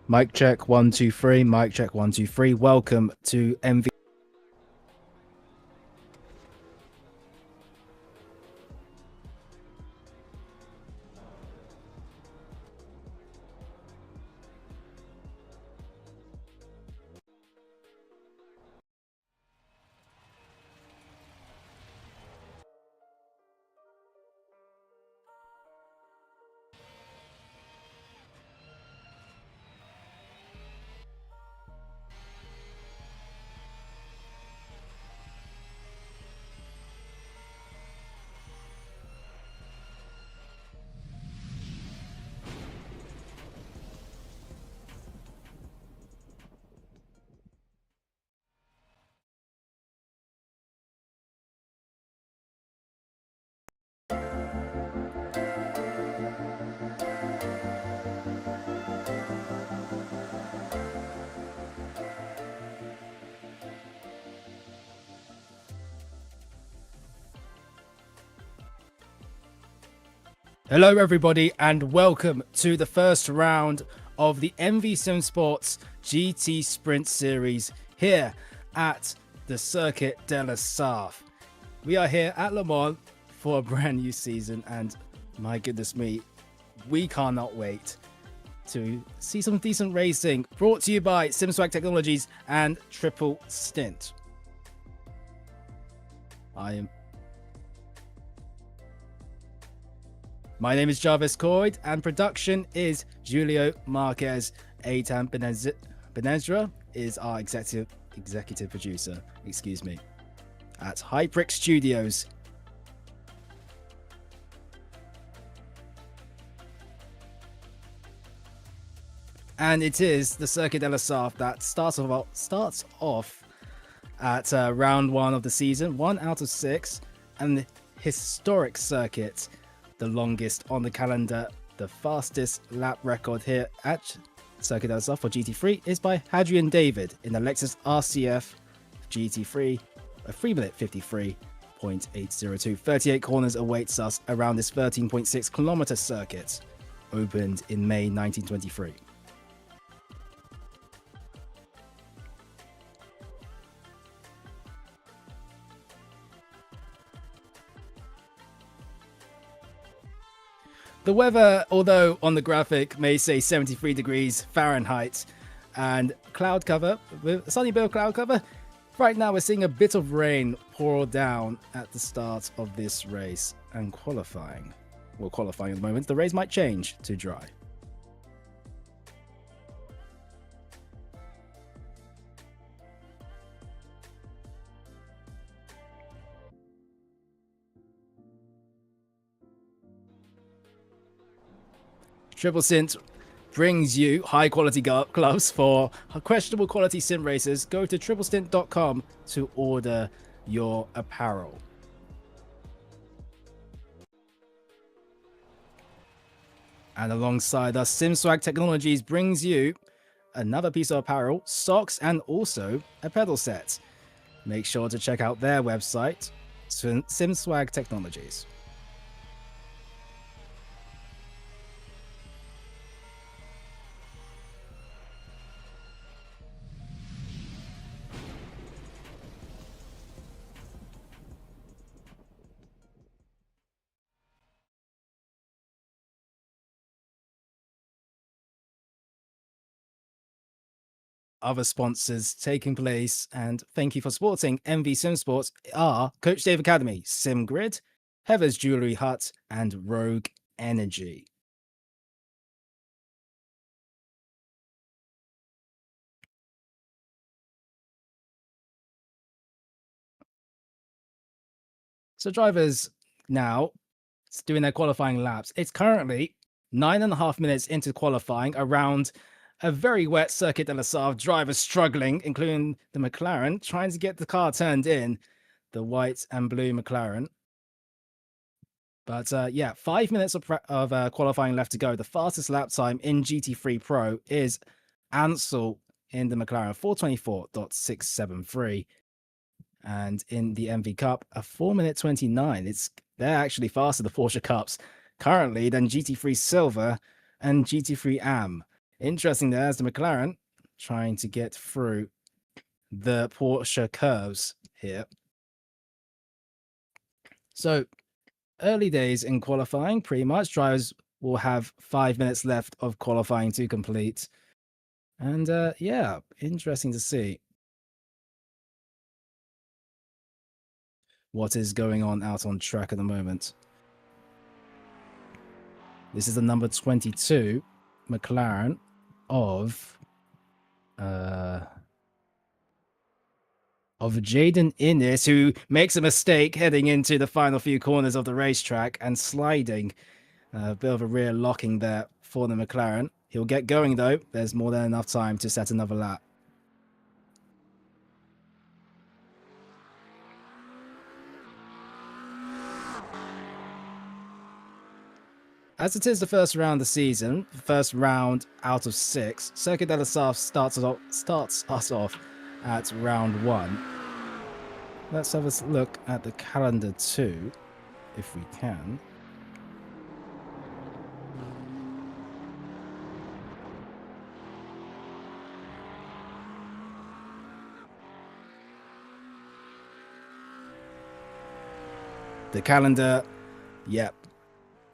Mic check 1 2 3. Mic check 1 2 3. Welcome to MV. Hello, everybody, and welcome to the first round of the MV Simsports GT Sprint Series here at the Circuit de la Sarthe. We are here at Le Mans for a brand new season, and my goodness me, we cannot wait to see some decent racing. Brought to you by SimSwag Technologies and Triple Stint. My name is Jarvis Coyd, and production is Julio Marquez. Aitan Benezra is our executive producer, at HyPrix Studios. And it is the Circuit de la Sarthe that starts off at round 1 of the season, 1 out of 6, and the historic circuit, the longest on the calendar. The fastest lap record here at Circuit de la Sarthe for GT3 is by Hadrian David in the Lexus RCF GT3, a 3-minute 53.802. 38 corners awaits us around this 13.6 kilometer circuit, opened in May 1923. The weather, although on the graphic may say 73 degrees Fahrenheit and cloud cover, with a sunny bit of cloud cover, right now we're seeing a bit of rain pour down at the start of this race and qualifying. Well, qualifying at the moment, the race might change to dry. Triple Stint brings you high quality gloves for questionable quality sim racers. Go to triplestint.com to order your apparel. And alongside us, SimSwag Technologies brings you another piece of apparel, socks, and also a pedal set. Make sure to check out their website, SimSwag Technologies. Other sponsors taking place, and thank you for supporting MV Simsports, are Coach Dave Academy, SimGrid, Heather's Jewelry Hut, and Rogue Energy. So drivers now doing their qualifying laps. It's currently 9.5 minutes into qualifying around a very wet Circuit de la Sarthe. Drivers struggling, including the McLaren, trying to get the car turned in, the white and blue McLaren. But yeah, 5 minutes of qualifying left to go. The fastest lap time in GT3 Pro is Ansel in the McLaren, 4:24.673. And in the MV Cup, a 4-minute 29. They're actually faster, the Porsche Cups, currently, than GT3 Silver and GT3 Am. Interesting there as the McLaren trying to get through the Porsche curves here. So early days in qualifying, pretty much. Drivers will have 5 minutes left of qualifying to complete. And yeah, interesting to see what is going on out on track at the moment. This is the number 22 McLaren of Jaden Innes, who makes a mistake heading into the final few corners of the racetrack and sliding. A bit of a rear locking there for the McLaren. He'll get going though. There's more than enough time to set another lap. As it is the first round of the season, first round out of 6, Circuit de la Sarthe starts us off at round 1. Let's have a look at the calendar too, if we can. The calendar, yep.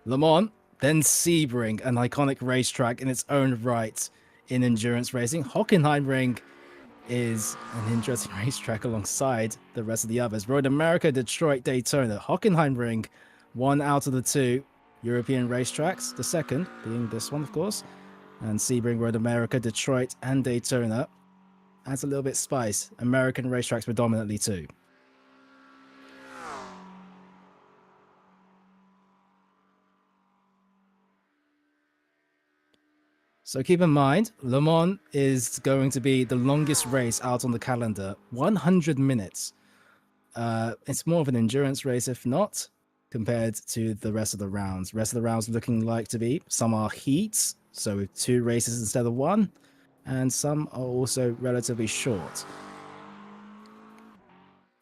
Le Mans, then Sebring, an iconic racetrack in its own right in endurance racing. Hockenheimring is an interesting racetrack alongside the rest of the others. Road America, Detroit, Daytona. Hockenheimring, 1 out of the 2 European racetracks. The second being this one, of course. And Sebring, Road America, Detroit, and Daytona. Adds a little bit spice. American racetracks predominantly too. So keep in mind, Le Mans is going to be the longest race out on the calendar, 100 minutes. It's more of an endurance race, if not, compared to the rest of the rounds. Rest of the rounds looking like to be, some are heats, so with 2 races instead of 1, and some are also relatively short.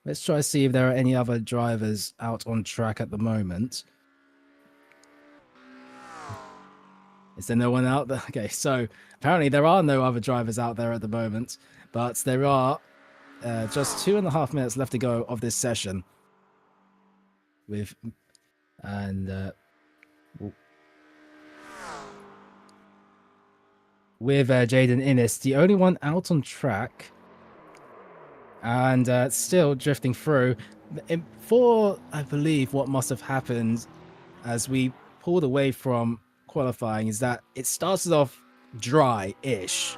Let's try to see if there are any other drivers out on track at the moment. Is there no one out there? Okay, so apparently there are no other drivers out there at the moment, but there are just 2.5 minutes left to go of this session. With Jaden Innes, the only one out on track, and still drifting through. For I believe what must have happened as we pulled away from qualifying is that it started off dry-ish,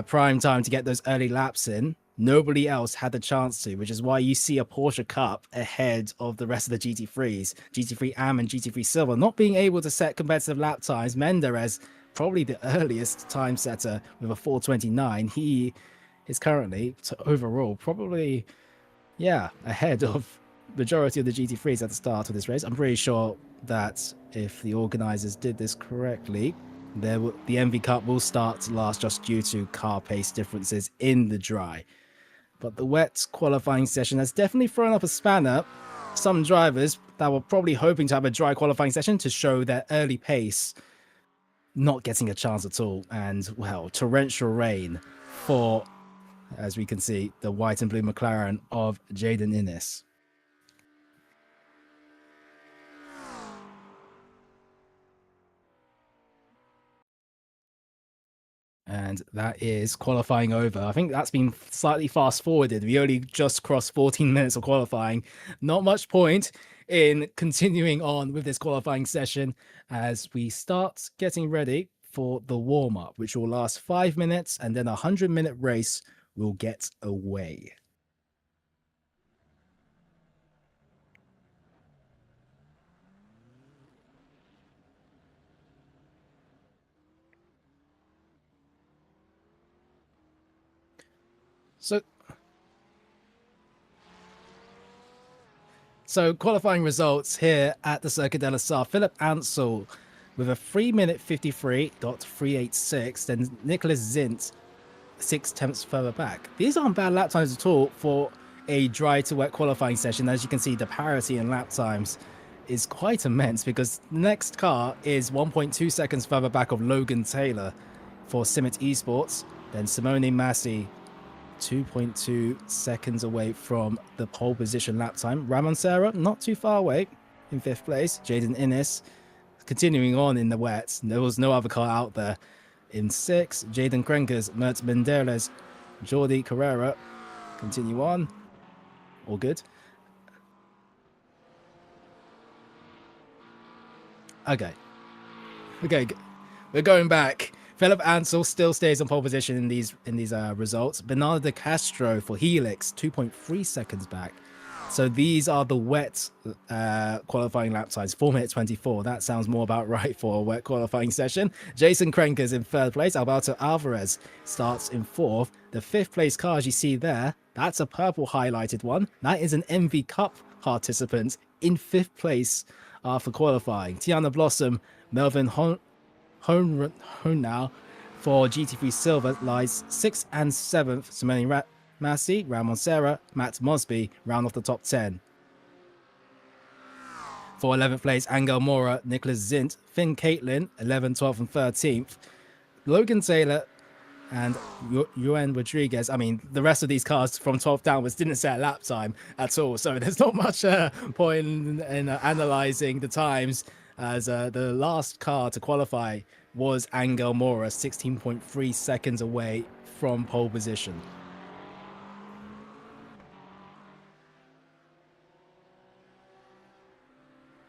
prime time to get those early laps in. Nobody else had the chance to, which is why you see a Porsche Cup ahead of the rest of the GT3s, GT3 AM and GT3 Silver, not being able to set competitive lap times. Menderes, probably the earliest time setter with a 4:29. He is currently, overall, probably, yeah, ahead of majority of the GT3s at the start of this race. I'm pretty sure that if the organizers did this correctly, the MV Cup will start last just due to car pace differences in the dry. But the wet qualifying session has definitely thrown up a spanner. Some drivers that were probably hoping to have a dry qualifying session to show their early pace, not getting a chance at all. And, well, torrential rain for, as we can see, the white and blue McLaren of Jaden Innes. And that is qualifying over. I think that's been slightly fast forwarded. We only just crossed 14 minutes of qualifying. Not much point in continuing on with this qualifying session as we start getting ready for the warm-up, which will last 5 minutes, and then a 100-minute race will get away. So qualifying results here at the Circuit de la Sarthe. Philip Ansel with a 3-minute 53.386. Then Nicholas Zint 6/10 further back. These aren't bad lap times at all for a dry to wet qualifying session. As you can see, the parity in lap times is quite immense because the next car is 1.2 seconds further back of Logan Taylor for Simit Esports. Then Simone Massi, 2.2 seconds away from the pole position lap time. Ramon Serra, not too far away in 5th place. Jaden Innes continuing on in the wet. There was no other car out there. In 6th, Jaden Krenkers, Mert Menderes, Jordi Carrera. Continue on. All good. Okay. We're going back. Philip Ansel still stays on pole position in these results. Bernardo de Castro for Helix, 2.3 seconds back. So these are the wet qualifying lap times, 4 minutes 24. That sounds more about right for a wet qualifying session. Jason Krenkers in 3rd place. Alberto Alvarez starts in 4th. The 5th place car, as you see there, that's a purple highlighted one. That is an MV Cup participant in 5th place for qualifying. Tiana Blossom, Melvin Honau for GT3 Silver lies 6th and 7th. Simone Massi, Ramon Serra, Matt Mosby round off the top 10. For 11th place, Angel Mora, Nicholas Zint, Finn Caitlin, 11th, 12th, and 13th. Logan Taylor and Juan Rodriguez. I mean, the rest of these cars from 12th downwards didn't set a lap time at all. So there's not much point in analysing the times, as the last car to qualify was Angel Mora, 16.3 seconds away from pole position.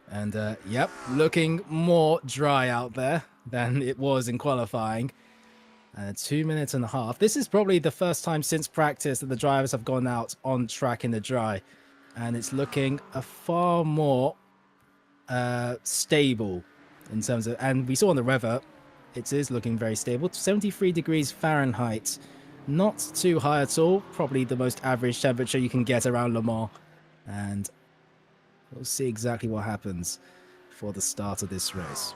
And yep, looking more dry out there than it was in qualifying. 2 minutes and a half. This is probably the first time since practice that the drivers have gone out on track in the dry. And it's looking a far more stable in terms of... And we saw on the weather, it is looking very stable. 73 degrees Fahrenheit. Not too high at all. Probably the most average temperature you can get around Le Mans. And we'll see exactly what happens for the start of this race.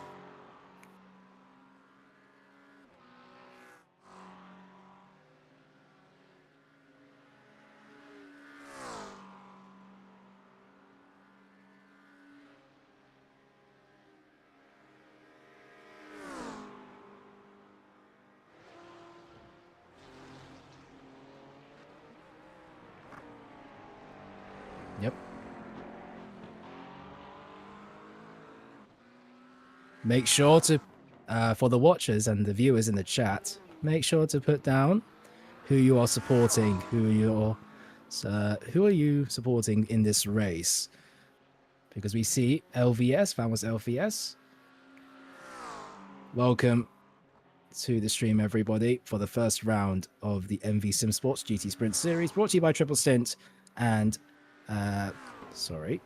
Yep. Make sure to, for the watchers and the viewers in the chat, make sure to put down who you are supporting, who are you supporting in this race? Because we see LVS, Famous LVS. Welcome to the stream, everybody, for the first round of the MV Simsports GT Sprint Series, brought to you by Triple Stint and, sorry,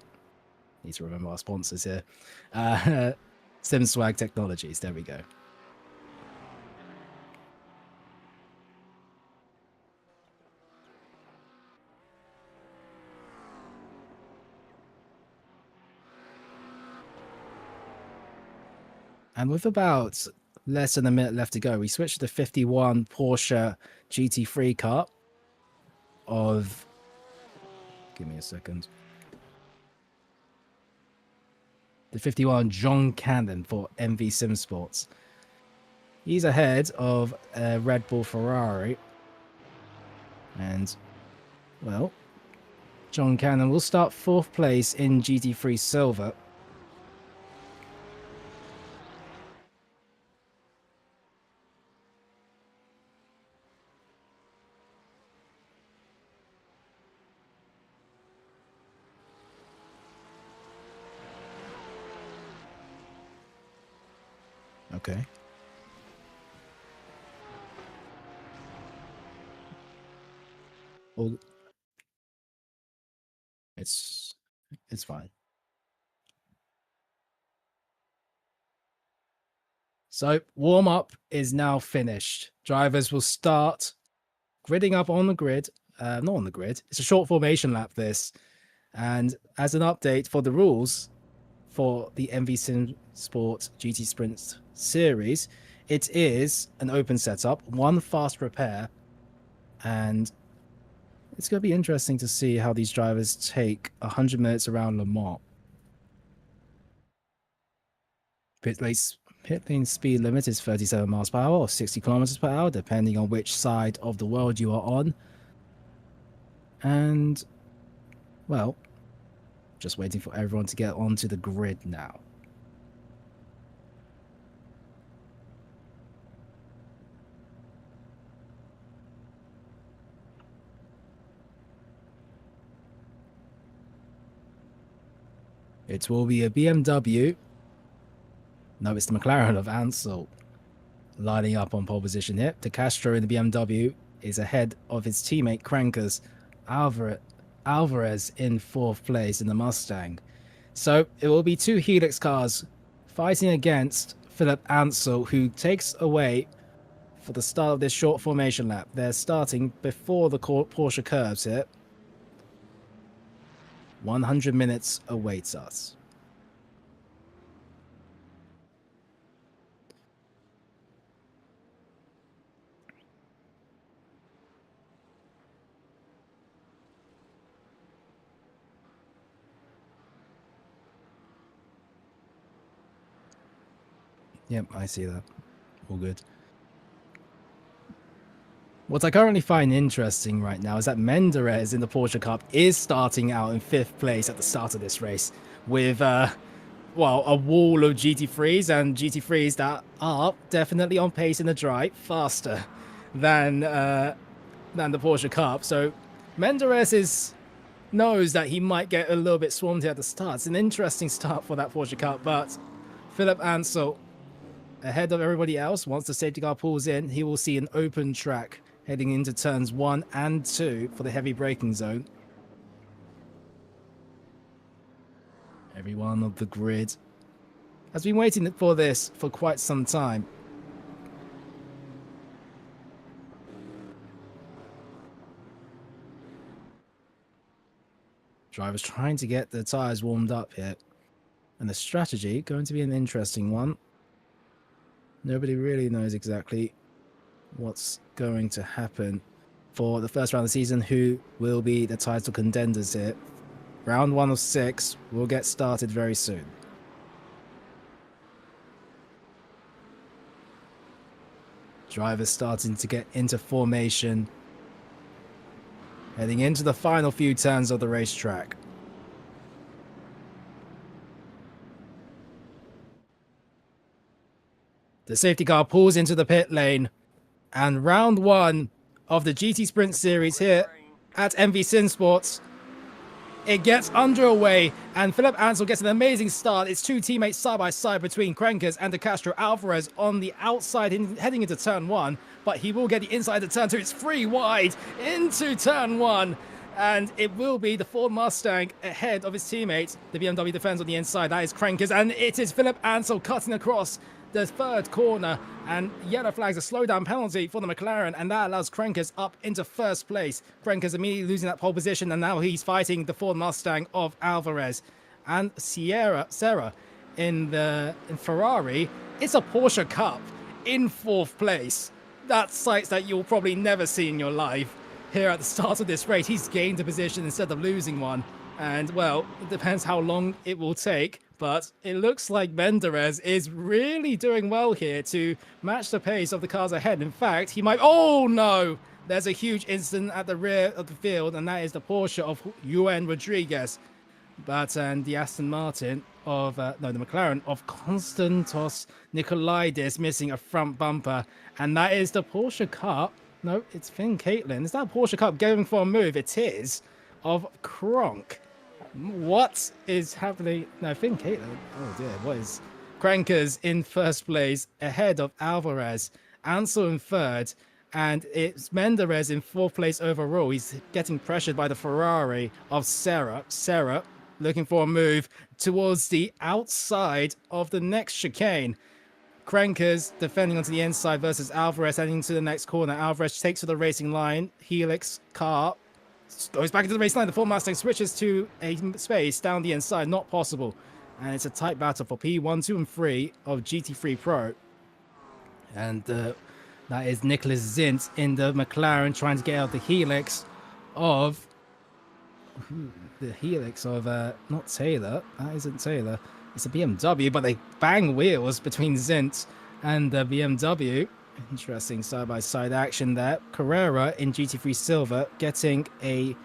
need to remember our sponsors here, SimSwag Technologies. There we go. And with about less than a minute left to go, we switched to the 51 Porsche GT3 car of... Give me a second. The 51 John Cannon for MV Simsports. He's ahead of Red Bull Ferrari. And, well, John Cannon will start 4th place in GT3 Silver. Okay. Well, it's fine. So warm up is now finished. Drivers will start gridding up on the grid. Not on the grid. It's a short formation lap, this. And as an update for the rules for the MV Simsport GT Sprint Series, it is an open setup, 1 fast repair, and it's going to be interesting to see how these drivers take 100 minutes around Le Mans. Pit Pit lane speed limit is 37 miles per hour or 60 kilometers per hour, depending on which side of the world you are on. And, well, just waiting for everyone to get onto the grid now. It will be a BMW. No, it's the McLaren of Ansel lining up on pole position here. De Castro in the BMW is ahead of his teammate Crankers. Alvarez in 4th place in the Mustang. So it will be 2 Helix cars fighting against Philip Ansel, who takes away for the start of this short formation lap. They're starting before the Porsche curves here. 100 minutes awaits us. Yep, I see that. All good. What I currently find interesting right now is that Menderes in the Porsche Cup is starting out in 5th place at the start of this race with, well, a wall of GT3s and GT3s that are definitely on pace in the drive, faster than the Porsche Cup. So Menderes knows that he might get a little bit swarmed here at the start. It's an interesting start for that Porsche Cup, but Philip Ansel ahead of everybody else. Once the safety car pulls in, he will see an open track heading into turns 1 and 2 for the heavy braking zone. Everyone on the grid has been waiting for this for quite some time. Drivers trying to get the tyres warmed up here. And the strategy going to be an interesting one. Nobody really knows exactly what's going to happen for the first round of the season, who will be the title contenders here. Round 1 of 6 will get started very soon. Drivers starting to get into formation, heading into the final few turns of the racetrack. The safety car pulls into the pit lane, and round 1 of the GT Sprint Series here at MV Simsports, it gets underway, and Philip Ansel gets an amazing start. It's 2 teammates side by side between Crankers and De Castro. Alvarez on the outside heading into turn 1, but he will get the inside of turn 2. It's 3 wide into turn 1, and it will be the Ford Mustang ahead of his teammate. The BMW defends on the inside. That is Crankers, and it is Philip Ansel cutting across the 3rd corner, and yellow flags a slowdown penalty for the McLaren, and that allows Crankers up into 1st place. Crankers immediately losing that pole position, and now he's fighting the Ford Mustang of Alvarez. And Sarah in Ferrari, it's a Porsche Cup in 4th place. That's sights that you'll probably never see in your life. Here at the start of this race, he's gained a position instead of losing one. And, well, it depends how long it will take. But it looks like Menderes is really doing well here to match the pace of the cars ahead. In fact, he might... Oh, no! There's a huge incident at the rear of the field, and that is the Porsche of Juan Rodriguez. But and the Aston Martin of... the McLaren of Konstantos Nikolaidis missing a front bumper. And that is the Porsche Cup... No, it's Finn Caitlin. Is that Porsche Cup going for a move? It is. Of Kronk. What is happening? No, Finn Caitlin. Oh dear, what is... Crankers in 1st place ahead of Alvarez. Ansel in 3rd. And it's Menderes in 4th place overall. He's getting pressured by the Ferrari of Sarah. Sarah looking for a move towards the outside of the next chicane. Crankers defending onto the inside versus Alvarez heading to the next corner. Alvarez takes to the racing line. Helix car goes back into the race line. The Ford Mustang switches to a space down the inside. Not possible. And it's a tight battle for P1, 2, and 3 of GT3 Pro. And that is Nicholas Zint in the McLaren trying to get out the Helix of... not Taylor. That isn't Taylor. It's a BMW, but they bang wheels between Stint and the BMW. Interesting side-by-side action there. Carrera in GT3 Silver getting a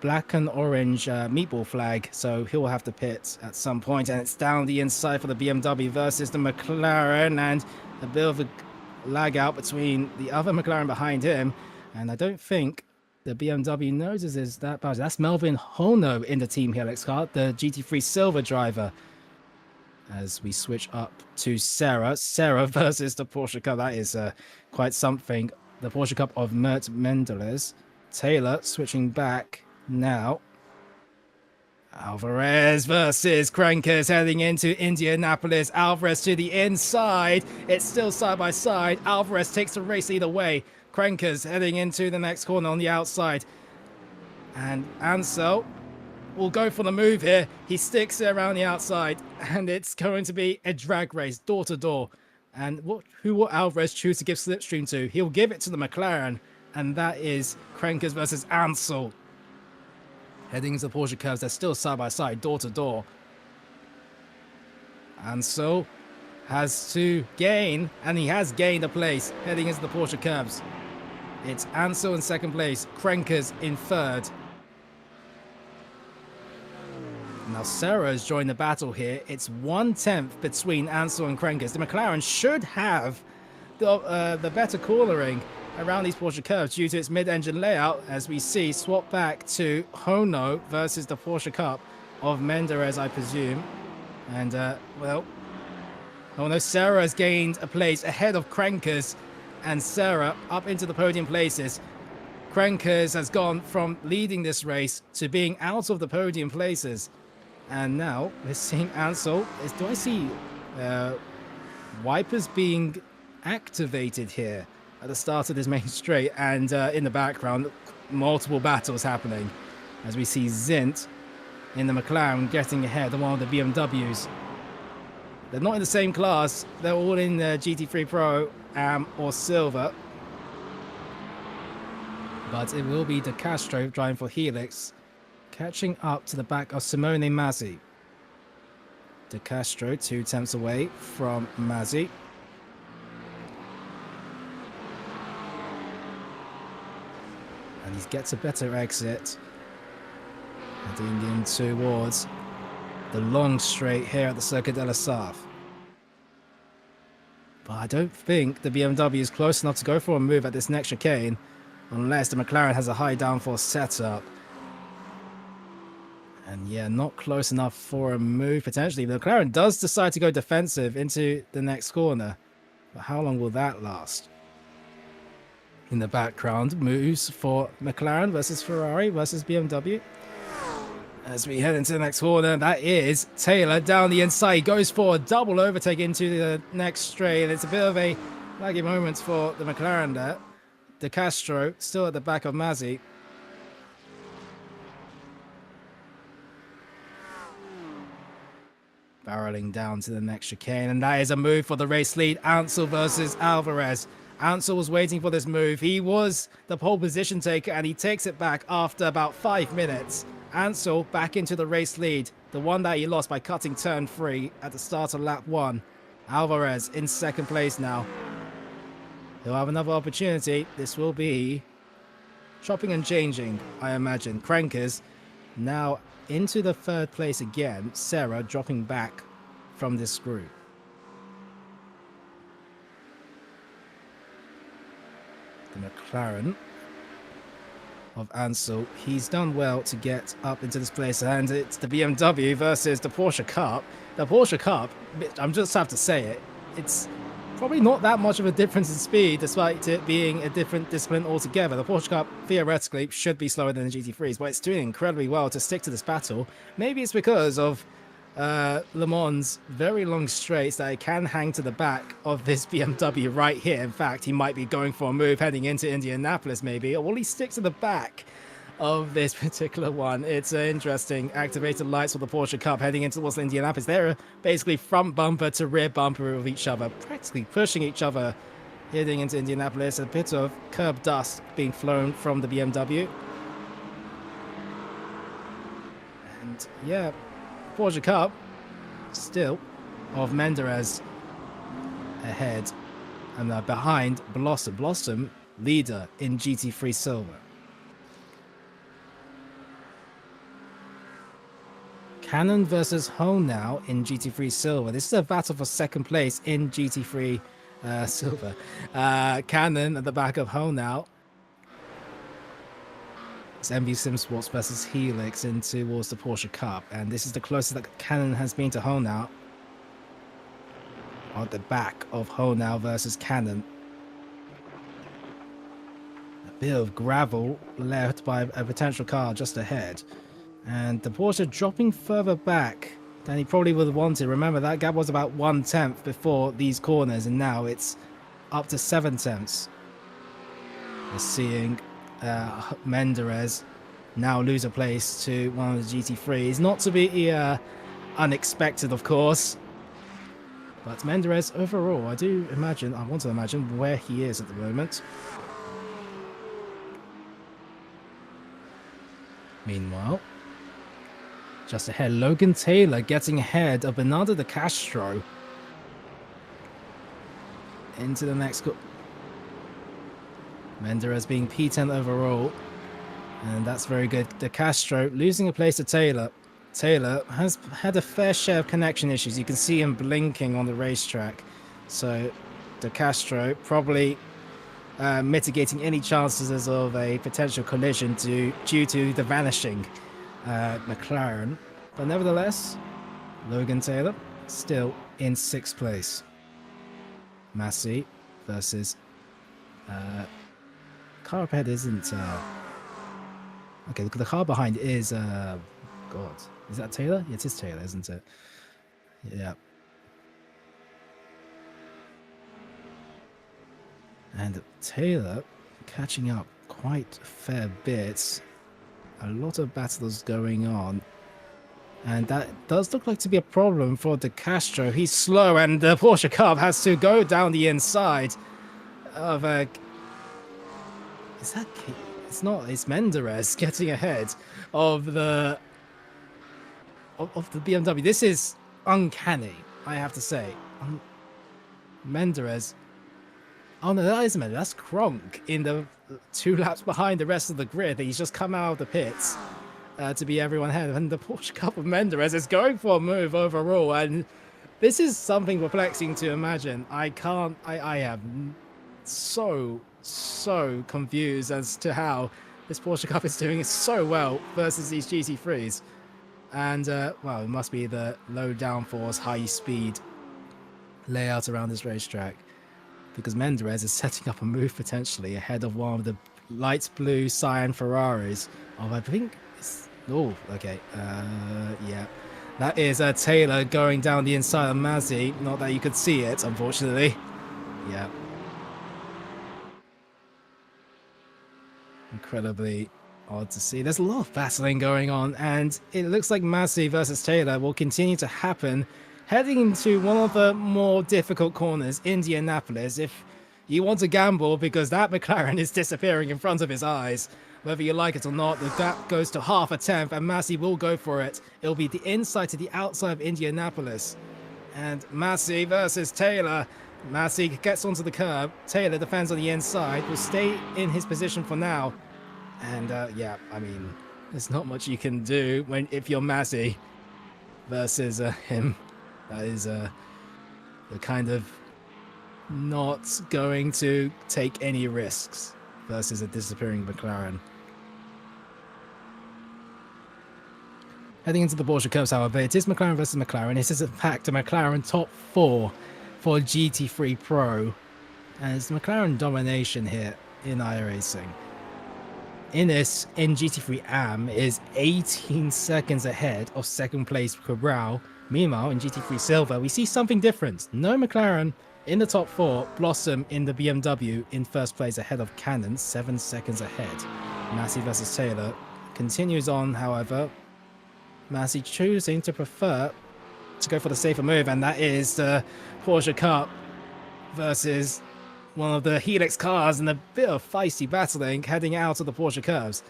black and orange meatball flag, so he'll have to pit at some point, and it's down the inside for the BMW versus the McLaren, and a bit of a lag out between the other McLaren behind him, and I don't think the BMW notices that badge. That's Melvin Hono in the Team Helix car, the GT3 Silver driver. As we switch up to Sarah versus the Porsche Cup, that is quite something. The Porsche Cup of Mert Mendeles. Taylor switching back now. Alvarez versus Krenkers heading into Indianapolis. Alvarez to the inside. It's still side by side. Alvarez takes the race either way. Krenkers heading into the next corner on the outside. And Ansel will go for the move here. He sticks it around the outside. And it's going to be a drag race, door to door. And who will Alvarez choose to give slipstream to? He'll give it to the McLaren. And that is Krenkers versus Ansel. Heading into the Porsche curves, they're still side by side, door to door. Ansel has to gain, and he has gained a place heading into the Porsche curves. It's Ansel in second place, Krenkers in third. Now Sarah has joined the battle here. It's 1/10 between Ansel and Krenkers. The McLaren should have the better cornering around these Porsche curves due to its mid-engine layout, as we see swap back to Hono versus the Porsche Cup of Menderes, I presume. And, well, Hono, Sarah has gained a place ahead of Krenkers, and Sarah up into the podium places. Krenkers has gone from leading this race to being out of the podium places. And now we're seeing Ansel. Do I see wipers being activated here at the start of this main straight, and in the background multiple battles happening as we see Stint in the McLaren getting ahead of one of the BMWs. They're not in the same class, they're all in the GT3 Pro or Silver, but it will be De Castro driving for Helix, catching up to the back of Simone Mazzi. De Castro 2 tenths away from Mazzi. And he gets a better exit, heading in towards the long straight here at the Circuit de la Sarthe. But I don't think the BMW is close enough to go for a move at this next chicane, unless the McLaren has a high downforce setup. And yeah, not close enough for a move potentially. The McLaren does decide to go defensive into the next corner, but how long will that last? In the background, moves for McLaren versus Ferrari versus BMW. As we head into the next corner, that is Taylor down the inside. He goes for a double overtake into the next straight. It's a bit of a laggy moment for the McLaren there. De Castro still at the back of Mazzi. Barreling down to the next chicane, and that is a move for the race lead. Ansel versus Alvarez. Ansel was waiting for this move. He was the pole position taker, and he takes it back after about 5 minutes. Ansel back into the race lead, the one that he lost by cutting turn 3 at the start of lap 1. Alvarez in second place now. He'll have another opportunity. This will be chopping and changing, I imagine. Krenkers now into the third place again. Sarah dropping back from this group. The McLaren of Ansel, he's done well to get up into this place, and it's the BMW versus the Porsche Cup. The Porsche Cup, I'm just have to say it, it's probably not that much of a difference in speed despite it being a different discipline altogether. The Porsche Cup theoretically should be slower than the GT3s, but it's doing incredibly well to stick to this battle. Maybe it's because of Le Mans' very long straights that it can hang to the back of this BMW right here. In fact, he might be going for a move heading into Indianapolis maybe, or will he stick to the back of this particular one? It's interesting. Activated lights for the Porsche Cup heading into towards Indianapolis. They're basically front bumper to rear bumper of each other, practically pushing each other heading into Indianapolis. A bit of curb dust being flown from the BMW. And yeah, Porsche Cup still of Menderes ahead, and behind Blossom. Blossom, leader in GT3 Silver. Cannon versus Hone now in GT3 Silver. This is a battle for second place in GT3 Silver. Cannon at the back of Hone now. It's MV Simsports versus Helix in towards the Porsche Cup, and this is the closest that Cannon has been to Hone now. At the back of Hone now versus Cannon. A bit of gravel left by a potential car just ahead. And the Porsche dropping further back than he probably would have wanted. Remember, that gap was about 1/10 before these corners, and now it's up to 7/10. We're seeing Menderes now lose a place to one of the GT3s. Not to be unexpected, of course. But Menderes overall, I want to imagine where he is at the moment. Meanwhile, just ahead, Logan Taylor getting ahead of Bernardo de Castro into the next. Menderes being P10 overall, and that's very good. De Castro losing a place to Taylor. Taylor has had a fair share of connection issues. You can see him blinking on the racetrack. So De Castro probably mitigating any chances of a potential collision due to the vanishing McLaren. But nevertheless, Logan Taylor still in 6th place. Massey versus car up ahead isn't okay, the car behind is God, is that Taylor? It is Taylor, isn't it? Yeah. And Taylor catching up quite a fair bit. A lot of battles going on. And that does look like to be a problem for De Castro. He's slow, and the Porsche Cup has to go down the inside of a... Is that... It's not. It's Menderes getting ahead of the BMW. This is uncanny, I have to say. Menderes... Oh no, that isn't Menderes. That's Kronk in the 2 laps behind the rest of the grid. He's just come out of the pits to be everyone ahead. And the Porsche Cup of Menderes is going for a move overall. And this is something perplexing to imagine. I am so confused as to how this Porsche Cup is doing so well versus these GT3s. And, well, it must be the low downforce, high speed layout around this racetrack. Because Menderes is setting up a move potentially ahead of one of the light blue cyan Ferraris. Oh, I think it's... Oh, okay. Yeah. That is Taylor going down the inside of Mazzi. Not that you could see it, unfortunately. Yeah. Incredibly odd to see. There's a lot of battling going on, and it looks like Mazzi versus Taylor will continue to happen heading into one of the more difficult corners, Indianapolis. If you want to gamble, because that McLaren is disappearing in front of his eyes, whether you like it or not, the gap goes to half a tenth, and Massey will go for it. It'll be the inside to the outside of Indianapolis. And Massey versus Taylor. Massey gets onto the curb. Taylor defends on the inside, will stay in his position for now. And yeah, I mean, there's not much you can do if you're Massey versus him. That is the kind of not going to take any risks versus a disappearing McLaren. Heading into the Porsche Cups, however, it is McLaren versus McLaren. This is in fact a McLaren top 4 for GT3 Pro. And it's McLaren domination here in iRacing. In GT3 AM is 18 seconds ahead of second place Cabral. Meanwhile, in GT3 Silver, we see something different. No McLaren in the top 4, Blossom in the BMW in first place ahead of Cannon, 7 seconds ahead. Massey versus Taylor continues on, however. Massey choosing to prefer to go for the safer move, and that is the Porsche Cup versus one of the Helix cars, and a bit of feisty battling heading out of the Porsche curves.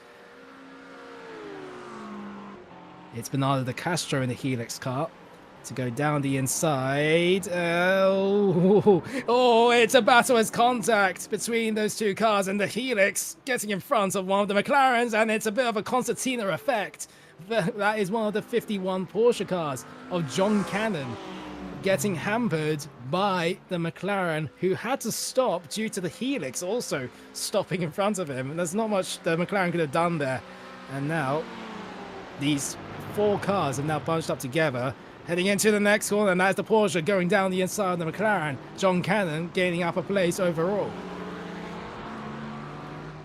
It's Bernardo de Castro in the Helix car. to go down the inside. Oh, it's a battle as contact between those two cars, and the Helix getting in front of one of the McLarens, and it's a bit of a concertina effect. That is one of the 51 Porsche cars of John Cannon getting hampered by the McLaren, who had to stop due to the Helix also stopping in front of him. And there's not much the McLaren could have done there. And now these four cars have now bunched up together, heading into the next corner, and that's the Porsche going down the inside of the McLaren. John Cannon gaining upper place overall.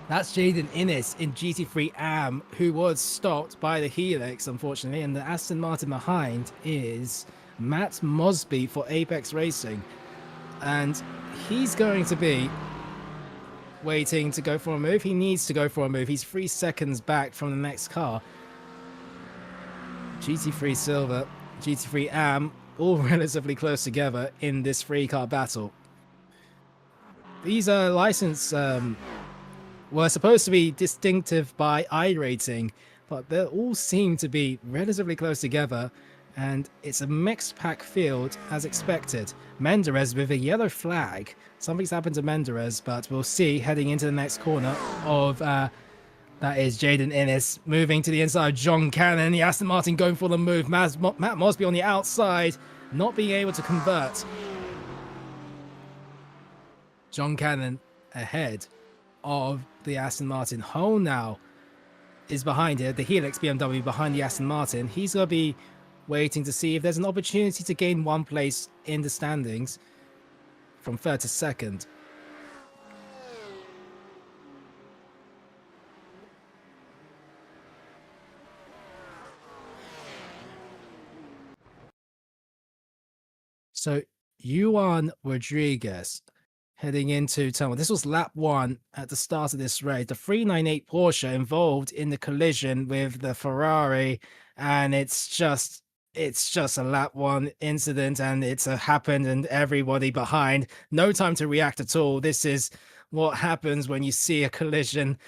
That's Jaden Innes in GT3 AM, who was stopped by the Helix, unfortunately, and the Aston Martin behind is Matt Mosby for Apex Racing, and he's going to be waiting to go for a move. He needs to go for a move. He's 3 seconds back from the next car. GT3 Silver, GT3 AM, all relatively close together in this 3-car battle. These license were supposed to be distinctive by iracing, but they all seem to be relatively close together. And it's a mixed pack field as expected. Menderes with a yellow flag. Something's happened to Menderes, but we'll see heading into the next corner of that is Jaden Innes moving to the inside of John Cannon. The Aston Martin going for the move. Matt Mosby on the outside, not being able to convert. John Cannon ahead of the Aston Martin. Hole now is behind it. The Helix BMW behind the Aston Martin. He's going to be waiting to see if there's an opportunity to gain one place in the standings from third to second. So Juan Rodriguez heading into turn one. This was lap 1 at the start of this race. The 398 Porsche involved in the collision with the Ferrari, and it's just a lap 1 incident, and it's happened, and everybody behind, no time to react at all. This is what happens when you see a collision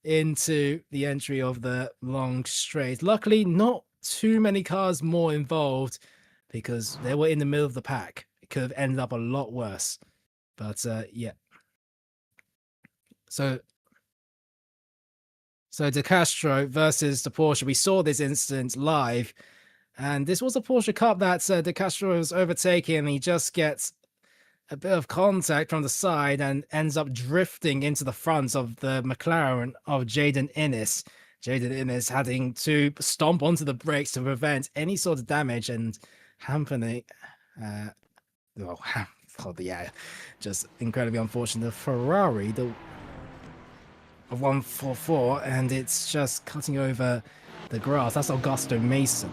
into the entry of the long straight. Luckily, not too many cars more involved, because they were in the middle of the pack. It could have ended up a lot worse. But yeah. So De Castro versus the Porsche. We saw this incident live. And this was a Porsche Cup that De Castro was overtaking, and he just gets a bit of contact from the side and ends up drifting into the front of the McLaren of Jaden Innes. Jaden Innes having to stomp onto the brakes to prevent any sort of damage and hampering. Yeah, just incredibly unfortunate. The Ferrari, the 144, and it's just cutting over the grass. That's Augusto Mason.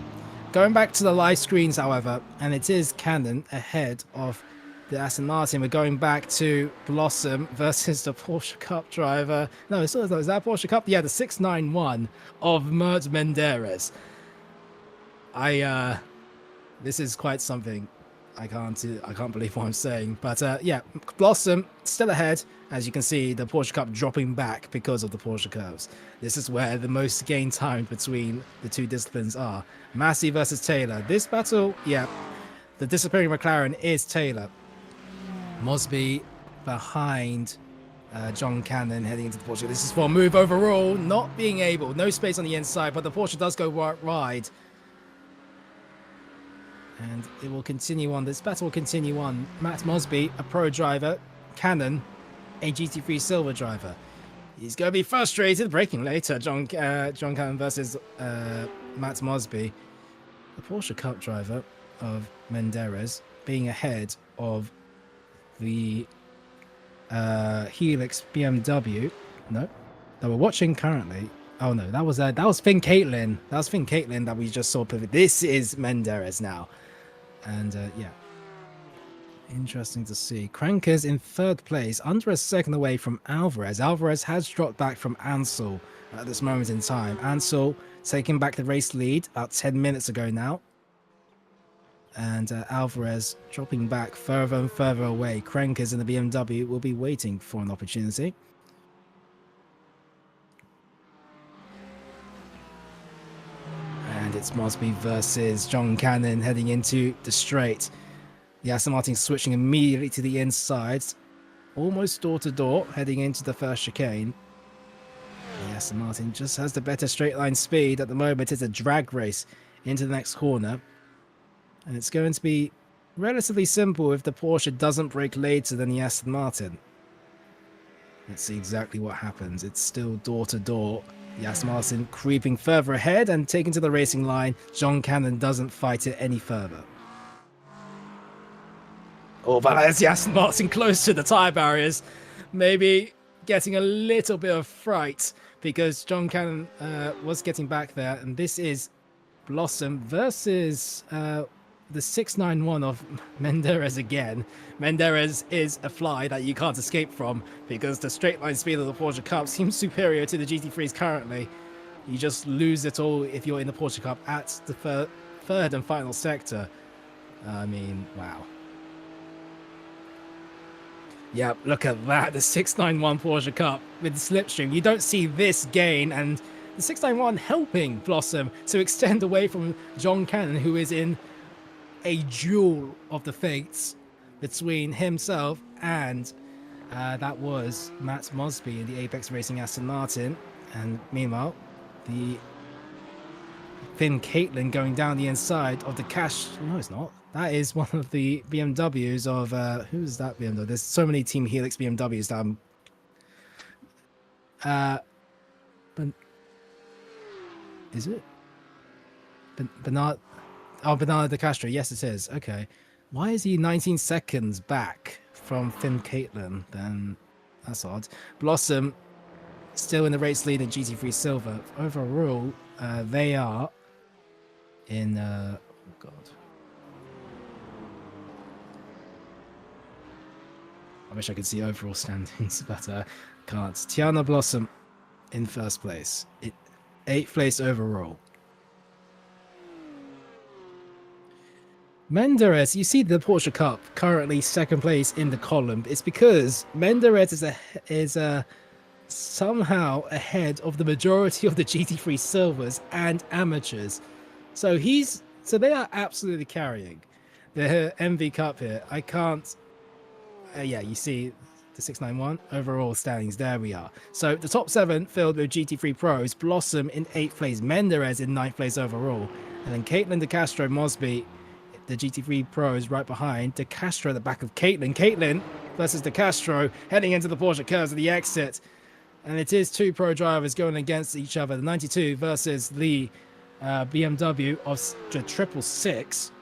Going back to the live screens, however, and it is Cannon ahead of the Aston Martin. We're going back to Blossom versus the Porsche Cup driver. No, is that Porsche Cup? Yeah, the 691 of Mert Menderes. This is quite something. I can't believe what I'm saying. But yeah, Blossom still ahead. As you can see, the Porsche Cup dropping back because of the Porsche curves. This is where the most gain time between the two disciplines are. Massey versus Taylor. This battle, yeah, the disappearing McLaren is Taylor. Mosby behind John Cannon heading into the Porsche. This is for a move overall, not being able. No space on the inside, but the Porsche does go wide. And it will continue on. This battle will continue on. Matt Mosby, a pro driver. Cannon, a GT3 Silver driver. He's going to be frustrated. Braking later. John Cannon versus Matt Mosby. The Porsche Cup driver of Menderes being ahead of the Helix BMW. No, that we're watching currently. Oh no, that was Finn Caitlin. That was Finn Caitlin that we just saw pivot. This is Menderes now. And yeah, interesting to see. Crankers in third place, under a second away from Alvarez. Alvarez has dropped back from Ansel at this moment in time. Ansel taking back the race lead about 10 minutes ago now. And Alvarez dropping back further and further away. Crankers in the BMW will be waiting for an opportunity. it's Mosby versus John Cannon heading into the straight. The Aston Martin switching immediately to the inside, almost door to door, heading into the first chicane. The Aston Martin just has the better straight line speed at the moment. It's a drag race into the next corner, and it's going to be relatively simple if the Porsche doesn't brake later than the Aston Martin. Let's see exactly what happens. It's still door to door. The Aston Martin creeping further ahead and taken to the racing line. John Cannon doesn't fight it any further. Oh, but as the Aston Martin close to the tyre barriers, maybe getting a little bit of fright because John Cannon was getting back there. And this is Blossom versus the 691 of Menderes again. Menderes is a fly that you can't escape from because the straight line speed of the Porsche Cup seems superior to the GT3s currently. You just lose it all if you're in the Porsche Cup at the third and final sector. I mean, wow. Yeah, look at that. The 691 Porsche Cup with the slipstream. You don't see this gain, and the 691 helping Blossom to extend away from John Cannon, who is in a duel of the fates between himself and that was Matt Mosby in the Apex Racing Aston Martin. And meanwhile, the Finn Caitlin going down the inside of the cash. No, it's not. That is one of the BMWs of who's that BMW? There's so many Team Helix BMWs that but is it Bernard? Oh, Bernardo de Castro. Yes, it is. Okay. Why is he 19 seconds back from Finn Caitlin? Then that's odd. Blossom still in the race lead in GT3 Silver. Overall, they are in. Oh God. I wish I could see overall standings, but can't. Tiana Blossom in first place. 8th place overall. Menderes, you see the Porsche Cup currently 2nd place in the column. It's because Menderes is somehow ahead of the majority of the GT3 Silvers and amateurs. So they are absolutely carrying the MV Cup here. I can't. Yeah, you see the 691 overall standings. There we are. So the top 7 filled with GT3 pros. Blossom in 8th place. Menderes in 9th place overall, and then Caitlin De Castro, Mosby, the GT3 pros right behind. De Castro at the back of Caitlin. Caitlin versus De Castro heading into the Porsche curves at the exit. And it is 2 pro drivers going against each other. The 92 versus the BMW of the 666.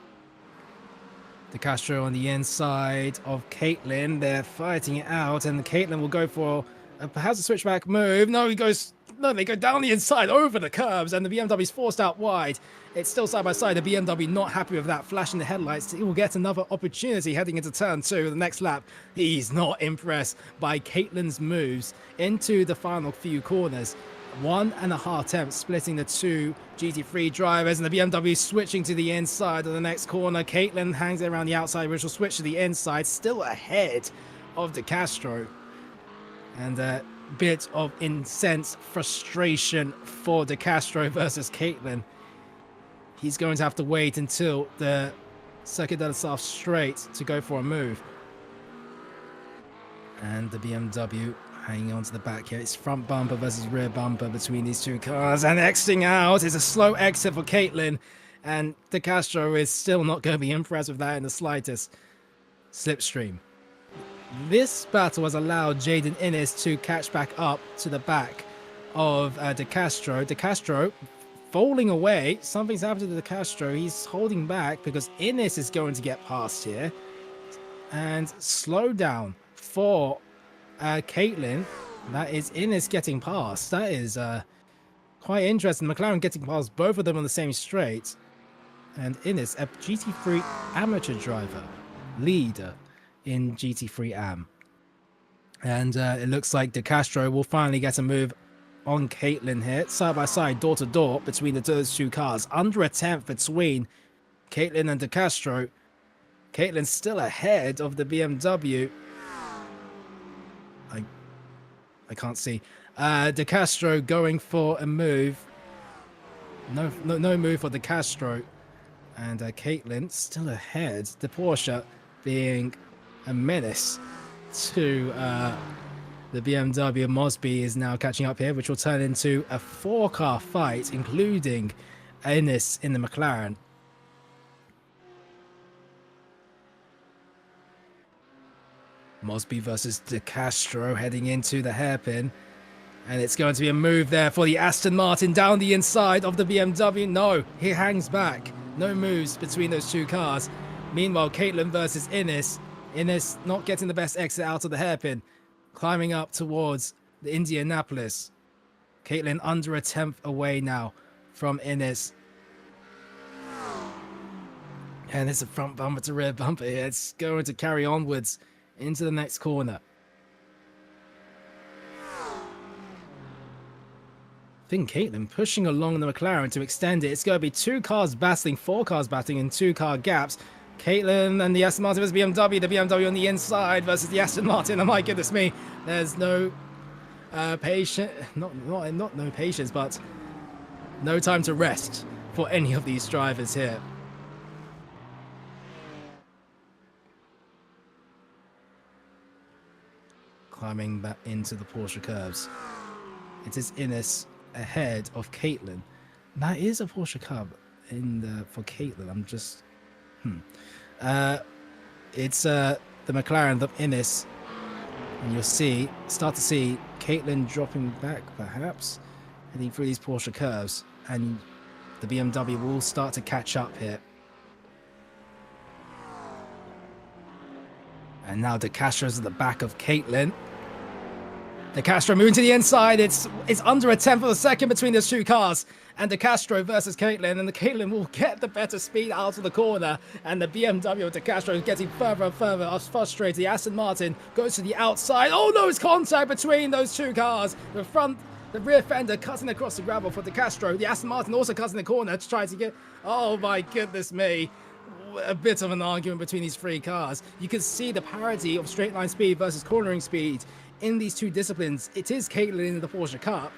De Castro on the inside of Caitlin. They're fighting it out, and Caitlin will go for perhaps a switchback move. No, they go down the inside over the curbs, and the BMW's forced out wide. It's still side by side. The BMW not happy with that. Flashing the headlights. He will get another opportunity heading into turn 2. The next lap, he's not impressed by Caitlin's moves into the final few corners. 1.5 attempts splitting the 2 GT3 drivers, and the BMW switching to the inside of the next corner. Caitlin hangs it around the outside, which will switch to the inside, still ahead of De Castro. And a bit of incensed frustration for De Castro versus Caitlin. He's going to have to wait until the Circuit de la Sarthe straight to go for a move. And the BMW hanging on to the back here. It's front bumper versus rear bumper between these 2 cars. And exiting out is a slow exit for Caitlin. And De Castro is still not going to be impressed with that in the slightest. Slipstream. This battle has allowed Jaden Innes to catch back up to the back of De Castro. De Castro falling away. Something's happened to De Castro. He's holding back because Innes is going to get past here. And slow down for Caitlin. That is Innes getting past. That is quite interesting. McLaren getting past both of them on the same straight. And Innes, a GT3 amateur driver, leader in GT3 AM. And it looks like De Castro will finally get a move on Caitlin here. Side by side, door to door between those 2 cars. Under a tenth between Caitlin and De Castro. Caitlin's still ahead of the BMW. I can't see. De Castro going for a move. No move for De Castro. And Caitlin still ahead. The Porsche being a menace to the BMW. Mosby is now catching up here, which will turn into a 4-car fight, including Innes in the McLaren. Mosby versus De Castro heading into the hairpin. And it's going to be a move there for the Aston Martin down the inside of the BMW. No, he hangs back. No moves between those two cars. Meanwhile, Caitlin versus Innes. Innes not getting the best exit out of the hairpin. Climbing up towards the Indianapolis. Caitlin under a 10th away now from Innes. And it's a front bumper to rear bumper here. It's going to carry onwards into the next corner. I think Caitlin pushing along the McLaren to extend it. It's going to be 2 cars battling, 4 cars battling in 2-car gaps. Caitlin and the Aston Martin versus BMW. The BMW on the inside versus the Aston Martin. Oh my goodness me. There's no patience. Not no patience, but no time to rest for any of these drivers here. Climbing back into the Porsche curves. It is Innes ahead of Caitlin. That is a Porsche Cub for Caitlin. I'm just it's the McLaren of Innes, and you'll start to see Caitlin dropping back, perhaps heading through these Porsche curves, and the BMW will start to catch up here. And now De Castro's at the back of Caitlin. De Castro moving to the inside. It's under a 10th of a second between those 2 cars. And De Castro versus Caitlin. And the Caitlin will get the better speed out of the corner. And the BMW of De Castro is getting further and further frustrated. The Aston Martin goes to the outside. Oh no, it's contact between those 2 cars. The rear fender cutting across the gravel for De Castro. The Aston Martin also cutting the corner to try to get... Oh my goodness me. A bit of an argument between these 3 cars. You can see the parity of straight line speed versus cornering speed in these 2 disciplines. It is Caitlin in the Porsche Cup,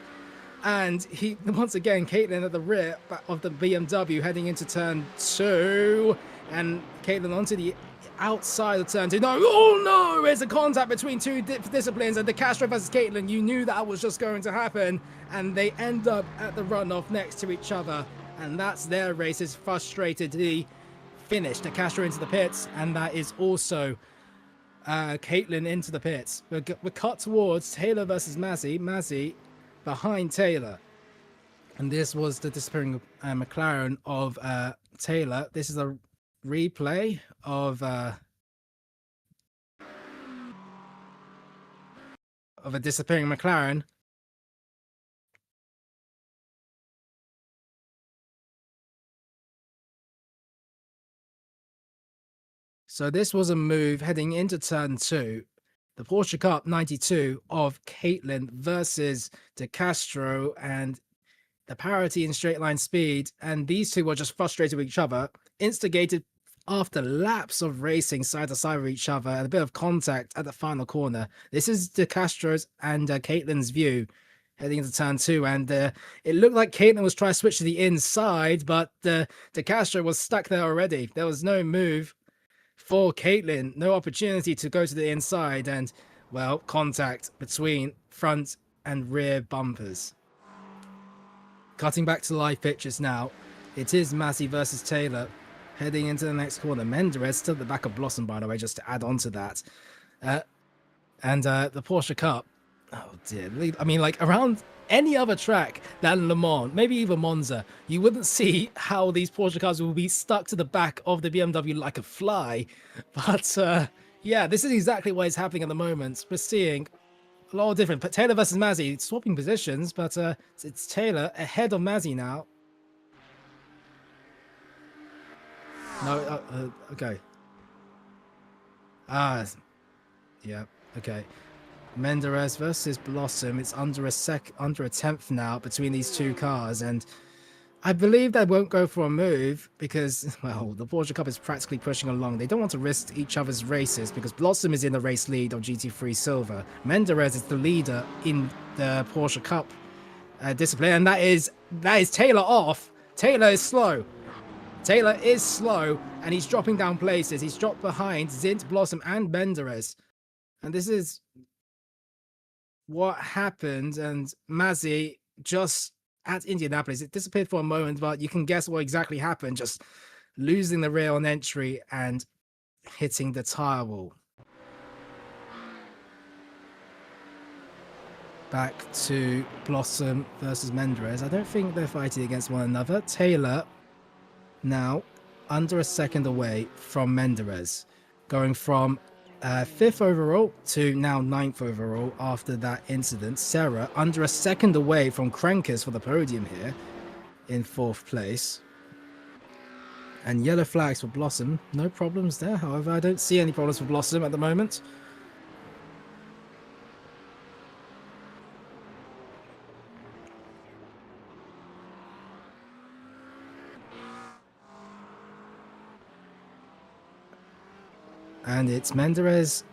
and once again Caitlin at the rear of the BMW heading into turn 2, and Caitlin onto the outside of turn 2. No, oh no, there's a contact between 2 disciplines, and De Castro versus Caitlin. You knew that was just going to happen, and they end up at the runoff next to each other, and that's their race. Is frustrated. The finish. De Castro into the pits, and that is also Caitlin into the pits. We're cut towards Taylor versus Mazzy. Mazzy behind Taylor, and this was the disappearing McLaren of Taylor. This is a replay of a disappearing McLaren. So this was a move heading into turn 2. The Porsche Cup 92 of Caitlin versus De Castro, and the parity in straight line speed. And these 2 were just frustrated with each other, instigated after laps of racing side to side with each other, and a bit of contact at the final corner. This is De Castro's and Caitlin's view heading into turn 2, and it looked like Caitlin was trying to switch to the inside, but De Castro was stuck there already. There was no move for Caitlin, no opportunity to go to the inside, and well, contact between front and rear bumpers. Cutting back to live pictures now, it is Massey versus Taylor heading into the next corner. Menderes still at the back of Blossom, by the way, just to add on to that. And the Porsche Cup, oh dear, I mean, like around any other track than Le Mans, maybe even Monza, you wouldn't see how these Porsche cars will be stuck to the back of the BMW like a fly. But yeah, this is exactly what is happening at the moment. We're seeing a lot of different, but Taylor versus Mazzy swapping positions, but it's Taylor ahead of Mazzy now. No, okay. Yeah, okay. Menderes versus Blossom. It's under a 10th now between these 2 cars, and I believe they won't go for a move because, well, the Porsche Cup is practically pushing along. They don't want to risk each other's races because Blossom is in the race lead of GT3 Silver. Menderes is the leader in the Porsche Cup discipline, and that is Taylor off. Taylor is slow. Taylor is slow, and he's dropping down places. He's dropped behind Stint, Blossom, and Menderes. And this is what happened. And Mazzy just at Indianapolis, it disappeared for a moment, but you can guess what exactly happened. Just losing the rail on entry and hitting the tire wall. Back to Blossom versus Menderes. I don't think they're fighting against one another. Taylor now under a second away from Menderes, going from 5th overall to now 9th overall after that incident. Sarah under a second away from Krenkers for the podium here in 4th place. And yellow flags for Blossom. No problems there. However, I don't see any problems for Blossom at the moment. And it's Menderes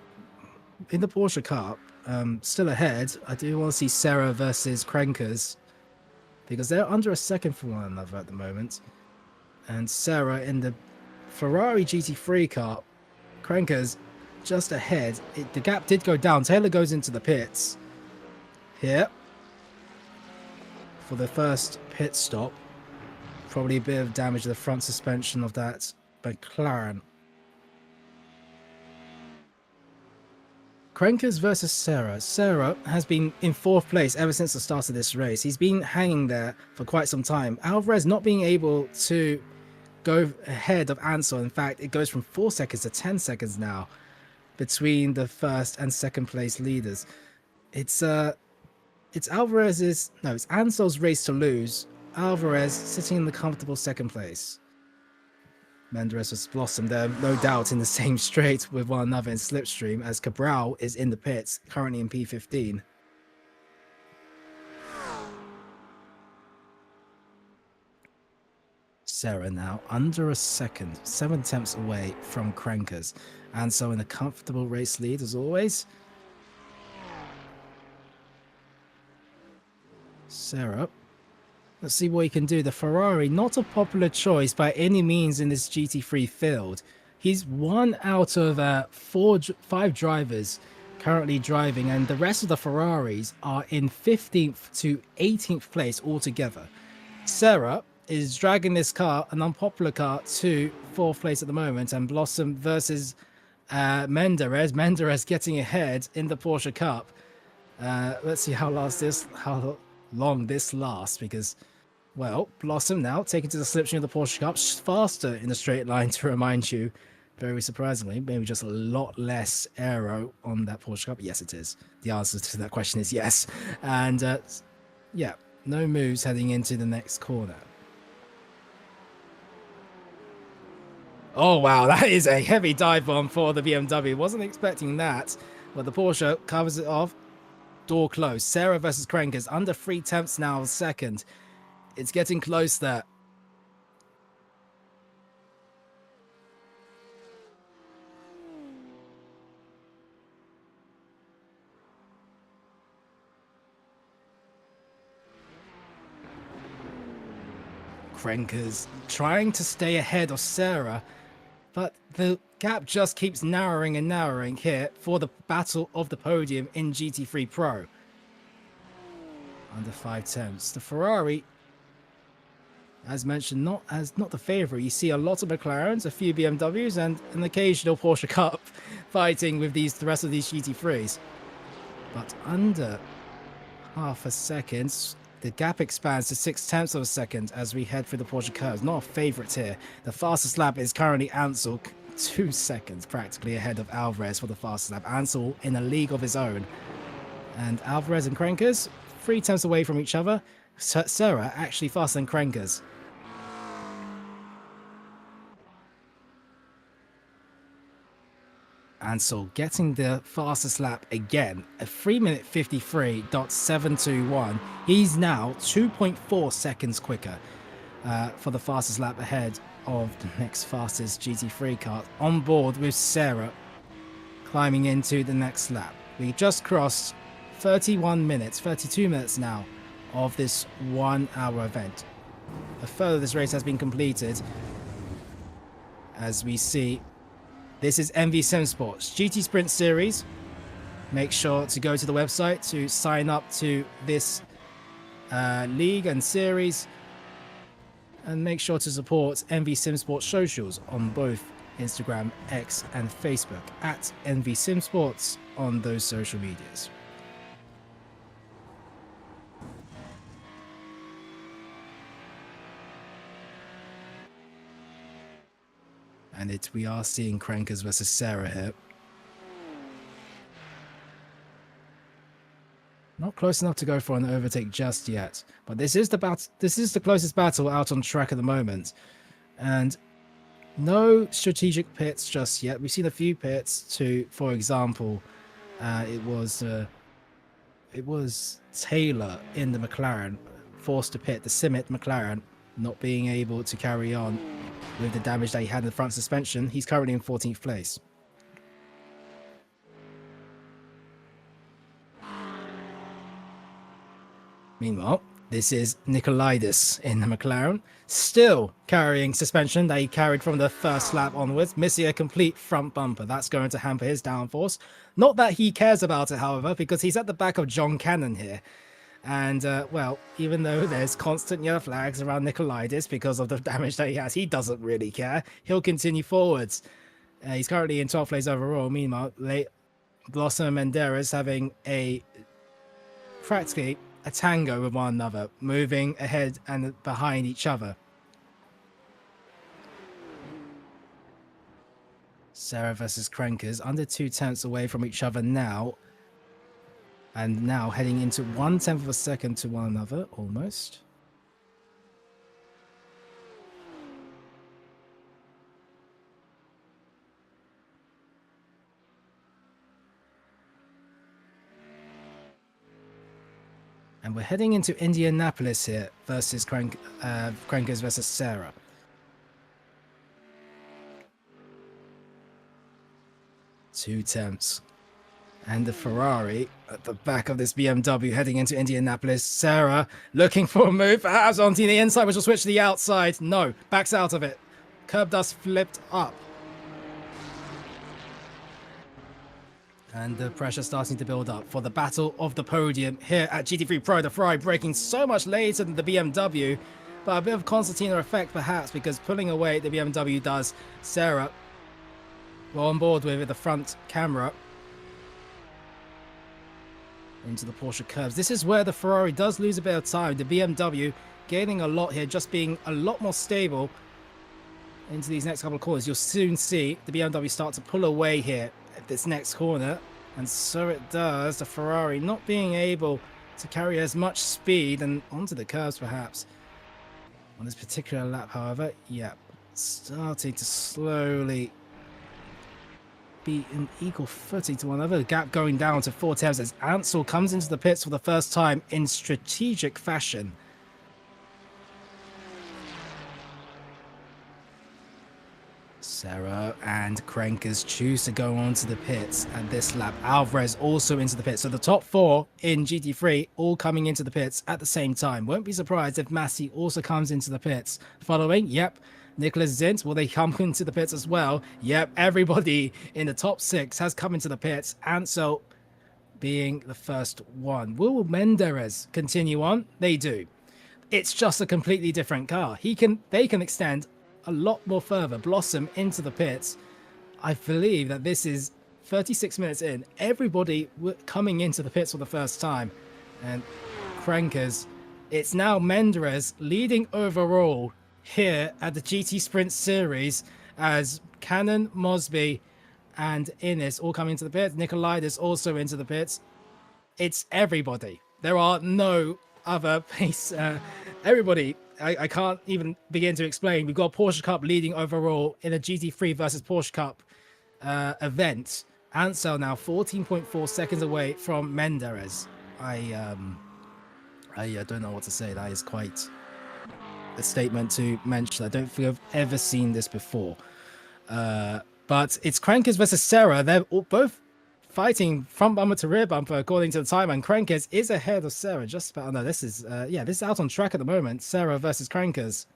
in the Porsche Cup, still ahead. I do want to see Sarah versus Krenkers because they're under a second for one another at the moment. And Sarah in the Ferrari GT3 car, Krenkers just ahead. The gap did go down. Taylor goes into the pits here for the first pit stop. Probably a bit of damage to the front suspension of that McLaren. Krenkers versus Sarah. Sarah has been in 4th place ever since the start of this race. He's been hanging there for quite some time. Alvarez not being able to go ahead of Ansel. In fact, it goes from 4 seconds to 10 seconds now between the 1st and 2nd place leaders. It's Alvarez's, no, it's Ansel's race to lose. Alvarez sitting in the comfortable 2nd place. Menderes versus Blossom, they're no doubt in the same straight with one another in slipstream, as Cabral is in the pits, currently in P15. Sarah now under a second, 7 attempts away from Krenkers, and so in a comfortable race lead as always. Sarah, let's see what he can do. The Ferrari, not a popular choice by any means in this GT3 field. He's 1 out of 5 drivers currently driving, and the rest of the Ferraris are in 15th to 18th place altogether. Sarah is dragging this car, an unpopular car, to 4th place at the moment, and Blossom versus Menderes. Menderes getting ahead in the Porsche Cup. Let's see how long this lasts, because, well, Blossom now taken to the slipstream of the Porsche Cup, faster in a straight line, to remind you, very surprisingly. Maybe just a lot less aero on that Porsche Cup. Yes, it is. The answer to that question is yes. And yeah, no moves heading into the next corner. Oh, wow, that is a heavy dive bomb for the BMW. Wasn't expecting that, but the Porsche covers it off. Door closed. Sarah versus Krenkers, under 3 tenths now a second. It's getting close there. Krenkers trying to stay ahead of Sarah, but the gap just keeps narrowing and narrowing here for the battle of the podium in GT3 Pro. Under 5 tenths. The Ferrari, as mentioned, not the favourite. You see a lot of McLarens, a few BMWs, and an occasional Porsche Cup fighting with the rest of these GT3s. But under half a second, the gap expands to 6 tenths of a second as we head through the Porsche curves. Not a favourite here. The fastest lap is currently Ansel, 2 seconds practically ahead of Alvarez for the fastest lap. Ansel in a league of his own. And Alvarez and Krenkers 3 tenths away from each other. Sarah actually faster than Krenkers. Ansel getting the fastest lap again, a 3-minute 53.721. He's now 2.4 seconds quicker for the fastest lap ahead of the next fastest GT3 car, on board with Sarah climbing into the next lap. We just crossed 32 minutes now of this 1 hour event. a third of this race has been completed. As we see, this is MV Simsports GT Sprint Series. Make sure to go to the website to sign up to this league and series. And make sure to support MV Simsports socials on both Instagram, X, and Facebook at MV Simsports on those social medias. And we are seeing Crankers versus Sarah here. Not close enough to go for an overtake just yet, but this is the closest battle out on track at the moment, and no strategic pits just yet. We've seen a few pits to, for example, it was Taylor in the McLaren forced to pit, the Simit McLaren, not being able to carry on with the damage that he had in the front suspension. He's currently in 14th place. Meanwhile, this is Nikolaitis in the McLaren, still carrying suspension that he carried from the first lap onwards, missing a complete front bumper. That's going to hamper his downforce. Not that he cares about it, however, because he's at the back of John Cannon here. And, well, even though there's constant yellow flags around Nikolaitis because of the damage that he has, he doesn't really care. He'll continue forwards. He's currently in 12th place overall. Meanwhile, Blossom and Menderes having practically a tango with one another, moving ahead and behind each other. Sarah versus Crankers, under 2 tenths away from each other now. And now heading into 1/10 of a second to one another, almost. And we're heading into Indianapolis here versus Crankers versus Sarah. Two attempts. And the Ferrari at the back of this BMW heading into Indianapolis. Sarah looking for a move, perhaps onto the inside, which will switch to the outside. No, backs out of it. Curb dust flipped up. And the pressure starting to build up for the battle of the podium here at GT3 Pro. The Ferrari braking so much later than the BMW, but a bit of concertina effect perhaps, because pulling away the BMW does. Sarah well on board with the front camera into the Porsche curbs. This is where the Ferrari does lose a bit of time. The BMW gaining a lot here, just being a lot more stable into these next couple of corners. You'll soon see the BMW start to pull away here at this next corner, and so it does. The Ferrari not being able to carry as much speed and onto the curves perhaps on this particular lap. However, yeah, starting to slowly be in equal footing to one another. The gap going down to 4 tenths as Ansel comes into the pits for the first time in strategic fashion. Sarah and Crankers choose to go on to the pits at this lap. Alvarez also into the pits. So the top 4 in GT3 all coming into the pits at the same time. Won't be surprised if Massey also comes into the pits. Following, yep, Nicholas Zint, will they come into the pits as well? Yep, everybody in the top 6 has come into the pits. Ansel being the first one. Will Menderes continue on? They do. It's just a completely different car. They can extend a lot more further. Blossom into the pits. I believe that this is 36 minutes in. Everybody coming into the pits for the first time. And Crankers, it's now Menderes leading overall here at the GT Sprint Series as Cannon, Mosby, and Innes all come into the pits. Nikolaitis also into the pits. It's everybody. There are no other pace. Everybody, I can't even begin to explain. We've got Porsche Cup leading overall in a GT3 versus Porsche Cup event. Ansel now 14.4 seconds away from Menderes. I don't know what to say. That is quite a statement to mention. I don't think I've ever seen this before. But it's Crankers versus Sarah. They're both fighting front bumper to rear bumper according to the time, and Crankers is ahead of Sarah just about. Oh, no, this is yeah, this is out on track at the moment. Sarah versus Crankers.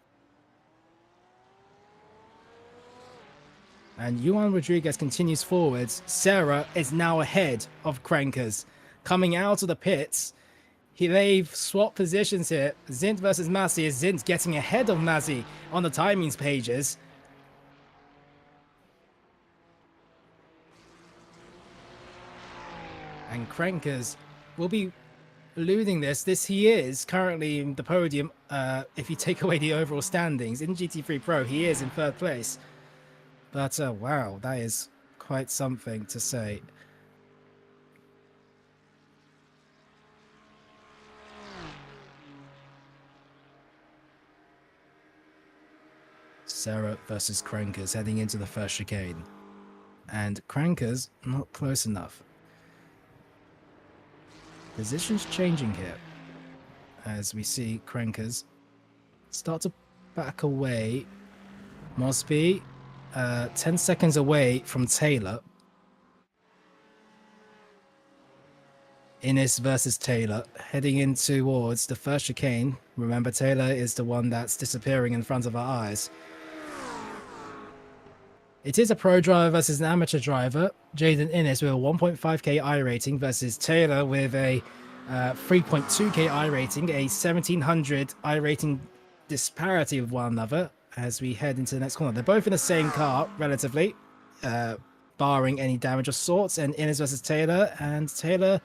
And Juan Rodriguez continues forwards. Sarah is now ahead of Crankers. Coming out of the pits, they've swapped positions here. Stint versus Massey is Stint getting ahead of Massey on the timings pages. And Crankers will be eluding this. He is currently in the podium. If you take away the overall standings in GT3 Pro, he is in third place. But wow, that is quite something to say. Sarah versus Crankers heading into the first chicane. And Crankers not close enough. Positions changing here as we see Crankers start to back away. Mosby 10 seconds away from Taylor. Innes versus Taylor heading in towards the first chicane. Remember, Taylor is the one that's disappearing in front of our eyes. It is a pro driver versus an amateur driver. Jaden Innes with a 1.5k I rating versus Taylor with a 3.2k I rating, a 1700 I rating disparity with one another as we head into the next corner. They're both in the same car, relatively, barring any damage of sorts, and Innes versus Taylor, and Taylor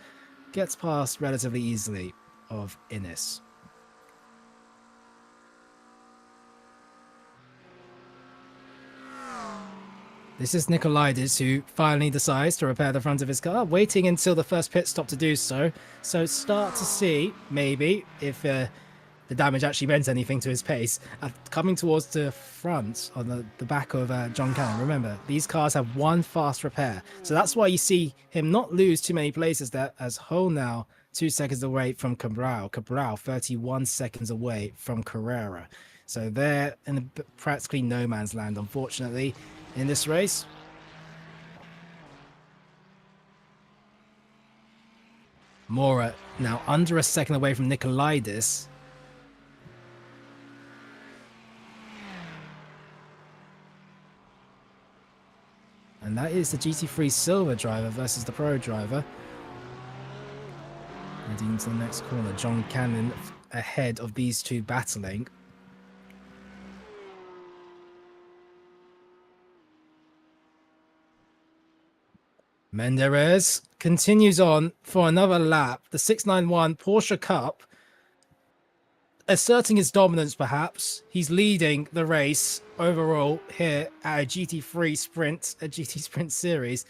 gets past relatively easily of Innes. This is Nikolaides, who finally decides to repair the front of his car, waiting until the first pit stop to do so. So start to see, maybe, if the damage actually meant anything to his pace. Coming towards the front, on the back of John Cannon. Remember, these cars have one fast repair. So that's why you see him not lose too many places there, as Hull now 2 seconds away from Cabral. Cabral 31 seconds away from Carrera. So they're in practically no man's land, unfortunately, in this race. Mora now under a second away from Nikolaides. And that is the GT3 Silver driver versus the Pro driver. Heading into the next corner. John Cannon ahead of these two battling. Menderes continues on for another lap. The 691 Porsche Cup, asserting his dominance perhaps. He's leading the race overall here at a GT3 Sprint, a GT Sprint Series.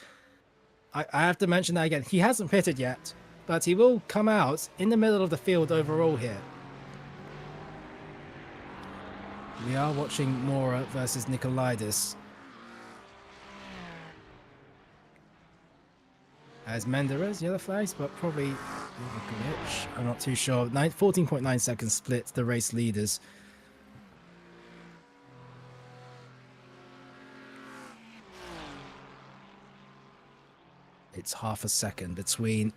I have to mention that again. He hasn't pitted yet, but he will come out in the middle of the field overall here. We are watching Mora versus Nikolaides. As Menderes, yellow flags, but probably a glitch. I'm not too sure. 14.9 seconds split the race leaders. It's half a second between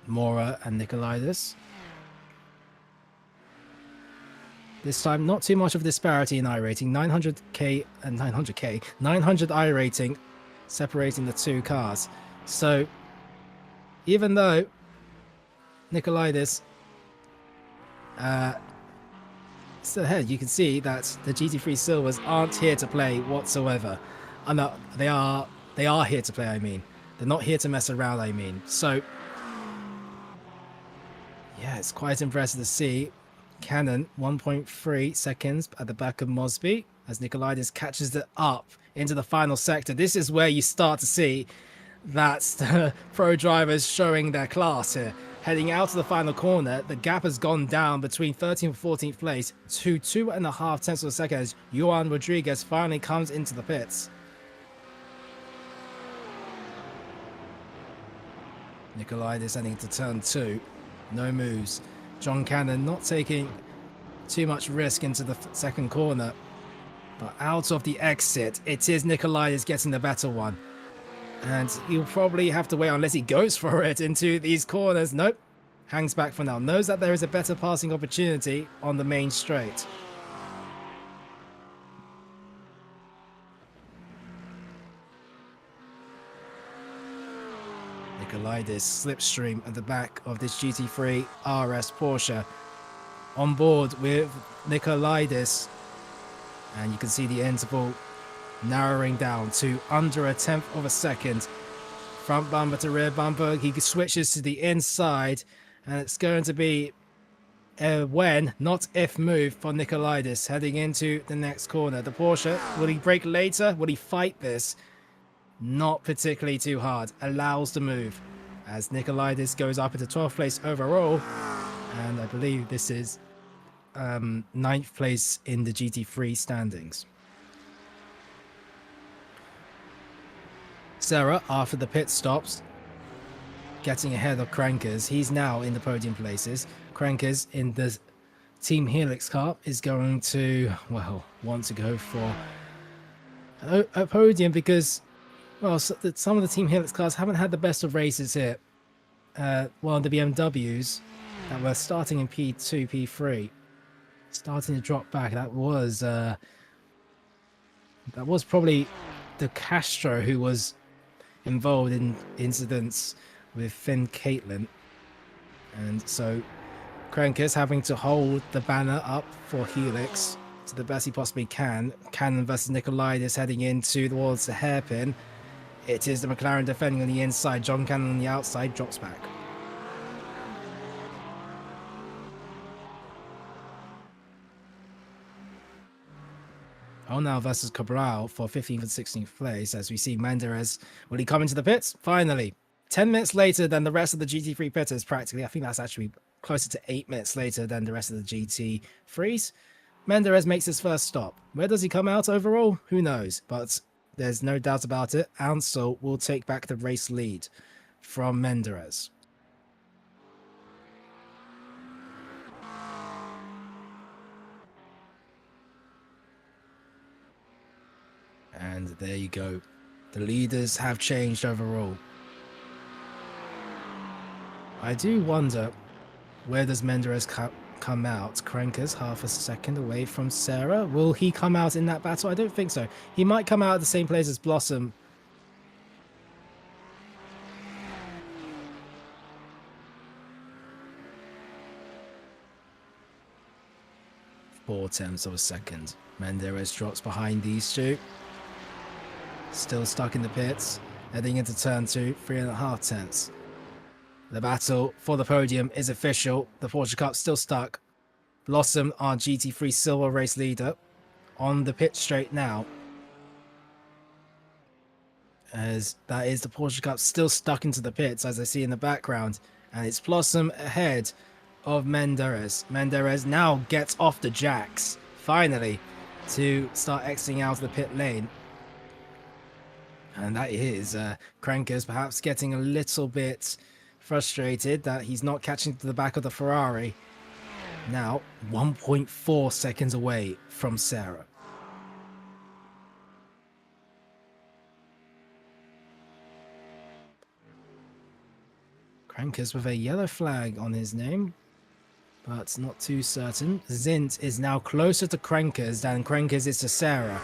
Mora and Nikolaides. This time, not too much of a disparity in I rating. 900k and 900k. 900 I rating separating the two cars. So even though Nikolaides still ahead, you can see that the GT3 Silvers aren't here to play whatsoever. They are here to play, I mean. They're not here to mess around, I mean. So yeah, it's quite impressive to see. Cannon 1.3 seconds at the back of Mosby as Nikolaides catches it up into the final sector. This is where you start to see that's the pro drivers showing their class here. Heading out to the final corner, the gap has gone down between 13th and 14th place to 2.5 tenths of a second as Juan Rodriguez finally comes into the pits. Nikolaides heading to turn 2. No moves. John Cannon not taking too much risk into the second corner. But out of the exit, it is Nikolaides getting the better one. And he'll probably have to wait unless he goes for it into these corners. Nope. Hangs back for now. Knows that there is a better passing opportunity on the main straight. Nikolaitis slipstream at the back of this GT3 RS Porsche. On board with Nikolaitis. And you can see the interval narrowing down to under a tenth of a second. Front bumper to rear bumper. He switches to the inside. And it's going to be a when, not if move for Nikolaitis heading into the next corner. The Porsche, will he brake later? Will he fight this? Not particularly too hard. Allows the move as Nikolaitis goes up into 12th place overall. And I believe this is 9th place in the GT3 standings. Sarah, after the pit stops, getting ahead of Krankers. He's now in the podium places. Krankers in the Team Helix car is going to, well, want to go for a podium because, well, some of the Team Helix cars haven't had the best of races here. Well, the BMWs that were starting in P2, P3, starting to drop back. That was probably the Castro who was involved in incidents with Finn Caitlin. And so Krankers having to hold the banner up for Helix to the best he possibly can. Cannon versus Nikolaitis heading into towards the hairpin. It is the McLaren defending on the inside. John Cannon on the outside drops back. Now versus Cabral for 15th and 16th place as we see Menderes. Will he come into the pits? Finally. 10 minutes later than the rest of the GT3 pitters practically. I think that's actually closer to 8 minutes later than the rest of the GT3s. Menderes makes his first stop. Where does he come out overall? Who knows? But there's no doubt about it. Ansel will take back the race lead from Menderes. And there you go. The leaders have changed overall. I do wonder, where does Menderes come out? Krankers half a second away from Sarah. Will he come out in that battle? I don't think so. He might come out at the same place as Blossom. Four tenths of a second. Menderes drops behind these two. Still stuck in the pits. Heading into turn 2, 3.5 tenths. The battle for the podium is official. The Porsche Cup still stuck. Blossom, our GT3 silver race leader, on the pit straight now. As that is the Porsche Cup still stuck into the pits, as I see in the background. And it's Blossom ahead of Menderes. Menderes now gets off the jacks, finally, to start exiting out of the pit lane. And that is Krankers perhaps getting a little bit frustrated that he's not catching to the back of the Ferrari. Now 1.4 seconds away from Sarah. Krankers with a yellow flag on his name, but not too certain. Zint is now closer to Krankers than Krankers is to Sarah.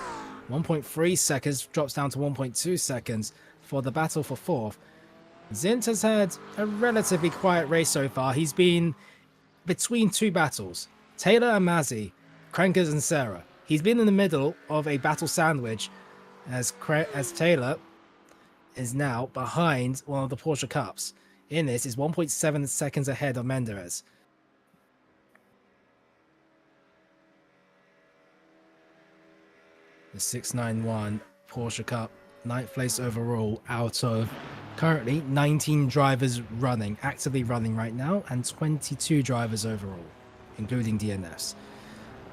1.3 seconds drops down to 1.2 seconds for the battle for fourth. Zint has had a relatively quiet race so far. He's been between two battles, Taylor and Mazzy, Krankers and Sarah. He's been in the middle of a battle sandwich as Taylor is now behind one of the Porsche Cups. In this is 1.7 seconds ahead of Menderes. The 691 Porsche Cup, 9th place overall out of currently 19 drivers running, actively running right now, and 22 drivers overall, including DNFs.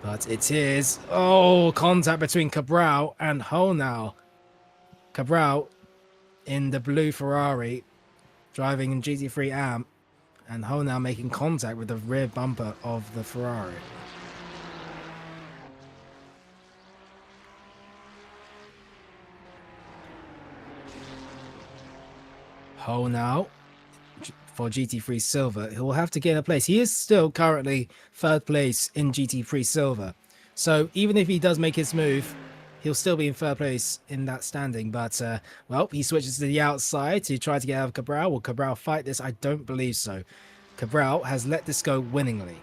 But it is, contact between Cabral and Honau. Cabral in the blue Ferrari, driving in GT3 AM, and Honau making contact with the rear bumper of the Ferrari. Hole now for GT3 Silver. He'll have to gain a place. He is still currently third place in GT3 Silver. So even if he does make his move, he'll still be in third place in that standing. But, well, he switches to the outside to try to get out of Cabral. Will Cabral fight this? I don't believe so. Cabral has let this go winningly.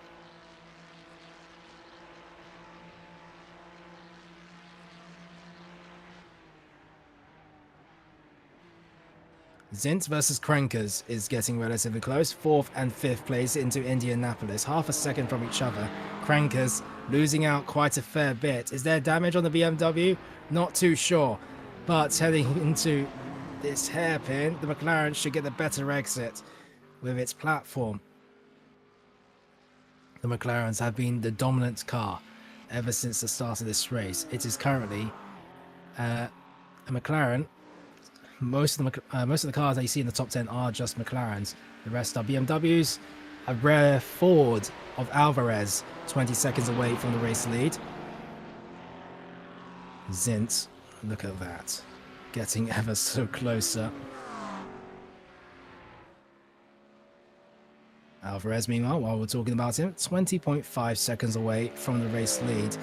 Stint versus Crankers is getting relatively close. 4th and 5th place into Indianapolis. Half a second from each other. Crankers losing out quite a fair bit. Is there damage on the BMW? Not too sure. But heading into this hairpin, the McLaren should get the better exit with its platform. The McLarens have been the dominant car ever since the start of this race. It is currently a McLaren. Most of the cars that you see in the top 10 are just McLarens. The rest are BMWs. A rare Ford of Alvarez, 20 seconds away from the race lead. Stint, look at that, getting ever so closer. Alvarez, meanwhile, while we're talking about him, 20.5 seconds away from the race lead.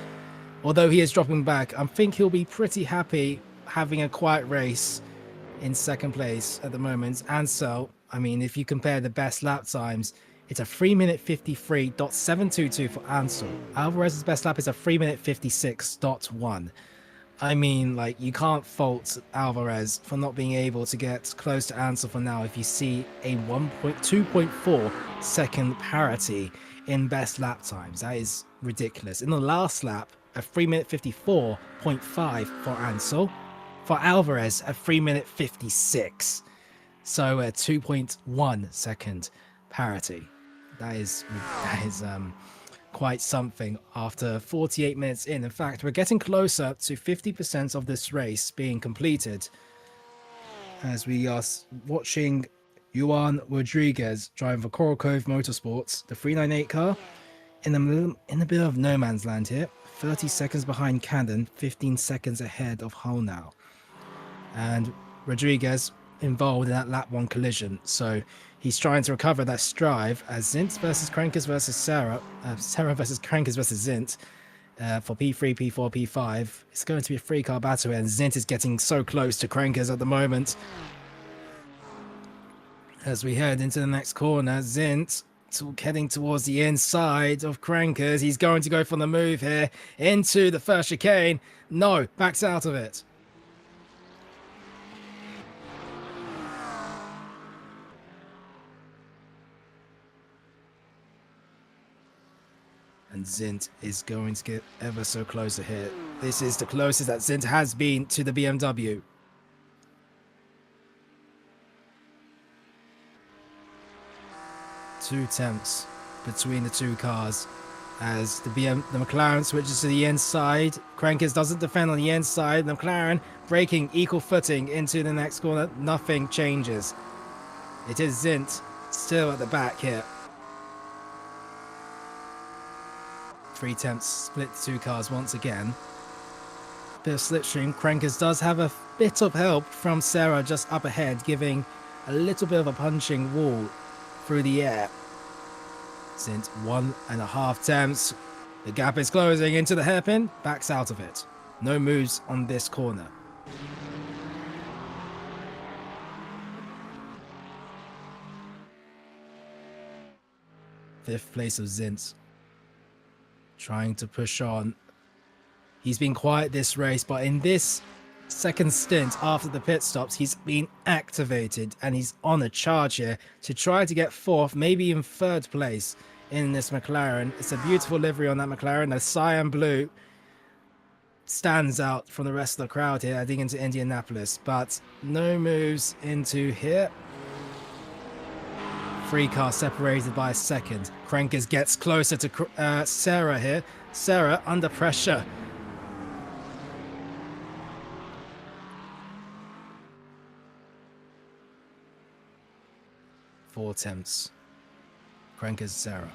Although he is dropping back, I think he'll be pretty happy having a quiet race in second place at the moment. And so, I mean, if you compare the best lap times, it's a 3-minute 53.722 for Ansel. Alvarez's best lap is a 3-minute 56.1. I mean, like, you can't fault Alvarez for not being able to get close to Ansel for now if you see a 2.4 second parity in best lap times. That is ridiculous. In the last lap, a 3-minute 54.5 for Ansel. For Alvarez, a 3-minute 56. So a 2.1 second parity. That is quite something after 48 minutes in. In fact, we're getting closer to 50% of this race being completed as we are watching Juan Rodriguez driving for Coral Cove Motorsports, the 398 car, in a bit of no man's land here. 30 seconds behind Cannon, 15 seconds ahead of Hull now. And Rodriguez involved in that lap 1 collision, so he's trying to recover that strive as Stint versus Crankers versus Sarah versus Crankers versus Stint for P3, P4, P5. It's going to be a 3-car battle, and Stint is getting so close to Crankers at the moment. As we head into the next corner, Stint heading towards the inside of Crankers. He's going to go for the move here into the first chicane. No, backs out of it. And Stint is going to get ever so closer here. This is the closest that Stint has been to the BMW. Two attempts between the two cars as the McLaren switches to the inside. Crankers doesn't defend on the inside. The McLaren breaking equal footing into the next corner. Nothing changes. It is Stint still at the back here. 3 attempts split the two cars once again. Bit of slipstream. Crankers does have a bit of help from Sarah just up ahead, giving a little bit of a punching wall through the air. Stint 1.5 attempts. The gap is closing into the hairpin. Backs out of it. No moves on this corner. Fifth place of Stint. Trying to push on. He's been quiet this race, but in this second stint after the pit stops, he's been activated and he's on a charge here to try to get 4th, maybe even 3rd place in this McLaren. It's a beautiful livery on that McLaren. The cyan blue stands out from the rest of the crowd here heading into Indianapolis, but no moves into here. 3 cars separated by a second. Crankers gets closer to Sarah here. Sarah under pressure. Four attempts. Crankers Sarah.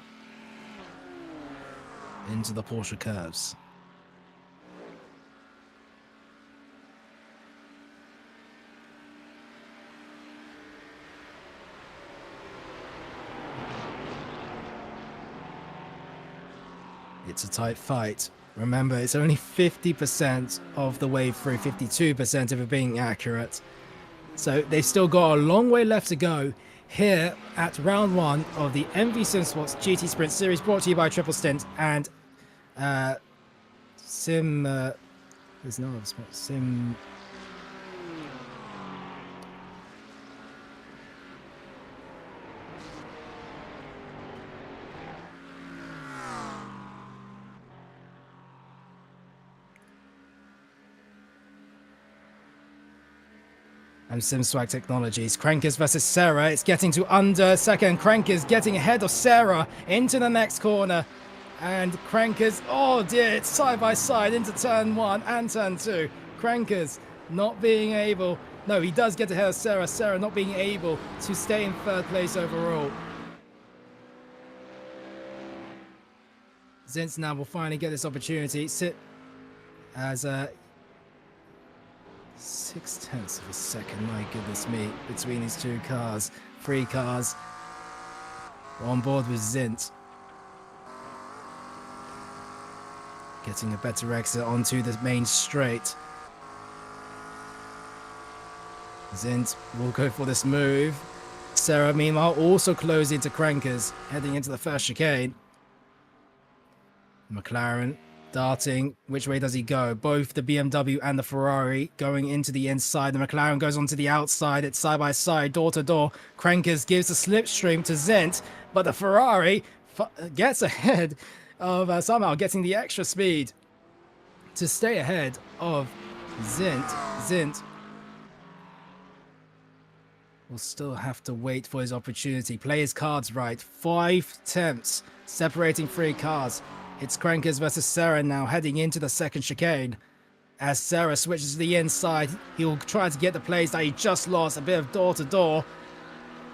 Into the Porsche curves. It's a tight fight. Remember, it's only 50% of the way through, 52% if we're being accurate. So they've still got a long way left to go here at round 1 of the MV Simsports GT Sprint Series, brought to you by Triple Stint and there's no other spot. And SimSwag Technologies. Crankers versus Sarah. It's getting to under second. Crankers getting ahead of Sarah into the next corner. And Crankers, oh dear, it's side by side into turn 1 and turn 2. Crankers not being able, no, he does get ahead of Sarah. Sarah not being able to stay in 3rd place overall. Zintz now will finally get this opportunity. Sit as 0.6 of a second, my goodness me, between these 2 cars. 3 cars on board with Zint. Getting a better exit onto the main straight. Zint will go for this move. Sarah, meanwhile, also closing to Crankers, heading into the first chicane. McLaren darting. Which way does he go? Both the BMW and the Ferrari going into the inside. The McLaren goes onto the outside. It's side by side, door to door. Crankers gives the slipstream to Zint, but the Ferrari gets ahead of somehow getting the extra speed to stay ahead of Zint. Zint will still have to wait for his opportunity. Play his cards right. 5 attempts separating 3 cars. It's Crankers versus Sarah now, heading into the second chicane. As Sarah switches to the inside, he'll try to get the place that he just lost, a bit of door to door.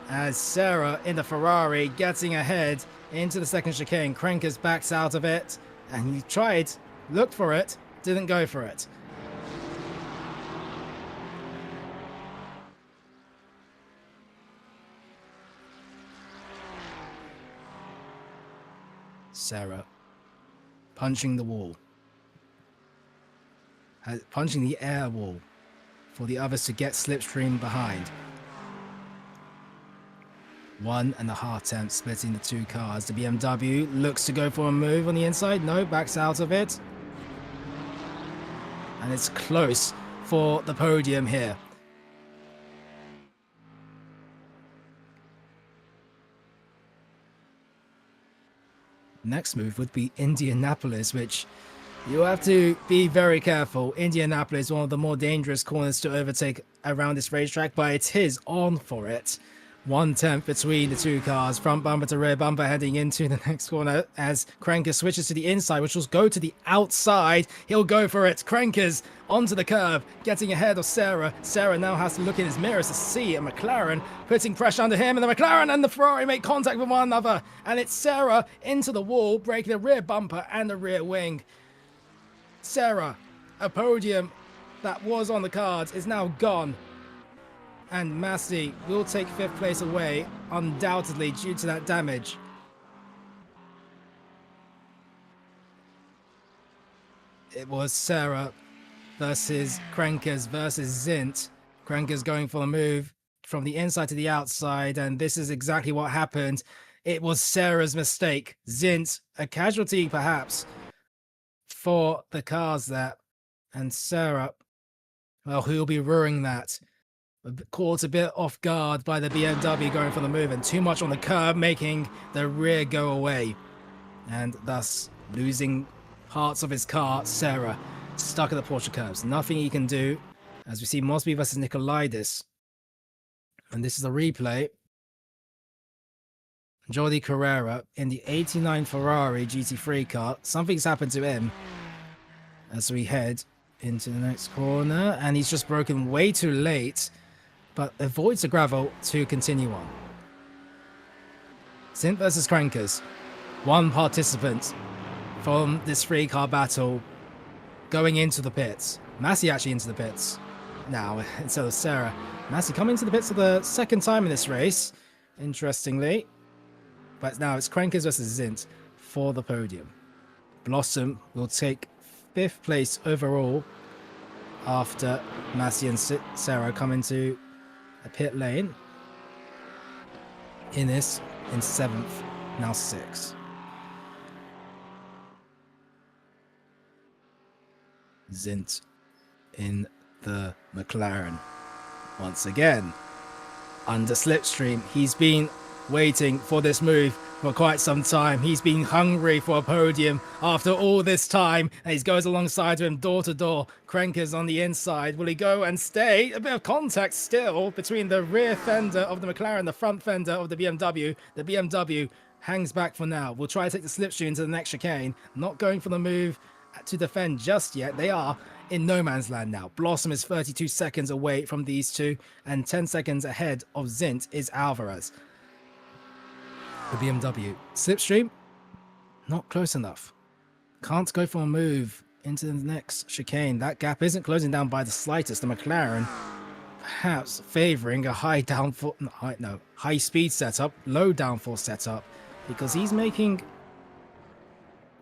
As Sarah in the Ferrari getting ahead into the second chicane. Crankers backs out of it, and he tried, looked for it, didn't go for it. Sarah punching the wall, punching the air wall for the others to get slipstream behind. 1.5 attempts splitting the 2 cars. The BMW looks to go for a move on the inside. No, backs out of it. And it's close for the podium here. Next move would be Indianapolis, which you have to be very careful. Indianapolis is one of the more dangerous corners to overtake around this racetrack, but it is on for it. 1/10 between the 2 cars, front bumper to rear bumper, heading into the next corner as Crankers switches to the inside, which will go to the outside. He'll go for it. Crankers onto the curb, getting ahead of Sarah. Sarah now has to look in his mirrors to see a McLaren putting pressure under him, and the McLaren and the Ferrari make contact with one another, and it's Sarah into the wall, breaking the rear bumper and the rear wing. Sarah, a podium that was on the cards, is now gone. And Massey will take 5th place away, undoubtedly due to that damage. It was Sarah versus Crankers versus Zint. Crankers going for the move from the inside to the outside, and this is exactly what happened. It was Sarah's mistake. Zint, a casualty perhaps for the cars there. And Sarah, well, who'll be ruining that? Caught a bit off guard by the BMW going for the move, and too much on the curb, making the rear go away, and thus losing parts of his car. Sarah stuck at the Porsche curbs. Nothing he can do, as we see Mosby versus Nicolaides. And this is a replay. Jordi Carrera in the 89 Ferrari GT3 car. Something's happened to him as we head into the next corner, and he's just broken way too late, but avoids the gravel to continue on. Stint versus Crankers. 1 participant from this 3-car battle going into the pits. Massey actually into the pits now instead of Sarah. Massey coming into the pits for the 2nd time in this race, interestingly. But now it's Crankers versus Zint for the podium. Blossom will take 5th place overall after Massey and Sarah come into a pit lane. Innes in 7th, now 6th. Stint in the McLaren once again under slipstream. He's been waiting for this move for quite some time. He's been hungry for a podium after all this time, and he goes alongside him door to door. Krenkers on the inside. Will he go and stay? A bit of contact still between the rear fender of the McLaren, the front fender of the BMW. The BMW hangs back for now. We'll try to take the slipstream to the next chicane. Not going for the move to defend just yet. They are in no man's land now. Blossom is 32 seconds away from these two, and 10 seconds ahead of Stint is Alvarez. The BMW. Slipstream, not close enough. Can't go for a move into the next chicane. That gap isn't closing down by the slightest. The McLaren perhaps favouring a high speed setup, low downforce setup, because he's making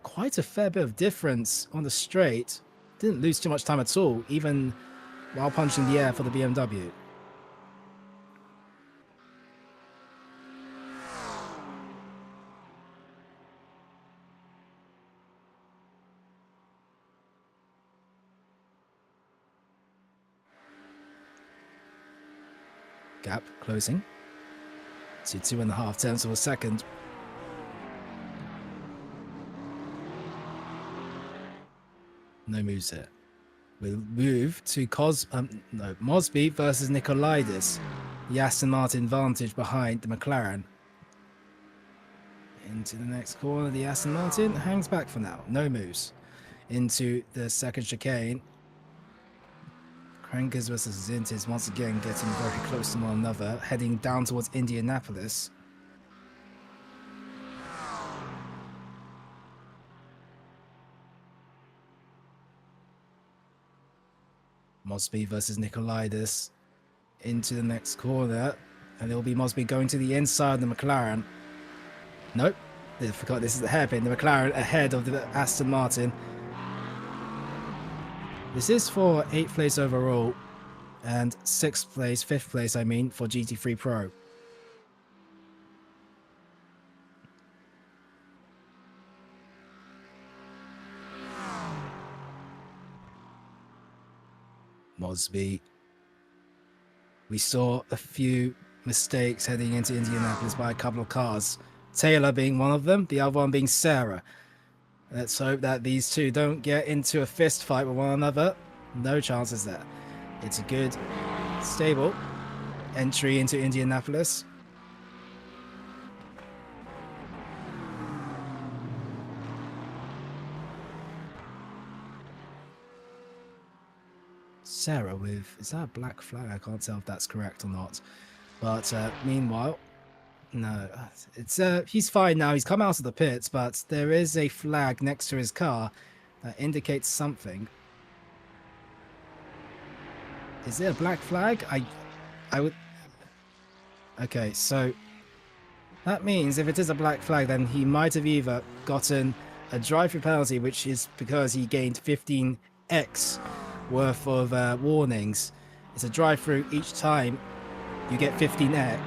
quite a fair bit of difference on the straight. Didn't lose too much time at all, even while punching the air for the BMW. Gap closing to 2.5 tenths of a second. No moves here. We'll move to Mosby versus Nikolaidis. The Aston Martin vantage behind the McLaren. Into the next corner, the Aston Martin hangs back for now. No moves. Into the second chicane. Krenkers versus Stint is once again getting very close to one another, heading down towards Indianapolis. Mosby versus Nikolaidis into the next corner, and it will be Mosby going to the inside of the McLaren. Nope, I forgot this is the hairpin. The McLaren ahead of the Aston Martin. This is for 8th place overall and 6th place, 5th place, I mean, for GT3 Pro. Mosby. We saw a few mistakes heading into Indianapolis by a couple of cars. Taylor being one of them, the other one being Sarah. Let's hope that these two don't get into a fist fight with one another. No chances there. It's a good, stable entry into Indianapolis. Sarah with, is that a black flag? I can't tell if that's correct or not. But meanwhile, no, it's he's fine now. He's come out of the pits, but there is a flag next to his car that indicates something. Is it a black flag? I would. Okay, so that means if it is a black flag, then he might have either gotten a drive-through penalty, which is because he gained 15x worth of warnings. It's a drive-through each time you get 15x.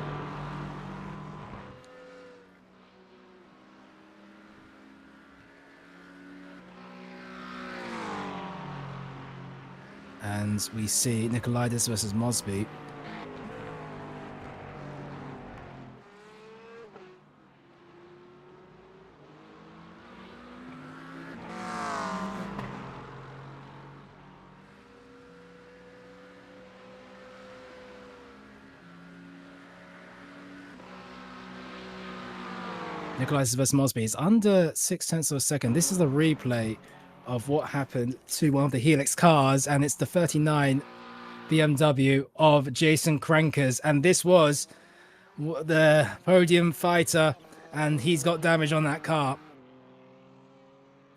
And we see Nikolaidis versus Mosby. Nikolaidis versus Mosby is under 0.6 of a second. This is a replay of what happened to one of the Helix cars, and it's the 39 BMW of Jason Krenkers, and this was the podium fighter, and he's got damage on that car.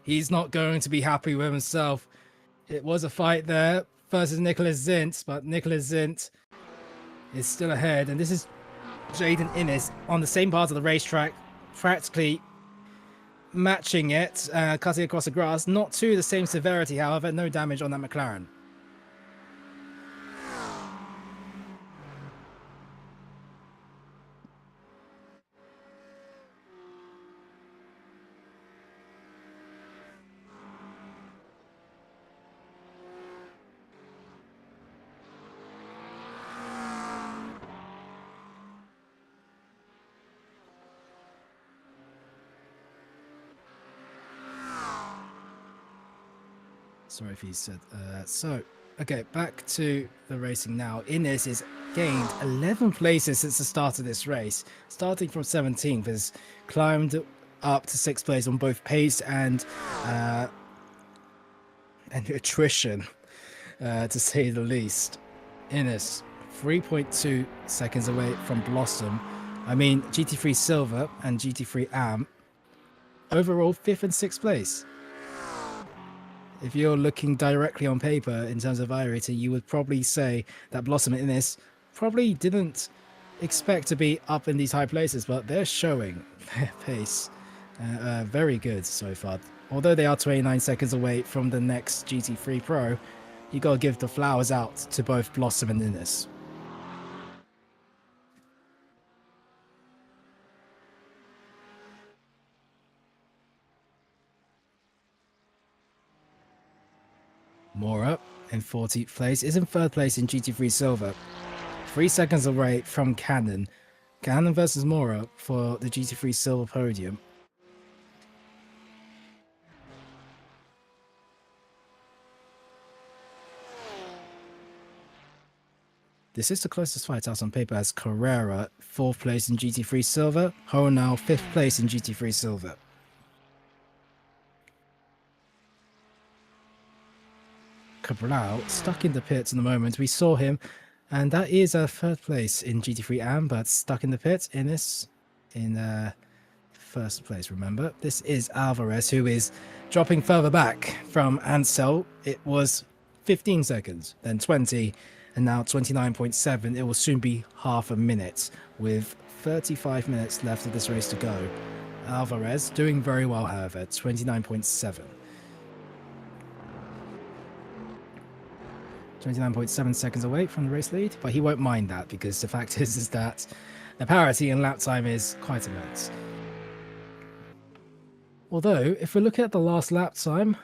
He's not going to be happy with himself. It was a fight there versus Nicholas Stint, but Nicholas Stint is still ahead, and this is Jaden Innes on the same part of the racetrack, practically matching it, cutting across the grass. Not to the same severity, however, no damage on that McLaren. Sorry if he said so. Okay, back to the racing now. Innes has gained 11 places since the start of this race. Starting from 17th, has climbed up to 6th place on both pace and attrition, to say the least. Innes, 3.2 seconds away from Blossom. I mean, GT3 Silver and GT3 Am. Overall, 5th and 6th place. If you're looking directly on paper in terms of iracing, you would probably say that Blossom and Innes probably didn't expect to be up in these high places, but they're showing their pace very good so far. Although they are 29 seconds away from the next GT3 Pro, you got to give the flowers out to both Blossom and Innes. Mora in 14th place is in 3rd place in GT3 Silver. 3 seconds away from Cannon. Cannon versus Mora for the GT3 Silver podium. This is the closest fight out on paper, as Carrera 4th place in GT3 Silver, Honau 5th place in GT3 Silver. Cabral stuck in the pits in the moment. We saw him, and that is a 3rd place in GT3 Am, but stuck in the pits. Innes in 1st place, remember. This is Alvarez, who is dropping further back from Ansel. It was 15 seconds, then 20, and now 29.7. It will soon be half a minute, with 35 minutes left of this race to go. Alvarez doing very well, however, 29.7. 29.7 seconds away from the race lead, but he won't mind that because the fact is that the parity in lap time is quite immense. Although, if we look at the last lap time,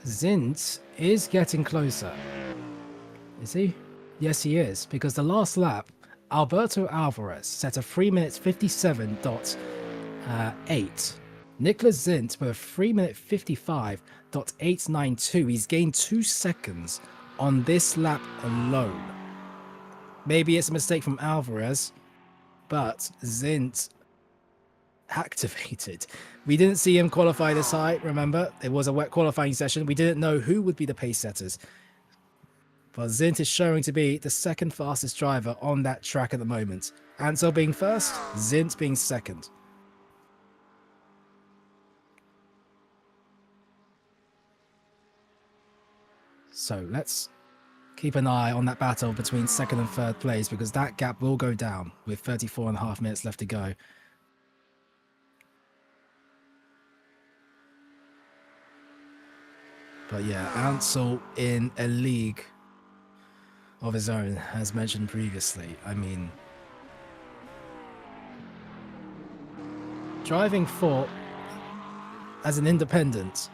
Stint is getting closer. Is he? Yes, he is, because the last lap, Alberto Alvarez set a 3 minutes 57.8. Nicholas Stint with a 3 minute 55.892. He's gained 2 seconds on this lap alone. Maybe it's a mistake from Alvarez, but Stint activated. We didn't see him qualify this high, remember? It was a wet qualifying session. We didn't know who would be the pace setters. But Stint is showing to be the 2nd fastest driver on that track at the moment. Ansel being 1st, Stint being 2nd. So let's keep an eye on that battle between 2nd and 3rd place, because that gap will go down with 34.5 minutes left to go. But yeah, Ansel in a league of his own, as mentioned previously. I mean, driving for as an independent,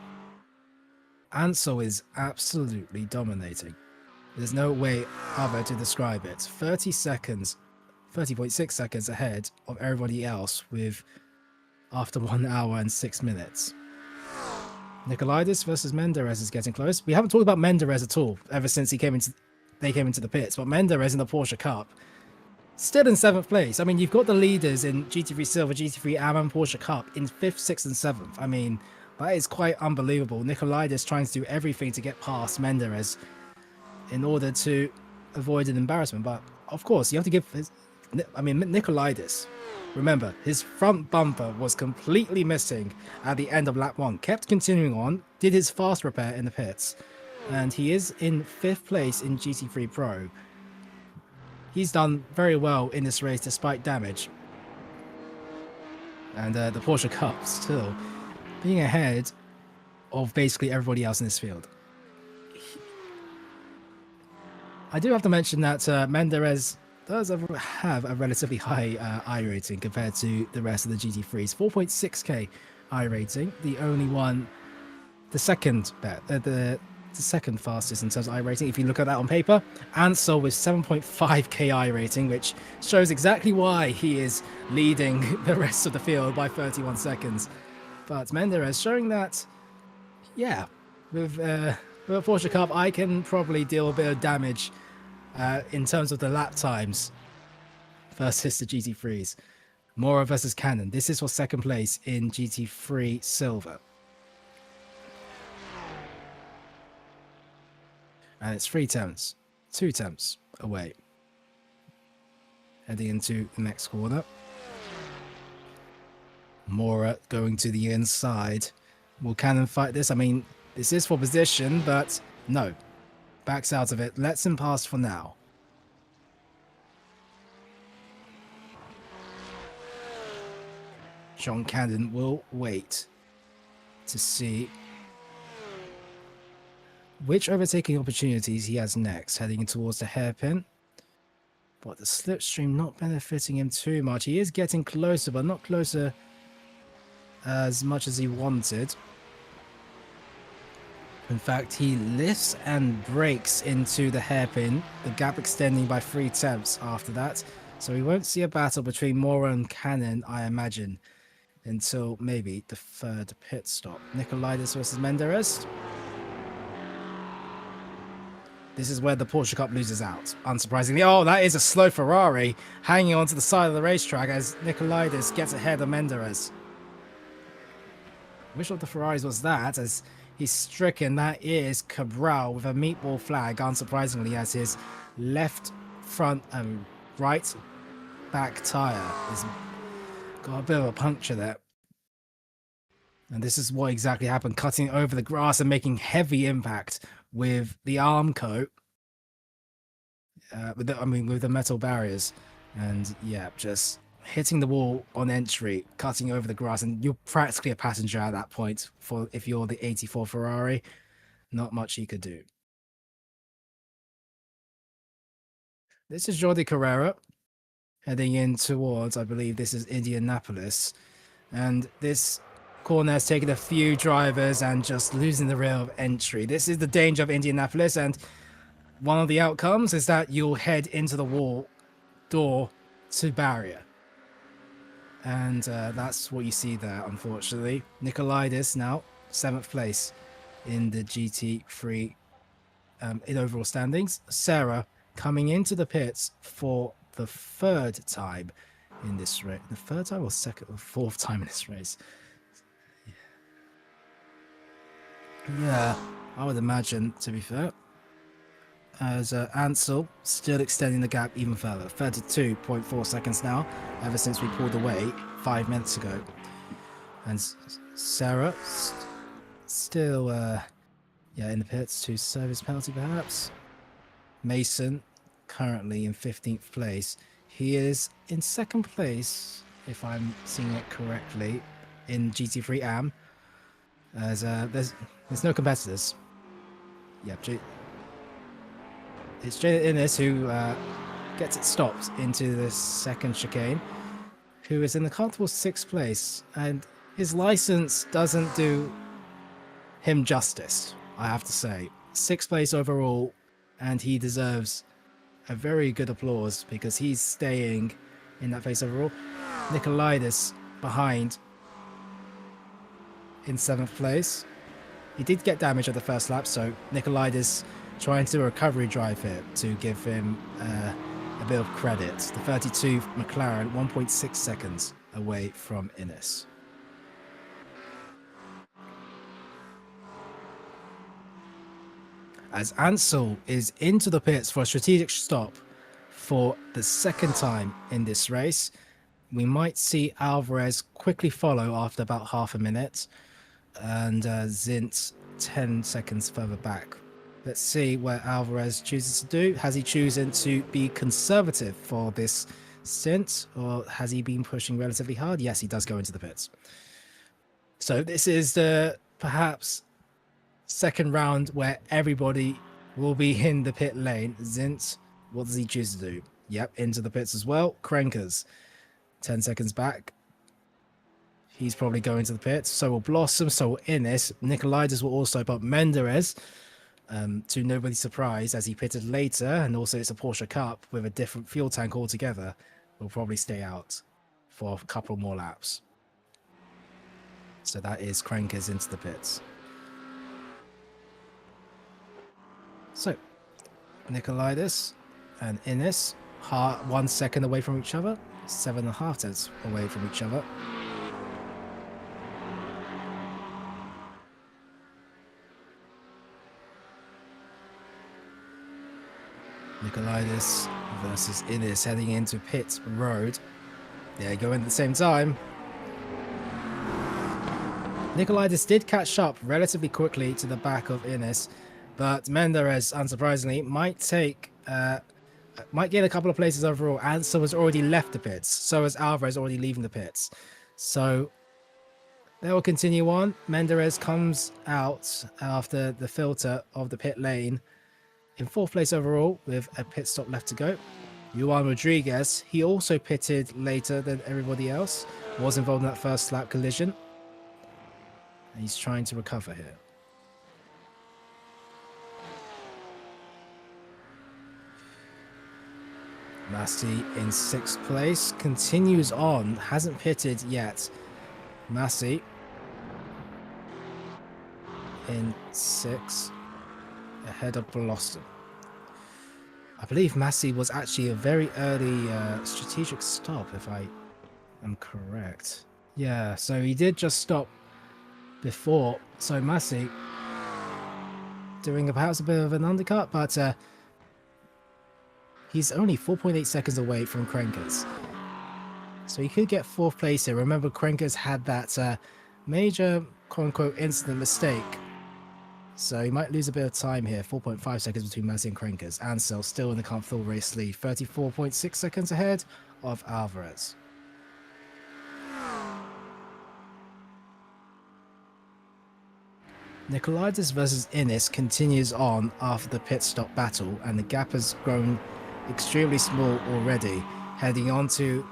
Ansel is absolutely dominating. There's no way other to describe it. 30 seconds, 30.6 seconds ahead of everybody else with after 1 hour and 6 minutes. Nicolaitis versus Menderes is getting close. We haven't talked about Menderes at all ever since they came into the pits, but Menderes in the Porsche Cup still in 7th place. I mean, you've got the leaders in GT3 Silver, GT3 Am and Porsche Cup in 5th, 6th and 7th. I mean, that is quite unbelievable. Nicolaitis trying to do everything to get past Menderes in order to avoid an embarrassment. But of course, you have to give Nicolaitis, remember, his front bumper was completely missing at the end of lap 1. Kept continuing on, did his fast repair in the pits, and he is in 5th place in GT3 Pro. He's done very well in this race despite damage. And the Porsche Cup still being ahead of basically everybody else in this field. I do have to mention that Menderes does have a relatively high I rating compared to the rest of the GT3s. 4.6k I rating, the only one, the second second fastest in terms of I rating if you look at that on paper. Ansel with 7.5k I rating, which shows exactly why he is leading the rest of the field by 31 seconds. But Menderes showing that, yeah, with a Porsche Cup, I can probably deal a bit of damage in terms of the lap times versus the GT3s. Mora versus Cannon. This is for second place in GT3 Silver. And it's 3 tenths, 2 tenths away. Heading into the next corner. Mora going to the inside. Will Cannon fight this? I mean, this is for position, but no. Backs out of it. Lets him pass for now. John Cannon will wait to see which overtaking opportunities he has next, heading towards the hairpin. But the slipstream not benefiting him too much. He is getting closer, but not closer as much as he wanted. In fact, he lifts and brakes into the hairpin, the gap extending by 3 tenths after that. So we won't see a battle between Mora and Cannon, I imagine, until maybe the third pit stop. Nicolaides versus Menderes. This is where the Porsche Cup loses out, unsurprisingly. Oh, that is a slow Ferrari hanging onto the side of the racetrack as Nicolaides gets ahead of Menderes. Which of the Ferraris was that? As he's stricken, that is Cabral with a meatball flag, unsurprisingly, as his left front and right back tyre has got a bit of a puncture there. And this is what exactly happened, cutting over the grass and making heavy impact with the arm coat, with the metal barriers, and yeah, just hitting the wall on entry, cutting over the grass, and you're practically a passenger at that point. For if you're the 84 Ferrari, not much he could do. This is Jordi Carrera heading in towards, I believe this is Indianapolis, and this corner has taken a few drivers and just losing the rail of entry. This is the danger of Indianapolis, and one of the outcomes is that you'll head into the wall door to barrier. And that's what you see there, unfortunately. Nicolaides now 7th place in the GT3 in overall standings. Sarah coming into the pits for the 3rd time in this race. The 3rd time or 2nd or 4th time in this race? Yeah, I would imagine, to be fair. As Ansel still extending the gap even further. 32.4 seconds now, ever since we pulled away 5 minutes ago. And Sarah still in the pits to service penalty perhaps. Mason currently in 15th place. He is in 2nd place, if I'm seeing it correctly, in GT3 AM. As there's no competitors. Yep, it's Jaden Innes who gets it stopped into the 2nd chicane, who is in the comfortable 6th place, and his license doesn't do him justice, I have to say. 6th place overall, and he deserves a very good applause because he's staying in that place overall. Nicolaides behind in 7th place. He did get damage at the first lap, so Nicolaides trying to do a recovery drive here to give him a bit of credit. The 32 McLaren 1.6 seconds away from Innes. As Ansel is into the pits for a strategic stop for the 2nd time in this race, we might see Alvarez quickly follow after about half a minute, and Zint 10 seconds further back. Let's see what Alvarez chooses to do. Has he chosen to be conservative for this stint, or has he been pushing relatively hard? Yes, he does go into the pits. So this is the perhaps second round where everybody will be in the pit lane. Zint, what does he choose to do? Yep, into the pits as well. Krenkers, 10 seconds back. He's probably going to the pits. So will Blossom, so will Innis. Nikolaitis will also, but Menderes, to nobody's surprise, as he pitted later, and also it's a Porsche Cup with a different fuel tank altogether, will probably stay out for a couple more laps. So that is Krenkers into the pits. So, Nikolaitis and Innis, 1 second away from each other, 7.5 tenths away from each other. Nikolaitis versus Innis heading into pit road. They go in at the same time. Nikolaitis did catch up relatively quickly to the back of Innis, but Menderes, unsurprisingly, might gain a couple of places overall, and so has already left the pits. So is Alvarez already leaving the pits. So they will continue on. Menderes comes out after the filter of the pit lane in 4th place overall with a pit stop left to go. Juan Rodriguez, he also pitted later than everybody else, was involved in that first lap collision. And he's trying to recover here. Massey in 6th place, continues on, hasn't pitted yet. Massey in 6th, ahead of Blossom. I believe Massey was actually a very early strategic stop, if I am correct. Yeah, so he did just stop before. So Massey doing perhaps a bit of an undercut, but he's only 4.8 seconds away from Krenkers. So he could get 4th place here. Remember, Krenkers had that major quote-unquote incident mistake. So he might lose a bit of time here. 4.5 seconds between Massey and Krenkers. Ansel still in the comfortable race lead. 34.6 seconds ahead of Alvarez. Nikolaitis versus Innis continues on after the pit stop battle, and the gap has grown extremely small already, heading on to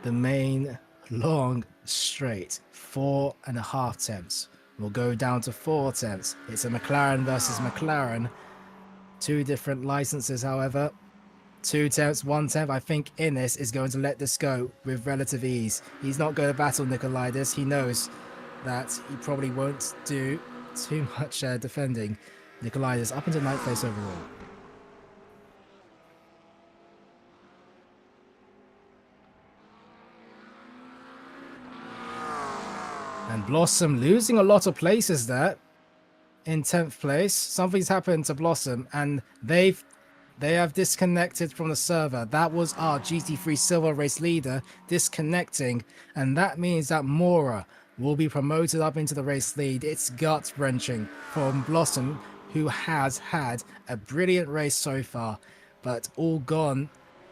the main long straight. 4.5 tenths will go down to 4 tenths. It's a McLaren versus McLaren. 2 different licenses, however. 2 tenths, 1 tenth. I think Innis is going to let this go with relative ease. He's not going to battle Nikolaitis. He knows that he probably won't do too much defending Nikolaitis up into 9th place overall. And Blossom losing a lot of places there in 10th place. Something's happened to Blossom, and they have disconnected from the server. That was our GT3 Silver race leader disconnecting, and that means that Mora will be promoted up into the race lead. It's gut-wrenching from Blossom, who has had a brilliant race so far, but all gone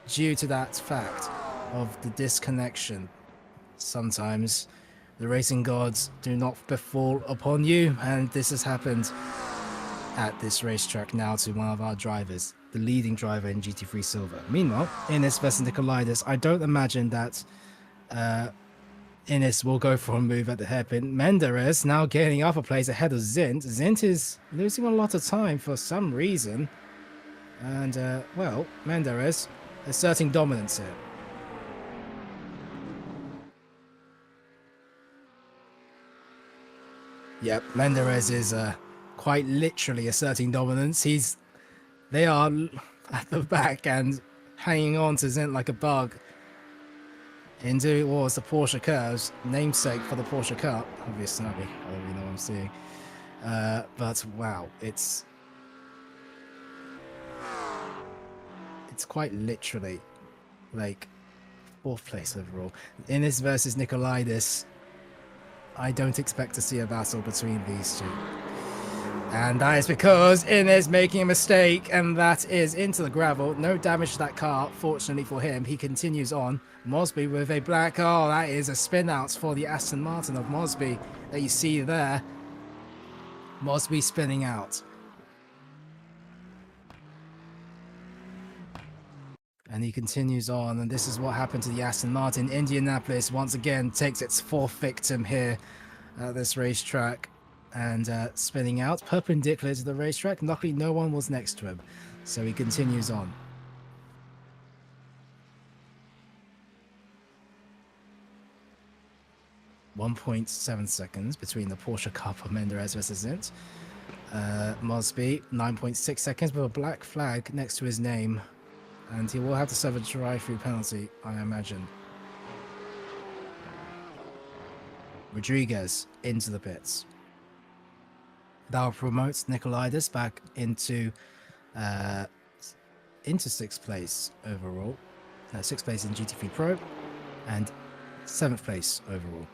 due to that fact of the disconnection. Sometimes the racing gods do not befall upon you, and this has happened at this racetrack now to one of our drivers, the leading driver in GT3 Silver. Meanwhile, Innis versus Nikolaitis, I don't imagine that Innis will go for a move at the hairpin. Menderes now gaining upper place ahead of Zint. Zint is losing a lot of time for some reason. And, well, Menderes asserting dominance here. Yep, Menderes is quite literally asserting dominance. They are at the back and hanging on to Zint like a bug into what was the Porsche Curves, namesake for the Porsche Cup. Obviously, I don't really know what I'm seeing. But wow, it's quite literally like 4th place overall. Innis versus Nikolaitis. I don't expect to see a battle between these two. And that is because Innes making a mistake, and that is into the gravel. No damage to that car, fortunately for him. He continues on. Mosby with a black... Oh, that is a spin out for the Aston Martin of Mosby that you see there. Mosby spinning out. And he continues on, and this is what happened to the Aston Martin. Indianapolis once again takes its fourth victim here at this racetrack. And spinning out perpendicular to the racetrack. Luckily no one was next to him, so he continues on. .7 seconds between the Porsche Cup of Menderes versus Zint. Mosby 9.6 seconds with a black flag next to his name, and he will have to serve a drive-through penalty, I imagine. Rodriguez into the pits. That promotes Nikolaitis back into 6th place overall, 6th place in GT3 Pro, and 7th place overall.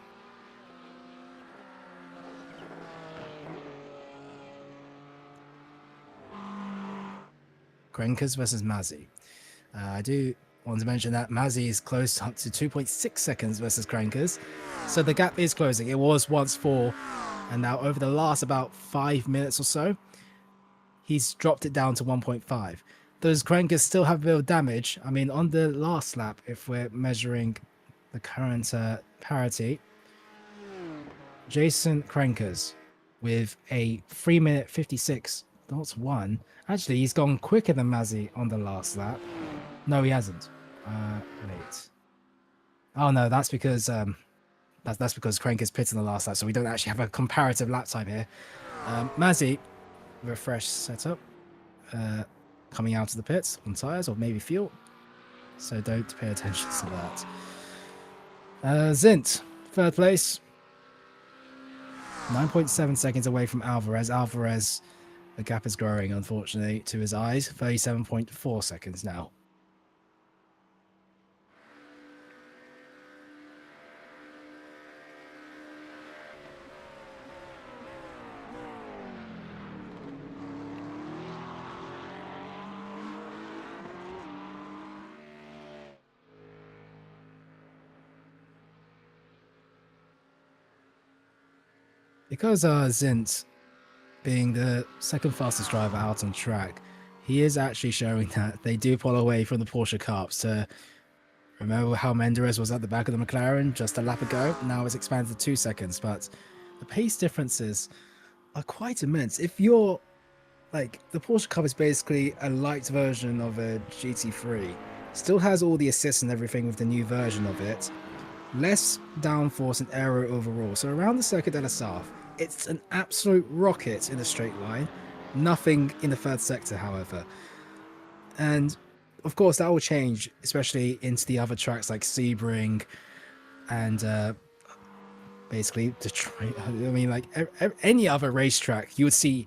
Krenkers versus Mazzy. I do want to mention that Mazzy is close up to 2.6 seconds versus Krenkers, so the gap is closing. It was once 4. And now over the last about 5 minutes or so, he's dropped it down to 1.5. Those Krenkers still have a bit of damage. I mean, on the last lap, if we're measuring the current parity, Jason Krenkers with a 3 minute 56.1. Actually, he's gone quicker than Mazzy on the last lap. No, he hasn't. Wait. Oh no, that's because that's because Krenkers pitted in the last lap, so we don't actually have a comparative lap time here. Mazzy, refresh setup, coming out of the pits on tyres or maybe fuel, so don't pay attention to that. Zint, 3rd place, 9.7 seconds away from Alvarez. Alvarez, the gap is growing, unfortunately, to his eyes. 37.4 seconds now. Because Zint, being the 2nd fastest driver out on track, he is actually showing that they do pull away from the Porsche Cups. Remember how Menderes was at the back of the McLaren just a lap ago? Now it's expanded to 2 seconds, but the pace differences are quite immense. If you're like, the Porsche Cup is basically a light version of a GT3. Still has all the assists and everything with the new version of it. Less downforce and aero overall. So around the Circuit de la Sarthe, it's an absolute rocket in a straight line. Nothing in the 3rd sector, however. And of course that will change, especially into the other tracks like Sebring and basically Detroit. I mean, like any other racetrack, you would see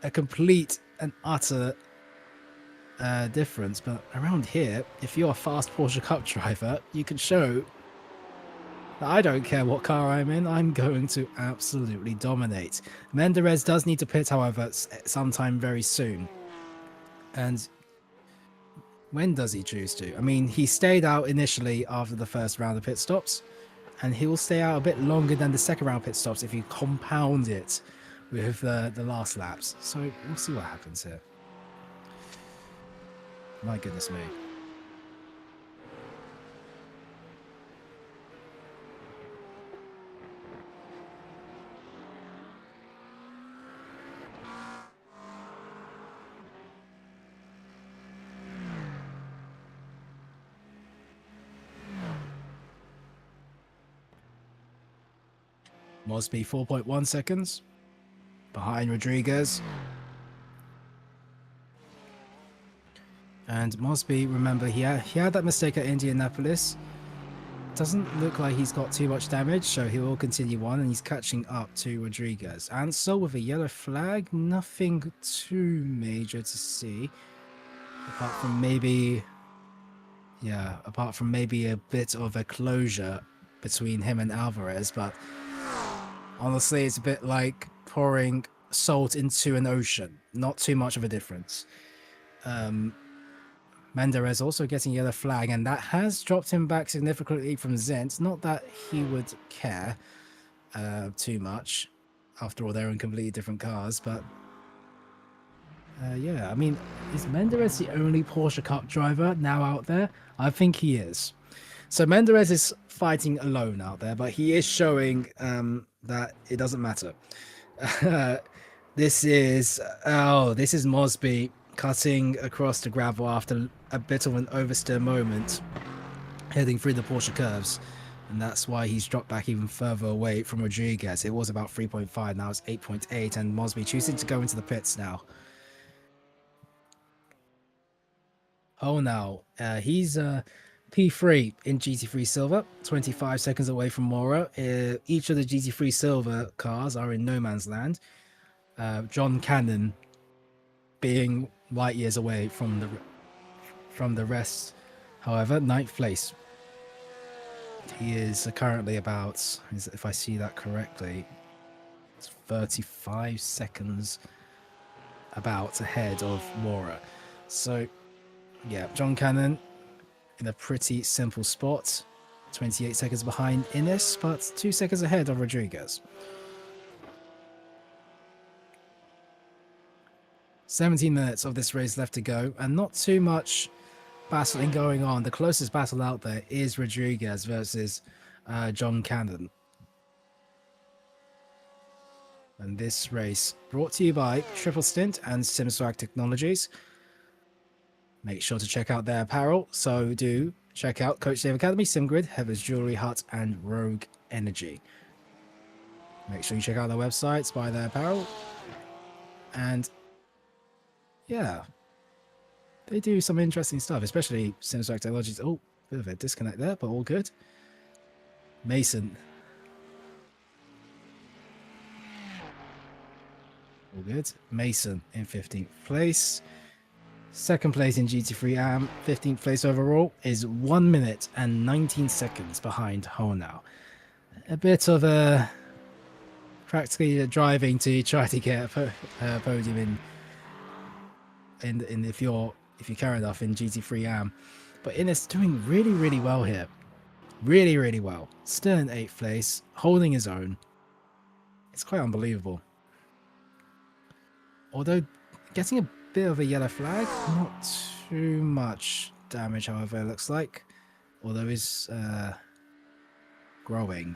a complete and utter difference. But around here, if you're a fast Porsche Cup driver, you can show that I don't care what car I'm in, I'm going to absolutely dominate. Menderes does need to pit, however, sometime very soon. And when does he choose to? I mean, he stayed out initially after the 1st round of pit stops, and he will stay out a bit longer than the 2nd round pit stops if you compound it with the last laps. So we'll see what happens here. My goodness me. Mosby 4.1 seconds behind Rodriguez. And Mosby, remember, he had that mistake at Indianapolis. Doesn't look like he's got too much damage, so he will continue on, and he's catching up to Rodriguez. And so with a yellow flag, nothing too major to see. Apart from maybe a bit of a closure between him and Alvarez, but honestly, it's a bit like pouring salt into an ocean. Not too much of a difference. Menderes also getting yellow flag, and that has dropped him back significantly from Zent. Not that he would care too much. After all, they're in completely different cars, but yeah, I mean, is Menderes the only Porsche Cup driver now out there? I think he is. So Menderes is fighting alone out there, but he is showing that it doesn't matter. This is Mosby cutting across the gravel after a bit of an oversteer moment, heading through the Porsche curves. And that's why he's dropped back even further away from Rodriguez. It was about 3.5, now it's 8.8, and Mosby choosing to go into the pits now. Oh, now he's P3 in GT3 Silver, 25 seconds away from Mora. Each of the GT3 Silver cars are in no man's land. John Cannon being light years away from the rest. However, 9th place. He is currently about, if I see that correctly, it's 35 seconds about ahead of Mora. So, yeah, John Cannon in a pretty simple spot. 28 seconds behind Innes, but 2 seconds ahead of Rodriguez. 17 minutes of this race left to go, and not too much battling going on. The closest battle out there is Rodriguez versus John Cannon. And this race brought to you by Triple Stint and SimSwag Technologies. Make sure to check out their apparel. So do check out Coach Dave Academy, SimGrid, Heather's Jewelry Hut, and Rogue Energy. Make sure you check out their websites, buy their apparel. And yeah, they do some interesting stuff, especially SimSwag Technologies. Oh, bit of a disconnect there, but all good. Mason. All good. Mason in 15th place. Second place in GT3 AM. 15th place overall is 1 minute and 19 seconds behind Honau. A bit of a practically driving to try to get a podium in if you care enough in GT3 AM. But Innes doing really well here. Really well. Still in 8th place, holding his own. It's quite unbelievable. Although getting a bit of a yellow flag, not too much damage, however, it looks like. Although he's growing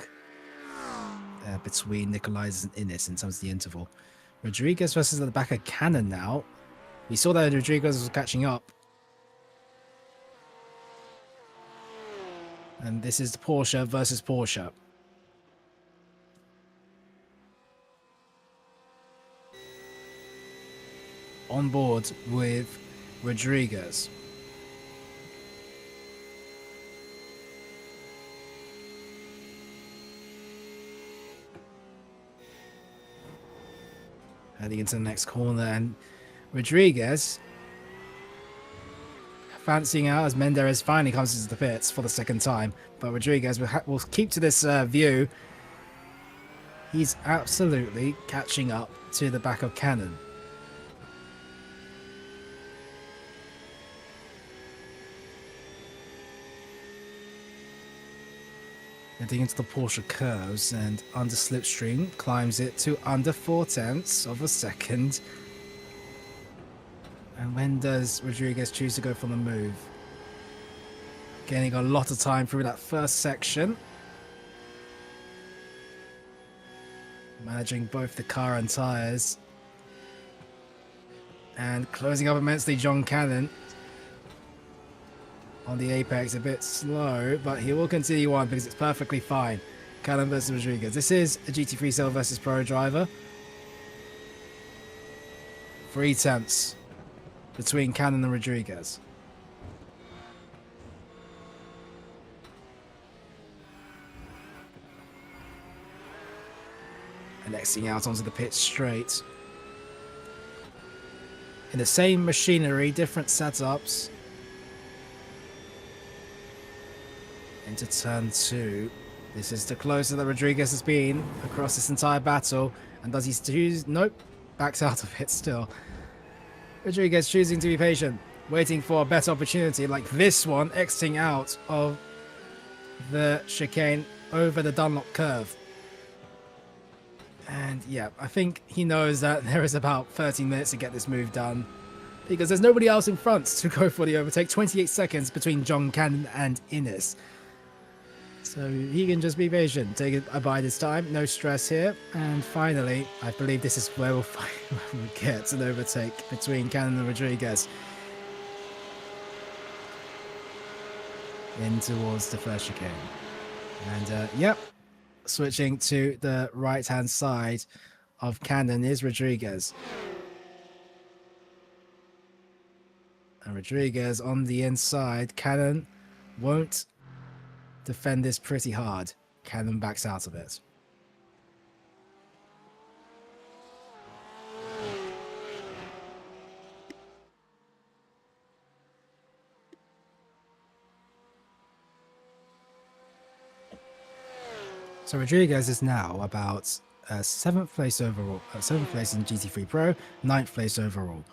between Nicolai's and Innes in terms of the interval. Rodriguez versus the back of Cannon now. We saw that Rodriguez was catching up. And this is Porsche versus Porsche. On board with Rodriguez. Heading into the next corner, and Rodriguez fancying out as Menderes finally comes into the pits for the second time. But Rodriguez will keep to this view. He's absolutely catching up to the back of Cannon. Heading into the Porsche curves, and under slipstream climbs it to under 0.4 of a second. And when does Rodriguez choose to go for the move? Gaining a lot of time through that first section. Managing both the car and tyres. And closing up immensely, John Cannon. On the apex, a bit slow, but he will continue on because it's perfectly fine. Cannon versus Rodriguez. This is a GT3 Cell versus Pro driver. 3/10 between Cannon and Rodriguez. And exiting out onto the pit straight. In the same machinery, different setups. Into turn 2. This is the closest that Rodriguez has been across this entire battle. And does he choose? Nope. backs out of it still. Rodriguez choosing to be patient, waiting for a better opportunity like this one, exiting out of the chicane over the Dunlop curve. And yeah, I think he knows that there is about 13 minutes to get this move done, because there's nobody else in front to go for the overtake. 28 seconds between John Cannon and Innes. So he can just be patient, abide his time, no stress here. And finally, I believe this is where we'll get an overtake between Cannon and Rodriguez. In towards the first chicane. And yep, switching to the right-hand side of Cannon is Rodriguez. And Rodriguez on the inside. Cannon won't defend this pretty hard. Cannon backs out of it. So Rodriguez is now about 7th place overall, 7th place in GT3 Pro, 9th place overall.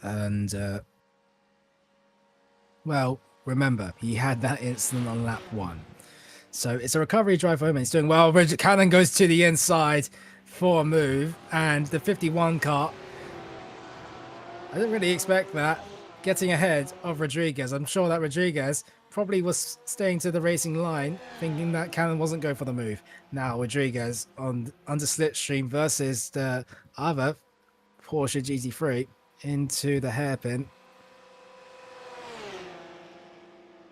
And well, remember, he had that incident on lap 1. So it's a recovery drive home and he's doing well. Cannon goes to the inside for a move, and the 51 car, I didn't really expect that, getting ahead of Rodriguez. I'm sure that Rodriguez probably was staying to the racing line, thinking that Cannon wasn't going for the move. Now Rodriguez under slipstream versus the other Porsche GT3 into the hairpin.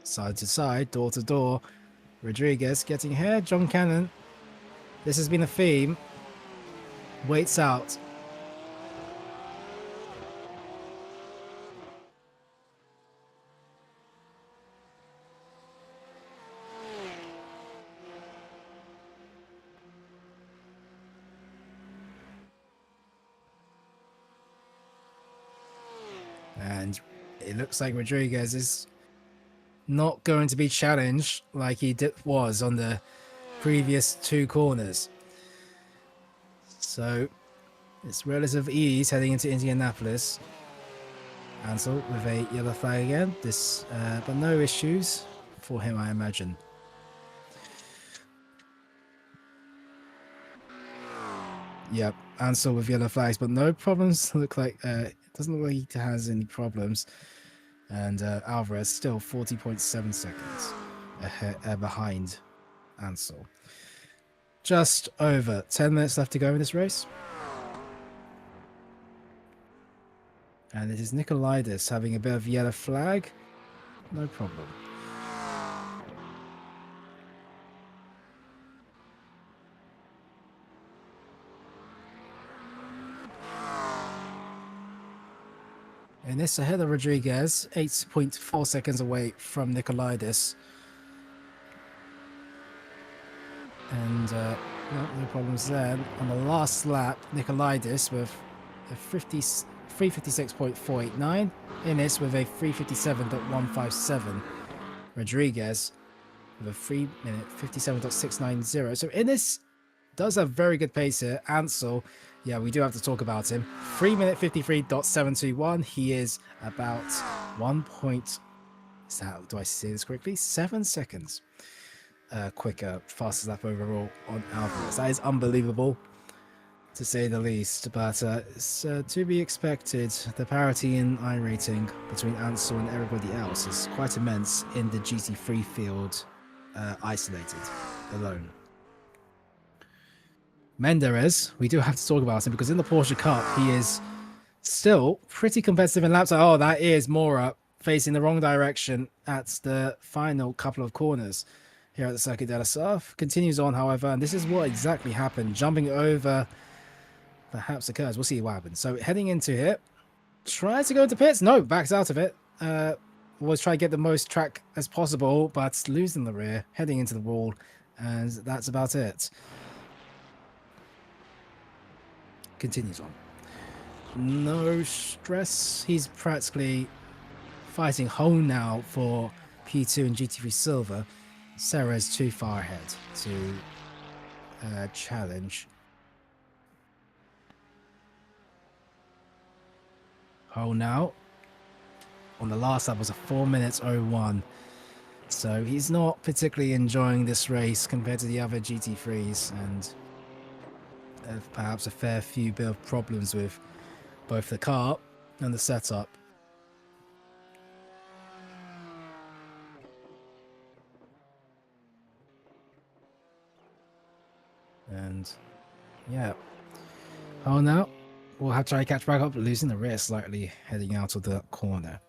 Side to side, door to door. Rodriguez getting ahead. John Cannon, this has been a theme, waits out. And it looks like Rodriguez is not going to be challenged like he was on the previous 2 corners. So it's relative ease heading into Indianapolis. Ansel with a yellow flag again. But no issues for him, I imagine. Yep, Ansel with yellow flags, but no problems. Look like it doesn't look like he has any problems. And Alvarez still 40.7 seconds behind Ansel. Just over 10 minutes left to go in this race. And it is Nikolaitis having a bit of yellow flag. No problem. And this ahead of Rodriguez, 8.4 seconds away from Nikolaitis. And no problems there. On the last lap, Nikolaitis with a 356.489. Innes with a 357.157. Rodriguez with a 3 minute 57.690. So Innes does have very good pace here. Ansel, yeah, we do have to talk about him. 3 minute 53.721. He is about 1 point. Do I say this correctly? 7 seconds quicker, fastest lap overall on Alvarez. That is unbelievable, to say the least. But it's to be expected. The parity in iRating between Ansel and everybody else is quite immense in the GT3 field, isolated alone. Menderes, we do have to talk about him because in the Porsche Cup, he is still pretty competitive in laps. Oh, that is Mora facing the wrong direction at the final couple of corners here at the Circuit de la Surf. Continues on, however, and this is what exactly happened. Jumping over perhaps occurs. We'll see what happens. So heading into it, tries to go into pits. No, backs out of it. Was try to get the most track as possible, but losing the rear, heading into the wall, and that's about it. Continues on. No stress. He's practically fighting home now for P2 and GT3 Silver. Sarah's too far ahead to challenge. Oh, now on the last lap was a 4 minutes 01. So he's not particularly enjoying this race compared to the other GT3s, and perhaps a fair few bit of problems with both the car and the setup. And yeah. Oh, no. We'll have to try to catch back up, losing the rear slightly heading out of the corner.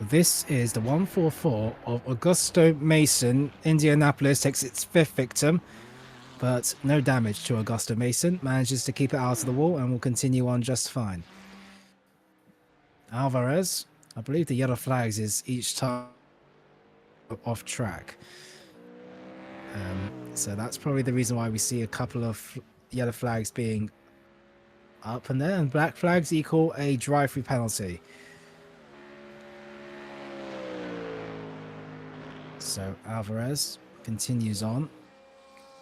This is the 144 of Augusto Mason. Indianapolis takes its 5th victim, but no damage to Augusto Mason. Manages to keep it out of the wall and will continue on just fine. Alvarez, I believe the yellow flags is each time off track. So that's probably the reason why we see a couple of yellow flags being up and there, and black flags equal a drive-through penalty. So Alvarez continues on.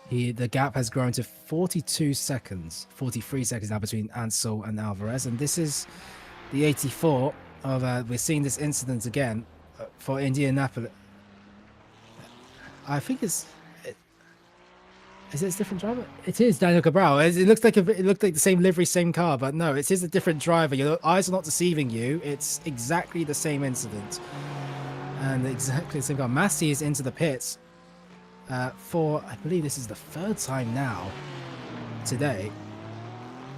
The gap has grown to 42 seconds, 43 seconds now between Ansel and Alvarez, and this is the 84 of we're seeing this incident again for Indianapolis. I think is it a different driver? It is Daniel Cabral. It looked like the same livery, same car, but no, it is a different driver. Your eyes are not deceiving you. It's exactly the same incident and exactly the same car. Massey is into the pits for, I believe this is the 3rd time now today.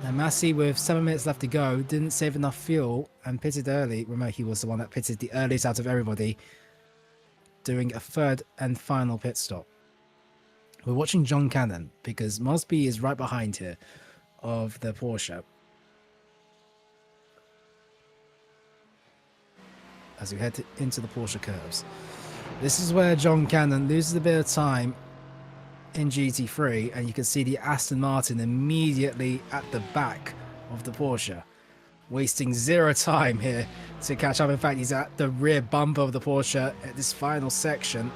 And Massey, with 7 minutes left to go, didn't save enough fuel and pitted early. Remember, he was the one that pitted the earliest out of everybody, doing a 3rd and final pit stop. We're watching John Cannon because Mosby is right behind here of the Porsche. As we head into the Porsche curves. This is where John Cannon loses a bit of time in GT3, and you can see the Aston Martin immediately at the back of the Porsche, wasting 0 time here to catch up. In fact, he's at the rear bumper of the Porsche at this final section.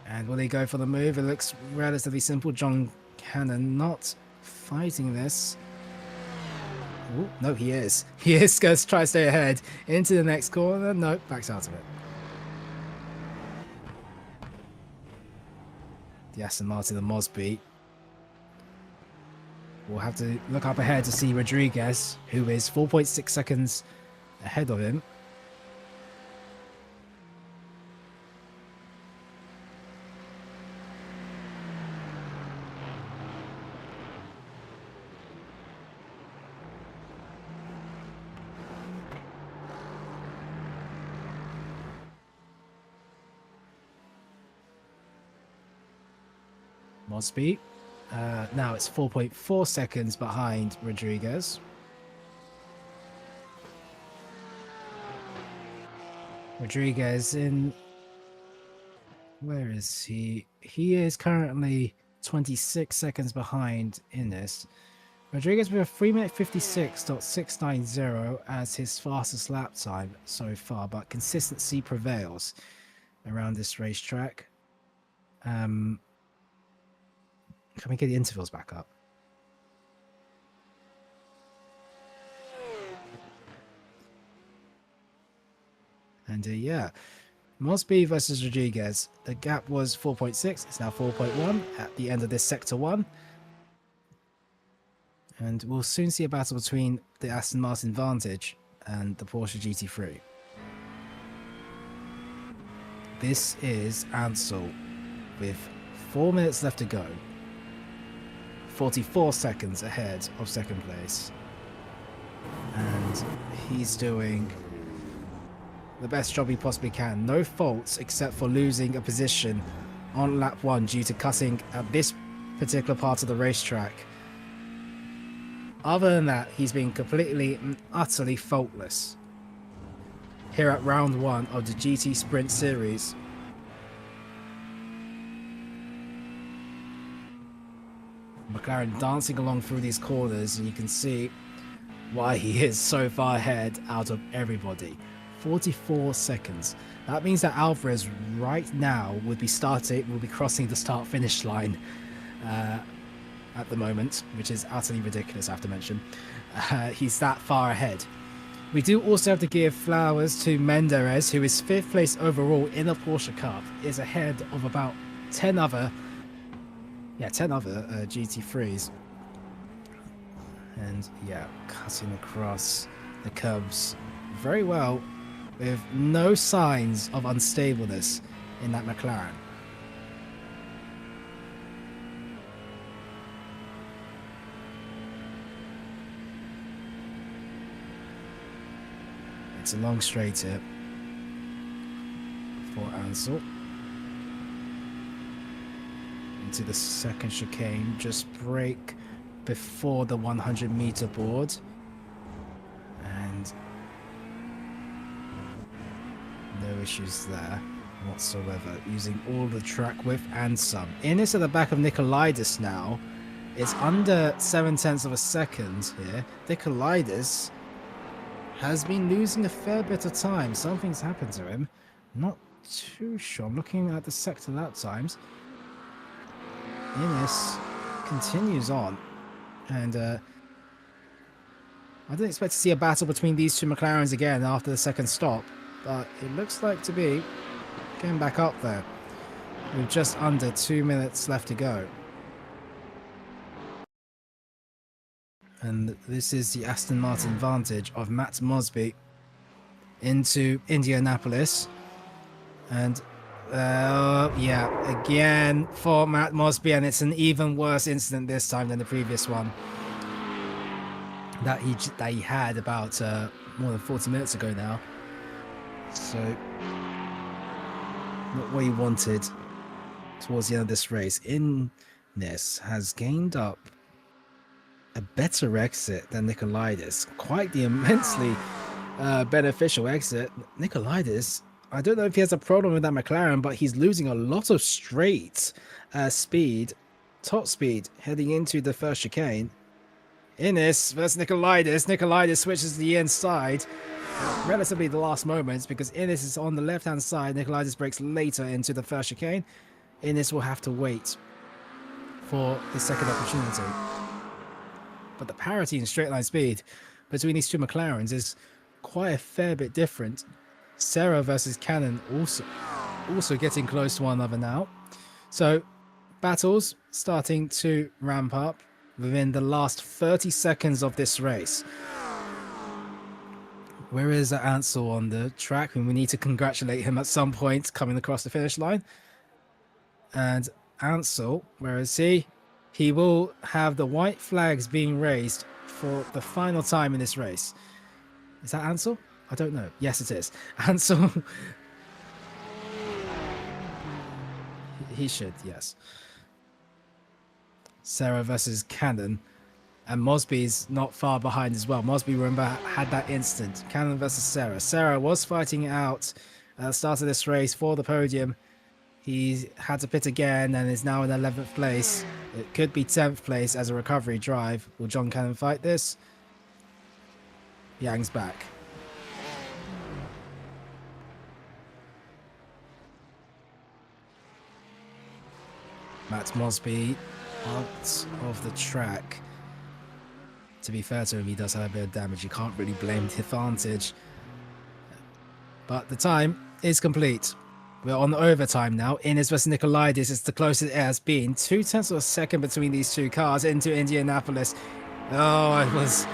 And will he go for the move? It looks relatively simple. John Cannon not fighting this. Ooh, no, he is. He is going to try to stay ahead into the next corner. No, backs out of it. The Aston Martin and Mosby. We'll have to look up ahead to see Rodriguez, who is 4.6 seconds ahead of him. Mosby. Now it's 4.4 seconds behind Rodriguez. Rodriguez in... Where is he? He is currently 26 seconds behind in this. Rodriguez with a 3-minute 56.690 as his fastest lap time so far, but consistency prevails around this racetrack. Can we get the intervals back up? And yeah, Mosby versus Rodriguez. The gap was 4.6. It's now 4.1 at the end of this sector 1. And we'll soon see a battle between the Aston Martin Vantage and the Porsche GT3. This is Ansel with 4 minutes left to go. 44 seconds ahead of second place. And he's doing the best job he possibly can. No faults except for losing a position on lap 1 due to cutting at this particular part of the racetrack. Other than that, he's been completely and utterly faultless here at round 1 of the GT Sprint Series. McLaren dancing along through these corners, and you can see why he is so far ahead out of everybody. 44 seconds. That means that Alvarez right now would be crossing the start-finish line at the moment, which is utterly ridiculous, I have to mention. He's that far ahead. We do also have to give flowers to Menderes, who is 5th place overall in the Porsche Cup, is ahead of about 10 other GT3s. And yeah, cutting across the Cubs very well, with no signs of unstableness in that McLaren. It's a long straight here for Ansel. Into the second chicane, just brake before the 100-meter board. And no issues there whatsoever, using all the track width and some. Innes at the back of Nikolaitis now. It's under 0.7 of a second here. Nikolaitis has been losing a fair bit of time. Something's happened to him. Not too sure. I'm looking at the sector lap times. Innes continues on. And I didn't expect to see a battle between these two McLarens again after the second stop. But it looks like to be getting back up there. With just under 2 minutes left to go. And this is the Aston Martin advantage of Matt Mosby into Indianapolis. And yeah, again for Matt Mosby, and it's an even worse incident this time than the previous one that he had about more than 40 minutes ago now. So not what he wanted towards the end of this race. Innes has gained up a better exit than Nikolaitis. Quite the immensely beneficial exit. Nikolaitis, I don't know if he has a problem with that McLaren, but he's losing a lot of straight speed, top speed, heading into the first chicane. Innes versus Nikolaitis. Nikolaitis switches to the inside relatively the last moments because Innes is on the left-hand side. Nikolaitis breaks later into the first chicane. Innes will have to wait for the second opportunity. But the parity in straight line speed between these two McLarens is quite a fair bit different. Serra versus Cannon also getting close to one another now. So battles starting to ramp up within the last 30 seconds of this race. Where is Ansel on the track? And we need to congratulate him at some point coming across the finish line. And Ansel, where is he? He will have the white flags being raised for the final time in this race. Is that Ansel? I don't know. Yes, it is. Ansel. He should, yes. Serra versus Cannon. And Mosby's not far behind as well. Mosby, remember, had that instant. Cannon versus Serra. Serra was fighting it out at the start of this race for the podium. He had to pit again and is now in 11th place. It could be 10th place as a recovery drive. Will John Cannon fight this? Yang's back. Matt Mosby out of the track. To be fair to him, he does have a bit of damage. You can't really blame the advantage. But the time is complete. We're on overtime now. Innes versus Nikolaitis is the closest it has been. 0.2 of a second between these two cars into Indianapolis. Oh, I was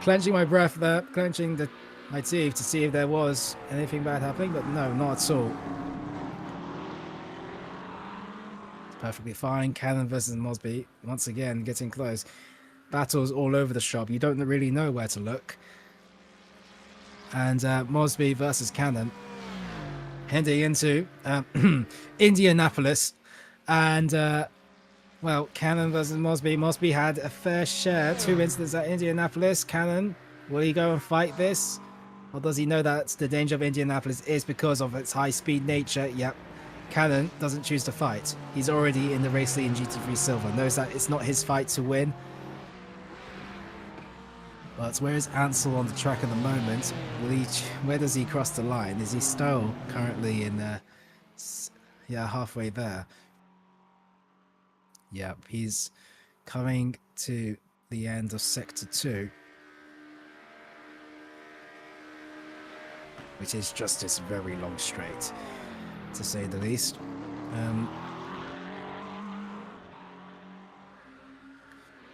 clenching my breath there, clenching my teeth to see if there was anything bad happening, but no, not at all. It's perfectly fine. Cannon versus Mosby, once again, getting close. Battles all over the shop. You don't really know where to look. And Mosby versus Cannon. Heading into Indianapolis, and well, Cannon versus Mosby. Mosby had a fair share, 2 incidents at Indianapolis. Cannon, will he go and fight this, or does he know that the danger of Indianapolis is because of its high-speed nature? Yep, Cannon doesn't choose to fight. He's already in the race lead in GT3 Silver. Knows that it's not his fight to win. But where is Ansel on the track at the moment? Where does he cross the line? Is he still currently in, yeah, halfway there? Yep, he's coming to the end of Sector 2. Which is just this very long straight, to say the least.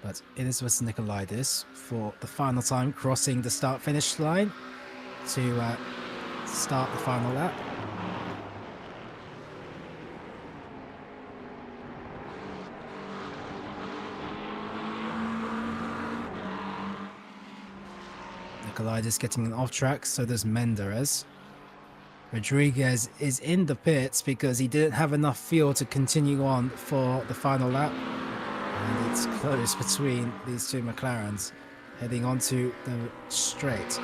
But Innes versus Nikolaitis for the final time, crossing the start-finish line to start the final lap. Nikolaitis getting an off track, so does Menderes. Rodriguez is in the pits because he didn't have enough fuel to continue on for the final lap. And it's close between these two McLarens heading onto the straight.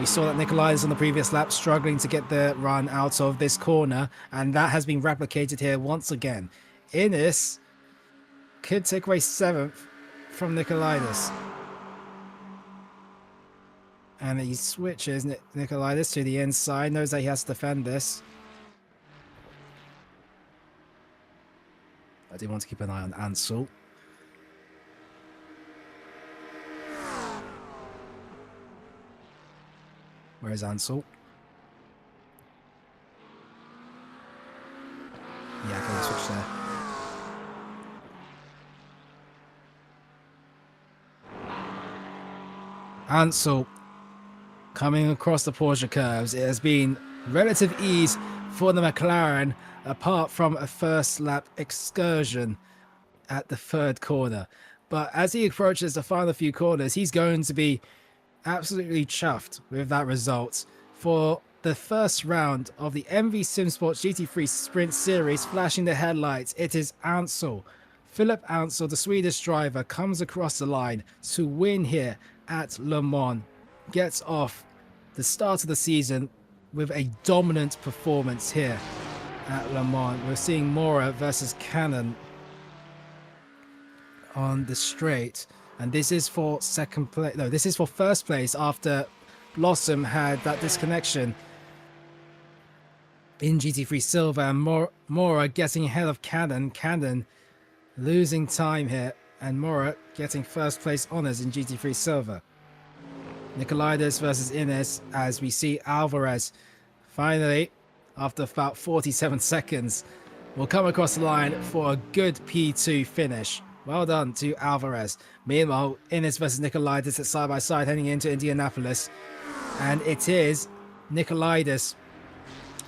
We saw that Nikolaitis on the previous lap struggling to get the run out of this corner, and that has been replicated here once again. Innes could take away 7th from Nikolaitis. And he switches Nikolaitis to the inside, knows that he has to defend this. I do want to keep an eye on Ansel. Where is Ansel? Yeah, I can switch there. Ansel coming across the Porsche curves. It has been relative ease for the McLaren, apart from a first lap excursion at the 3rd corner. But as he approaches the final few corners, he's going to be absolutely chuffed with that result. For the first round of the MV Simsports GT3 Sprint Series, flashing the headlights, it is Ansel. Philip Ansel, the Swedish driver, comes across the line to win here at Le Mans. Gets off the start of the season with a dominant performance here at Le Mans. We're seeing Mora versus Cannon on the straight, and this is for second place. No, this is for first place after Blossom had that disconnection in GT3 Silver, and Mora getting ahead of Cannon. Cannon losing time here, and Mora getting first place honors in GT3 Silver. Nikolaitis versus Innes, as we see Alvarez finally, after about 47 seconds, will come across the line for a good P2 finish. Well done to Alvarez. Meanwhile, Innes versus Nikolaitis at side by side heading into Indianapolis. And it is Nikolaitis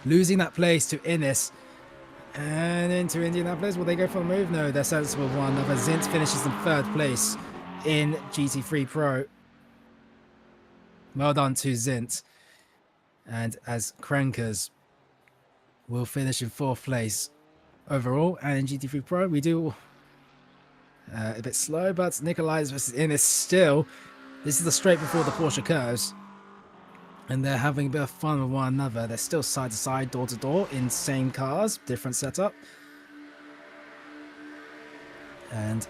losing that place to Innes. And into Indianapolis. Will they go for a move? No, they're sensible one. Another Zint finishes in 3rd place in GT3 Pro. Well done to Zint. And as Krenkers will finish in 4th place overall. And in GT3 Pro, we do a bit slow, but Nikolaitis versus Innes still. This is the straight before the Porsche curves. And they're having a bit of fun with one another. They're still side to side, door to door in same cars, different setup. And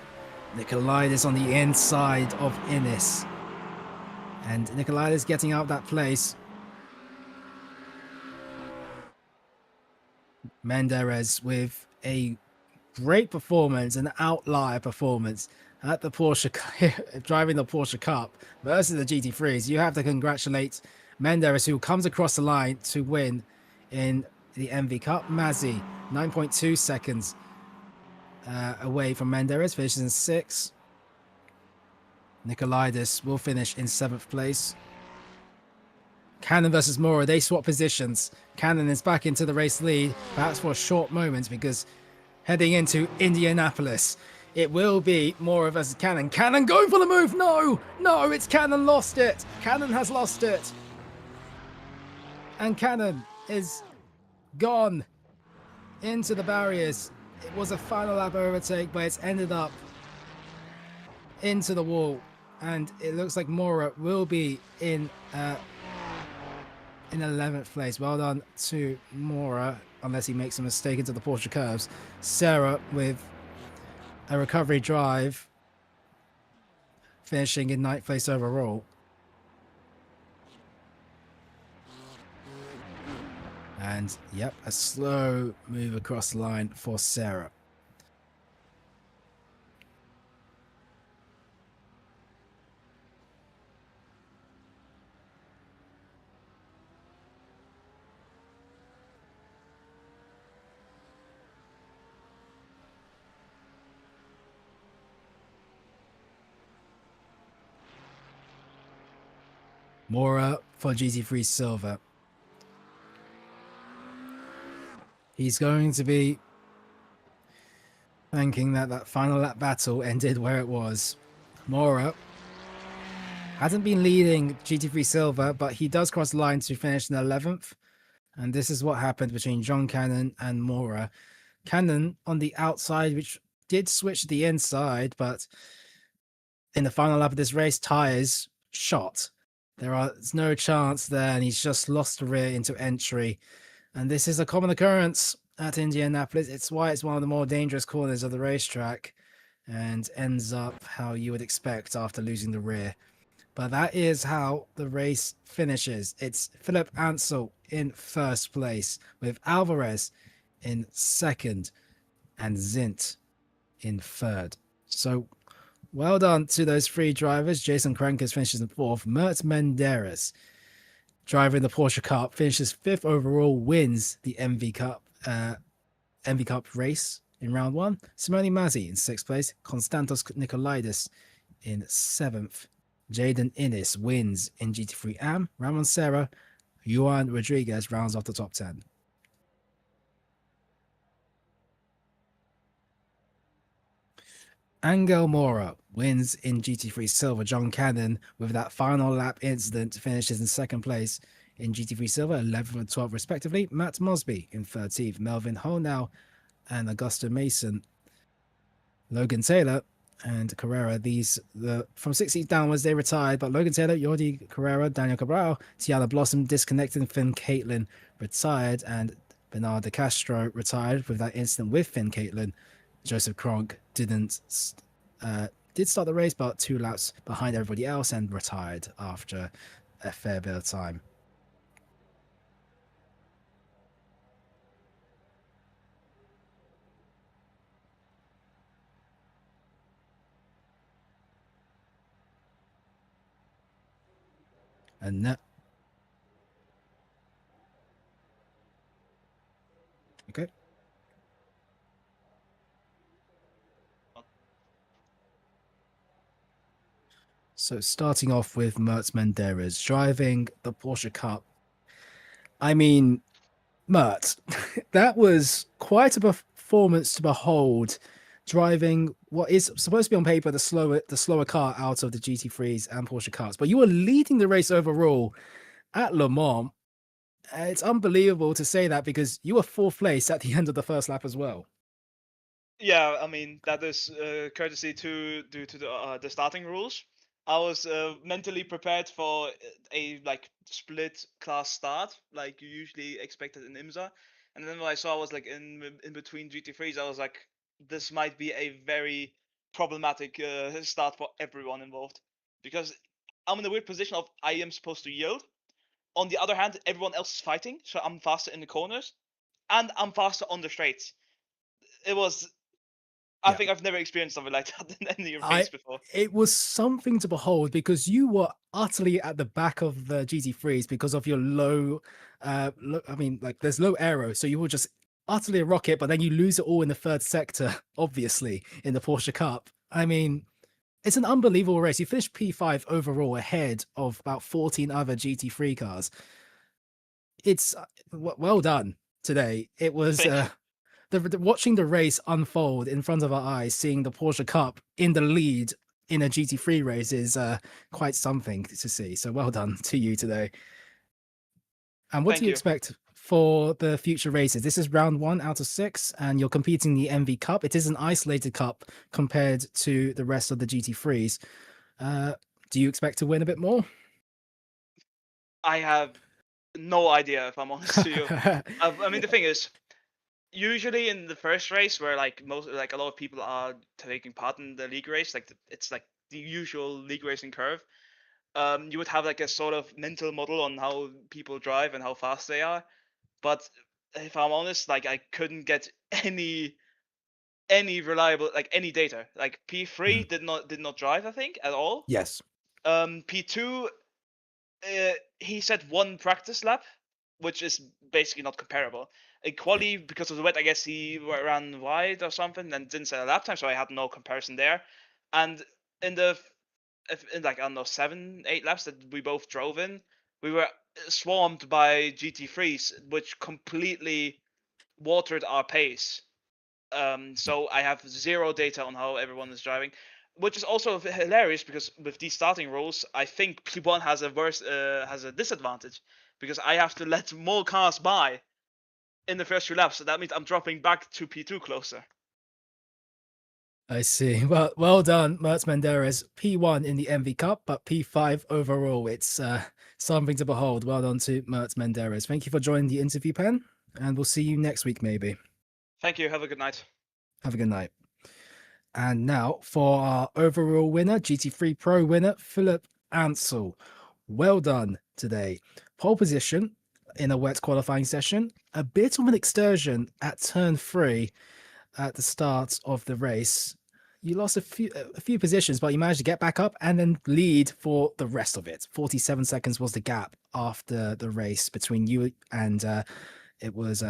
Nikolaitis on the inside of Innes. And Nikolaitis getting out of that place. Menderes with a great performance, an outlier performance at the Porsche, driving the Porsche Cup versus the GT3s. You have to congratulate Menderes, who comes across the line to win in the MV Cup. Mazzi, 9.2 seconds away from Menderes, finishes in 6th. Nikolaitis will finish in 7th place. Cannon versus Mora, they swap positions. Cannon is back into the race lead, perhaps for a short moment, because heading into Indianapolis, it will be Mora versus Cannon. Cannon going for the move. No, no, it's Cannon lost it. Cannon has lost it. And Cannon is gone into the barriers. It was a final lap overtake, but it's ended up into the wall. And it looks like Mora will be in 11th place. Well done to Mora, unless he makes a mistake into the Porsche curves. Sarah with a recovery drive, finishing in 9th place overall. And yep, a slow move across the line for Sarah. Mora for GT3 Silver. He's going to be thanking that that final lap battle ended where it was. Mora hasn't been leading GT3 Silver, but he does cross the line to finish in 11th. And this is what happened between John Cannon and Mora. Cannon on the outside, which did switch to the inside, but in the final lap of this race, tires shot. There's no chance there, and he's just lost the rear into entry. And this is a common occurrence at Indianapolis. It's why it's one of the more dangerous corners of the racetrack, and ends up how you would expect after losing the rear. But that is how the race finishes. It's Philip Ansel in first place, with Alvarez in second, and Zint in third. So well done to those three drivers. Jason Krankers finishes in fourth. Mert Menderes, driver in the Porsche Cup, finishes fifth overall, wins the MV Cup race in round one. Simone Mazzi in sixth place. Konstantos Nikolaidis in seventh. Jaden Innes wins in GT3 AM. Ramon Serra, Juan Rodriguez rounds off the top 10. Angel Mora wins in GT3 Silver. John Cannon, with that final lap incident, finishes in second place in GT3 Silver, 11th and 12th respectively. Matt Mosby in 13th. Melvin Honau and Augusta Mason. Logan Taylor and Carrera, from 16th downwards, they retired, but Logan Taylor, Jordi Carrera, Daniel Cabral, Tiana Blossom disconnected, Finn Caitlin retired, and Bernard De Castro retired with that incident with Finn Caitlin. Joseph Kronk did start the race, but 2 laps behind everybody else and retired after a fair bit of time. And that, okay. So starting off with Mertz Menderes driving the Porsche Cup. I mean, Mert, that was quite a performance to behold, driving what is supposed to be on paper the slower car out of the GT3s and Porsche cars. But you were leading the race overall at Le Mans. It's unbelievable to say that because you were fourth place at the end of the first lap as well. Yeah, I mean that is courtesy due to the starting rules. I was mentally prepared for a like split class start, like you usually expected in IMSA, and then when I saw I was like in between GT3s, I was like, this might be a very problematic start for everyone involved, because I'm in a weird position of I am supposed to yield. On the other hand, everyone else is fighting, so I'm faster in the corners, and I'm faster on the straights. It was I Yeah. think I've never experienced something like that in any race before. It was something to behold because you were utterly at the back of the GT3s because of your low, I mean, like there's low aero, so you were just utterly a rocket, but then you lose it all in the third sector, obviously, in the Porsche Cup. I mean, it's an unbelievable race. You finished P5 overall ahead of about 14 other GT3 cars. It's well done today. It was Thank you. watching the race unfold in front of our eyes, seeing the Porsche Cup in the lead in a GT3 race is quite something to see. So well done to you today. And what do Thank you you. expect for the future races? This is round 1 out of 6, and you're competing the MV Cup. It is an isolated cup compared to the rest of the GT3s. Do you expect to win a bit more? I have no idea if I'm honest to you. I mean, the thing is, usually in the first race, where like a lot of people are taking part in the league race, like it's like the usual league racing curve. You would have like a sort of mental model on how people drive and how fast they are. But if I'm honest, like I couldn't get any reliable like any data. Like P3 Mm. did not drive, I think, at all. Yes. P2, he said one practice lap, which is basically not comparable. In quali, because of the wet, I guess he ran wide or something and didn't set a lap time, so I had no comparison there. And in the in like, I don't know, 7, 8 laps that we both drove in, we were swarmed by GT3s, which completely watered our pace. So I have zero data on how everyone is driving, which is also hilarious because with these starting rules, I think P1 has a disadvantage because I have to let more cars by in the first few laps. So that means I'm dropping back to P2 closer. I see. Well done, Mertz Menderes. P1 in the MV Cup, but P5 overall. It's something to behold. Well done to Mertz Menderes. Thank you for joining the interview, Pen, and we'll see you next week, maybe. Thank you. Have a good night. Have a good night. And now for our overall winner, GT3 Pro winner, Philip Ansell. Well done today. Pole position in a wet qualifying session. A bit of an excursion at turn 3 at the start of the race. You lost a few positions, but you managed to get back up and then lead for the rest of it. 47 seconds was the gap after the race between you and it was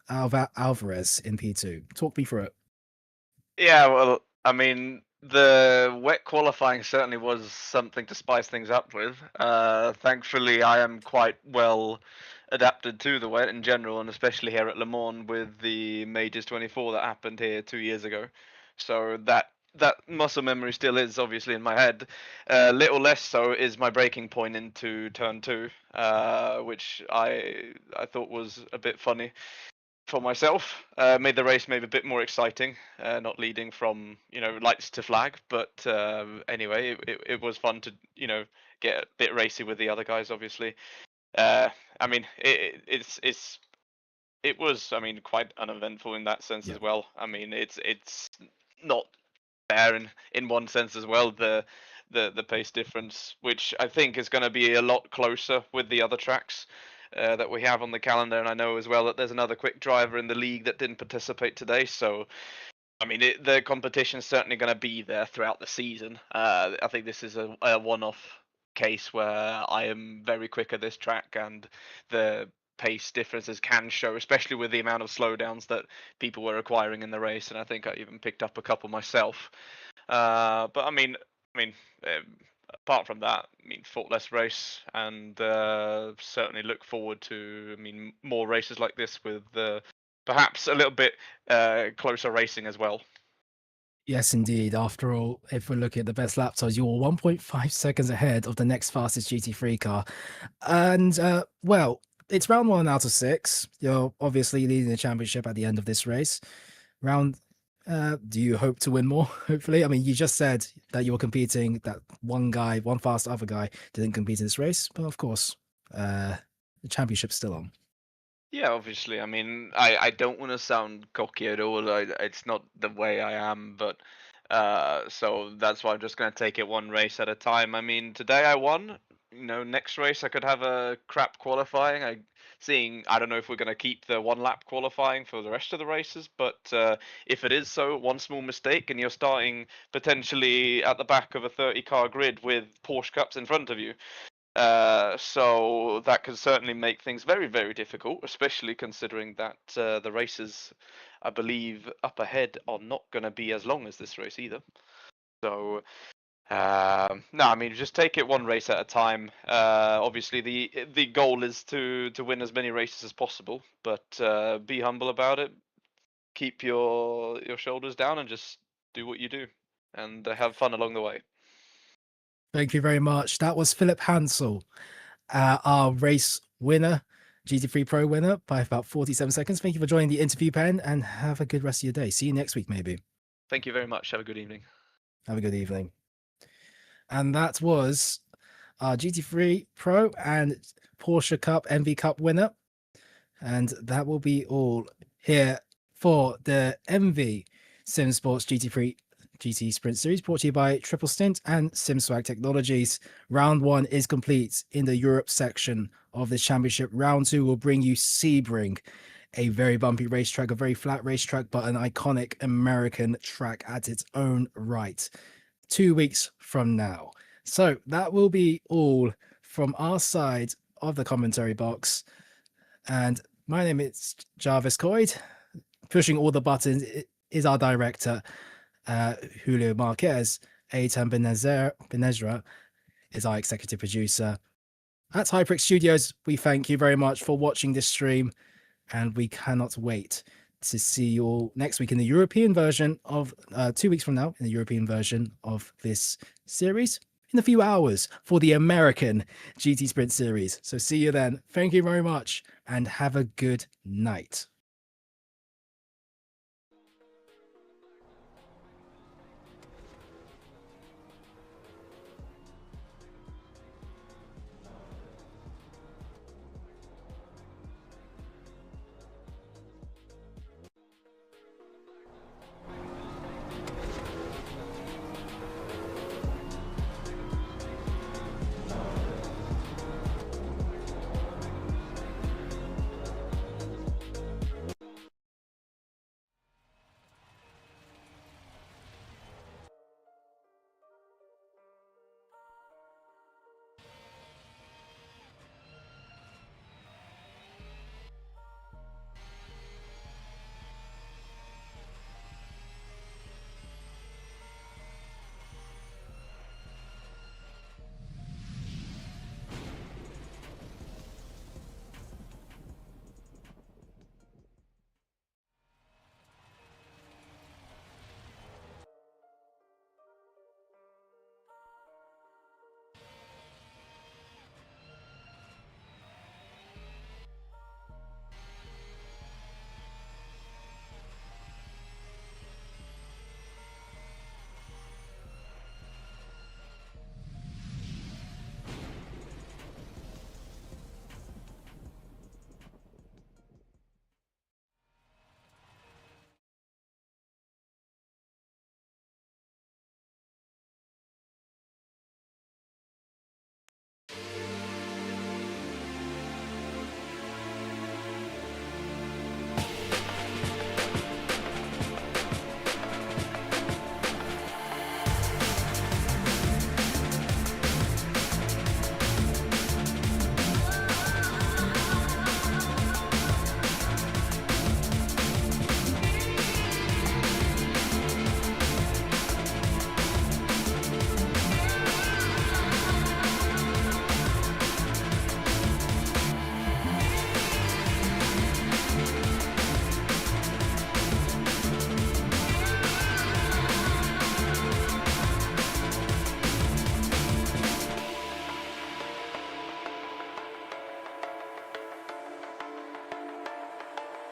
Alvarez in P2. Talk me through it. Yeah, well, I mean, the wet qualifying certainly was something to spice things up with. Thankfully, I am quite well adapted to the wet in general, and especially here at Le Mans with the Majors 24 that happened here 2 years ago. So that muscle memory still is obviously in my head. Little less so is my breaking point into turn 2, which I thought was a bit funny for myself. Made the race maybe a bit more exciting, not leading from lights to flag, but anyway, it was fun to get a bit racy with the other guys. Obviously, I mean it was quite uneventful in that sense as well. I mean it's not fair in one sense as well. The pace difference, which I think is going to be a lot closer with the other tracks that we have on the calendar, and I know as well that there's another quick driver in the league that didn't participate today. So, I mean, the competition is certainly going to be there throughout the season. I think this is a one-off case where I am very quick at this track, and the pace differences can show, especially with the amount of slowdowns that people were acquiring in the race. And I think I even picked up a couple myself. But I mean, um, apart from that, I mean, faultless race, and certainly look forward to, more races like this with perhaps a little bit closer racing as well. Yes, indeed. After all, if we're looking at the best lap times, you're 1.5 seconds ahead of the next fastest GT3 car. And, well, it's round 1 out of 6. You're obviously leading the championship at the end of this race. Do you hope to win more, hopefully? I mean, you just said that you were competing, that one fast other guy didn't compete in this race. But, of course, the championship's still on. Yeah, obviously. I mean, I don't want to sound cocky at all. It's not the way I am, but so that's why I'm just going to take it one race at a time. I mean, today I won. Next race I could have a crap qualifying. I don't know if we're going to keep the one lap qualifying for the rest of the races, but if it is so, one small mistake and you're starting potentially at the back of a 30-car grid with Porsche Cups in front of you. So that could certainly make things very, very difficult, especially considering that the races, I believe, up ahead are not going to be as long as this race either. So, no, I mean, just take it one race at a time. Obviously, the goal is to win as many races as possible, but be humble about it. Keep your shoulders down and just do what you do, and have fun along the way. Thank you very much. That was Philip Hansel, our race winner, GT3 Pro winner by about 47 seconds. Thank you for joining the interview, Pen, and have a good rest of your day. See you next week, maybe. Thank you very much. Have a good evening. Have a good evening. And that was our GT3 Pro and Porsche Cup MV Cup winner. And that will be all here for the MV Simsports GT3 GT Sprint Series, brought to you by Triple Stint and SimSwag Technologies. Round 1 is complete in the Europe section of this championship. Round 2 will bring you Sebring, a very bumpy racetrack, a very flat racetrack, but an iconic American track at its own right. 2 weeks from now. So that will be all from our side of the commentary box. And my name is Jarvis Coyd. Pushing all the buttons is our director, Julio Marquez. Eitan Benezra is our executive producer. At HyPrix Studios, we thank you very much for watching this stream, and we cannot wait to see you all next week in the European version of 2 weeks from now, in the European version of this series in a few hours for the American GT Sprint series. So see you then. Thank you very much and have a good night.